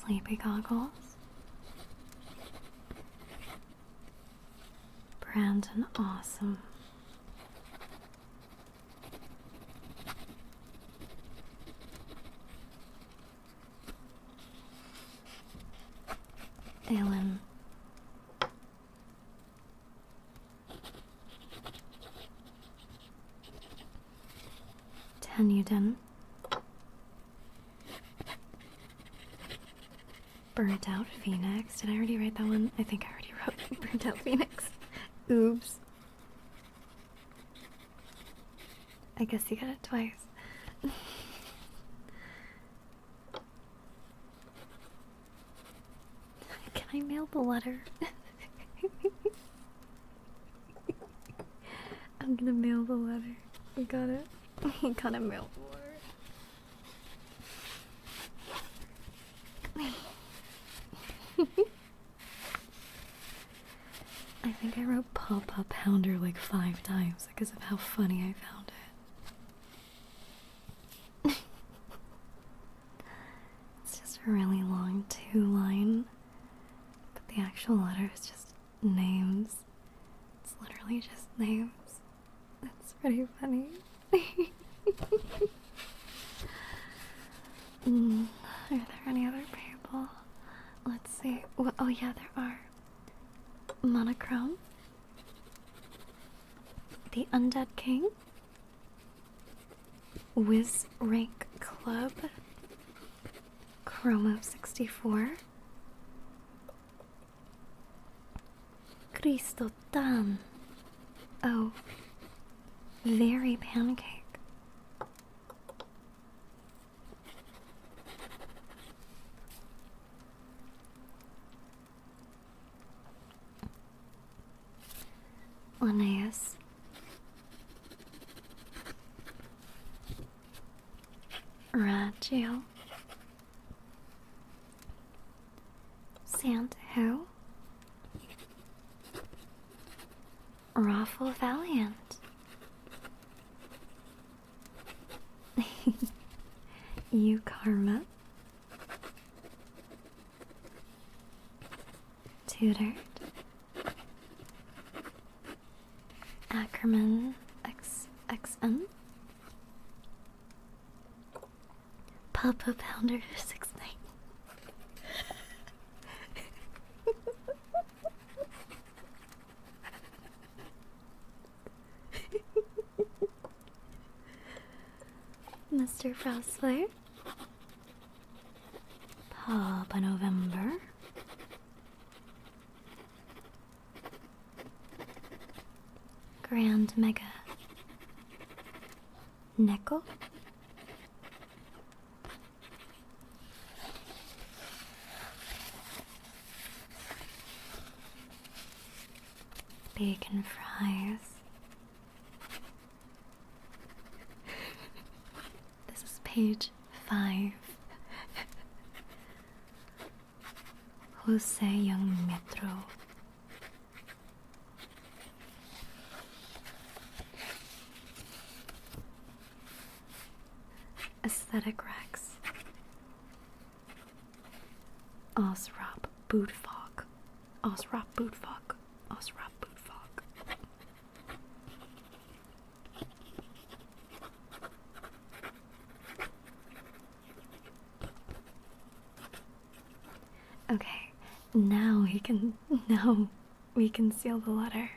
Sleepy Goggles, Brandon Awesome, Alan, Tenuden, Burnt Out Phoenix. Did I already write that one? I think I already wrote Burnt Out Phoenix. Oops. I guess you got it twice. Can I mail the letter? I'm gonna mail the letter. We got it. We gotta mail the letter. I think I wrote Pop-Up Pounder like 5 times because of how funny I found it. It's just a really long 2-line, but the actual letter is just names. It's literally just names. It's pretty funny. Are there any other people? Let's see. Oh yeah, there are. Monochrome, the Undead King, Wiz Rank Club, Chromo 64, Cristo Dan. Oh, Very Pancake. Linnaeus, Ragio, Sandho, Raffle Valiant, You Karma, Tutored, Ackerman XXN, Papa Pounder 69. Mr. Frostler, Papa November, Grand Mega, Neko, Bacon Fries. This is page 5. Jose Young Metro. Aesthetic Rex, Osrop Bootfog, Osrop Bootfog, Osrop Bootfog. Okay, now we can seal the letter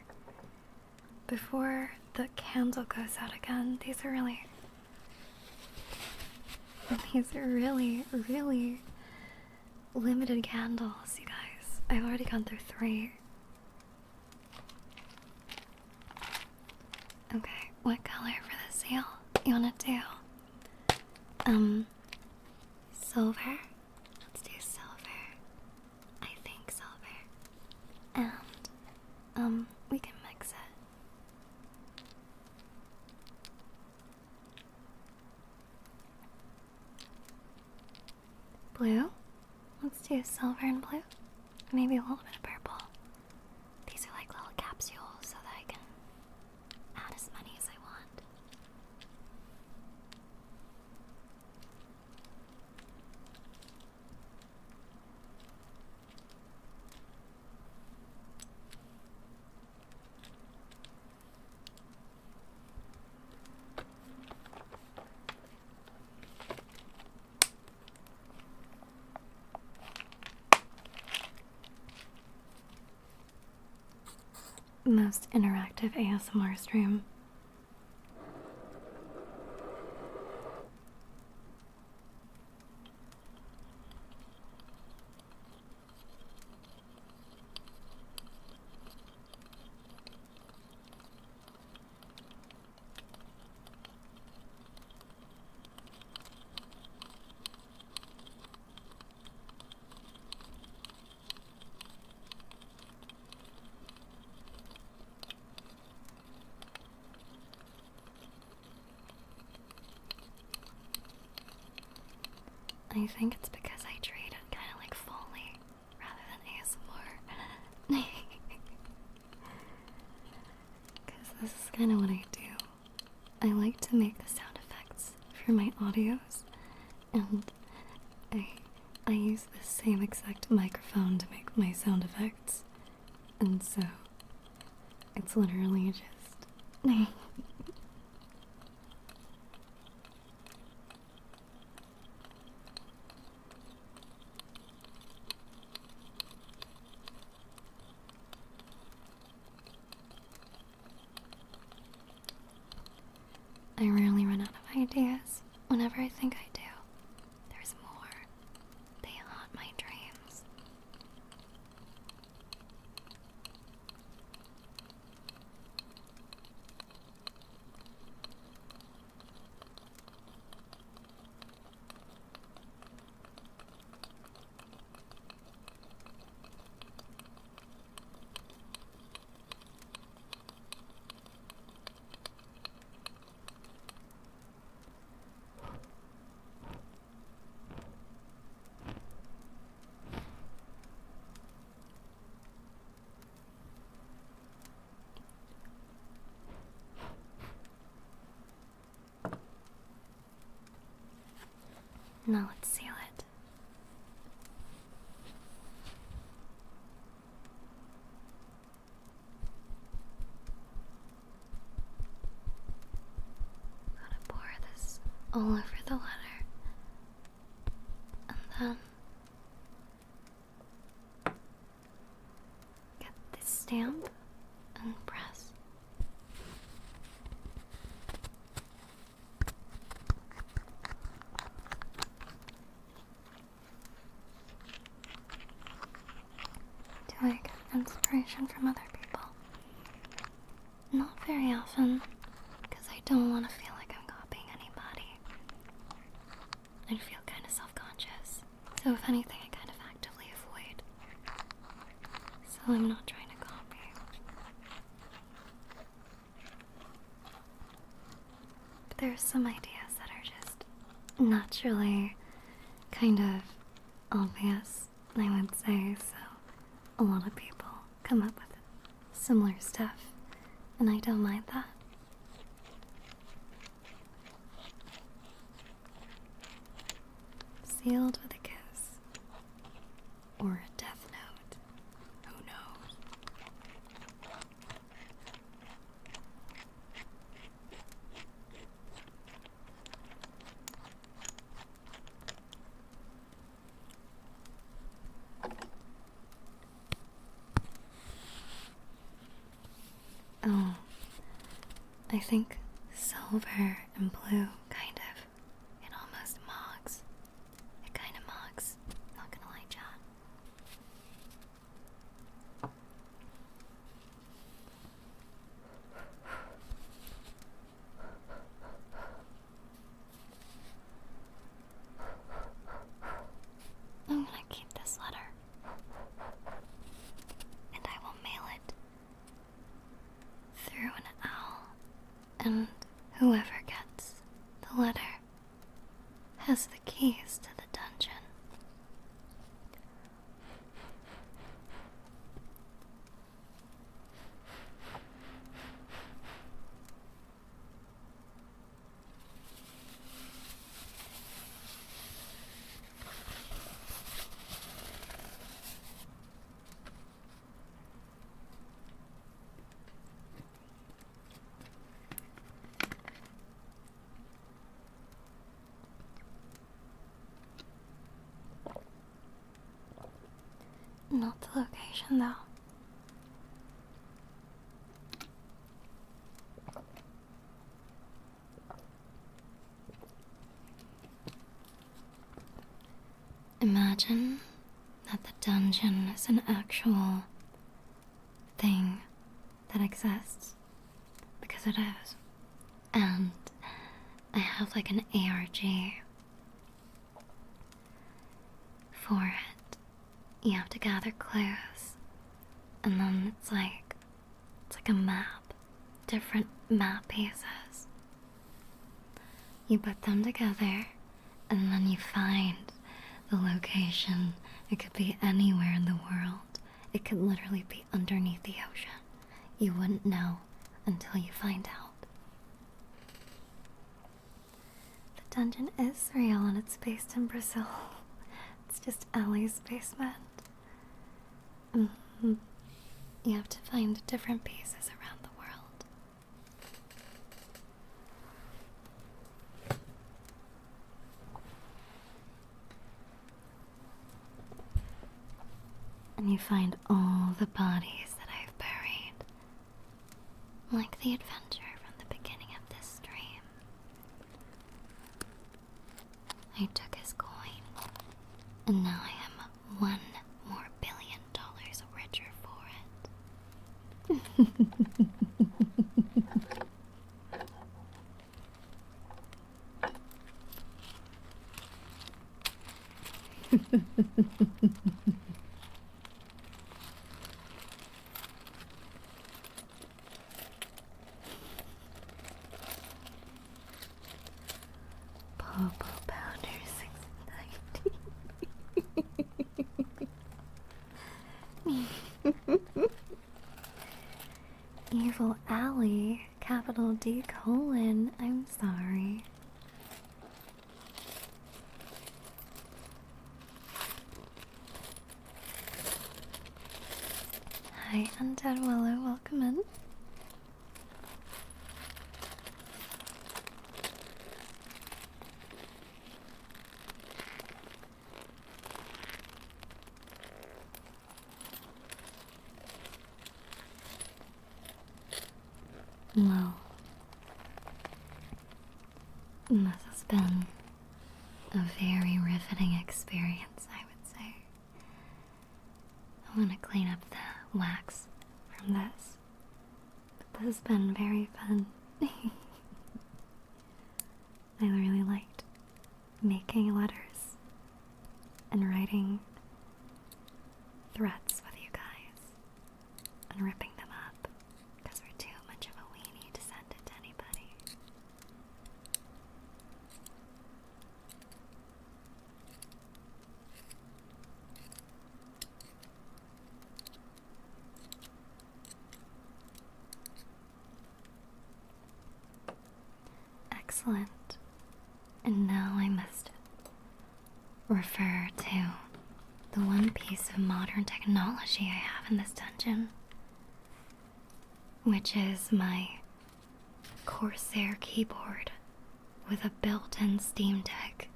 before the candle goes out again. These are really, really limited candles, you guys. I've already gone through 3. Okay, what color for the seal you wanna do? Silver? Let's do silver. I think silver. And, we can mix it. Blue? Let's do silver and blue. Maybe a little bit of purple. These are like little capsules so that I can add as many as I want. most interactive ASMR stream. I think it's because I treat it kind of like Foley rather than ASMR. Because this is kind of what I do. I like to make the sound effects for my audios, and I use the same exact microphone to make my sound effects, and so it's literally just I rarely run out of ideas. Whenever I think I do, there's more. They haunt my dreams. Now let's seal it. Gotta pour this all over the letter. And then get this stamp and press. Do I get inspiration from other people? Not very often, because I don't want to feel like I'm copying anybody. I'd feel kind of self-conscious. So if anything, I kind of actively avoid. So I'm not trying to copy. But there are some ideas that are just naturally kind of obvious, I would say, so a lot of people come up with similar stuff, and I don't mind that. Sealed with a kiss. Or a death note. Who knows? Oh, I think silver and blue kind of, it almost mogs. It kind of mogs, not gonna lie, John. I'm gonna keep this letter, and I will mail it through an owl, and whoever gets the letter has the keys to the dungeon. Not the location, though. Imagine that the dungeon is an actual thing that exists, because it is. And I have like an ARG for it. You have to gather clues, and then it's like a map, different map pieces. You put them together, and then you find the location. It could be anywhere in the world. It could literally be underneath the ocean. You wouldn't know until you find out. The dungeon is real and it's based in Brazil. It's just Ellie's basement. You have to find different pieces around the world. And you find all the bodies that I've buried. Like the adventure from the beginning of this dream. I took his coin, and now I am $1 more billion richer for it. Popo Pounder 690. Evil Alley, capital D colon. I'm sorry. Hi, Undead Willow, welcome in. Well, this has been a very riveting experience, I would say. I want to clean up the wax from this, but this has been very fun. I really liked making letters and writing threats with you guys and ripping them up because we're too much of a weenie to send it to anybody. Excellent. And now I must refer to the one piece of modern technology I have in this dungeon, which is my Corsair keyboard with a built-in Steam Deck.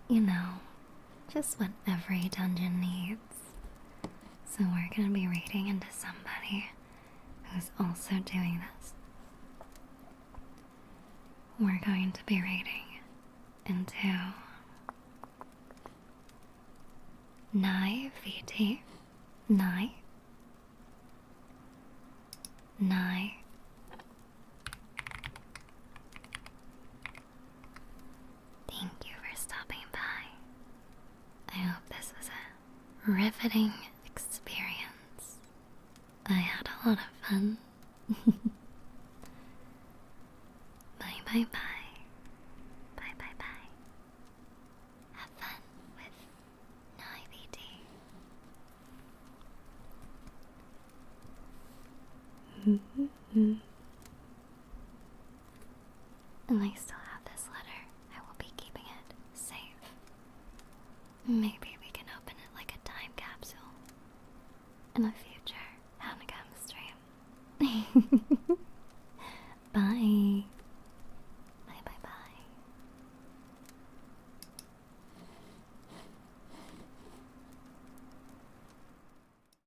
You know, just what every dungeon needs. So we're gonna be raiding into somebody who's also doing this. We're going to be raiding into Nye VT. Nye. Thank you for stopping by. I hope this was a riveting experience. I had a lot of fun. Bye bye bye. Bye bye bye. Have fun with NIVD. And I still have this letter. I will be keeping it safe. Maybe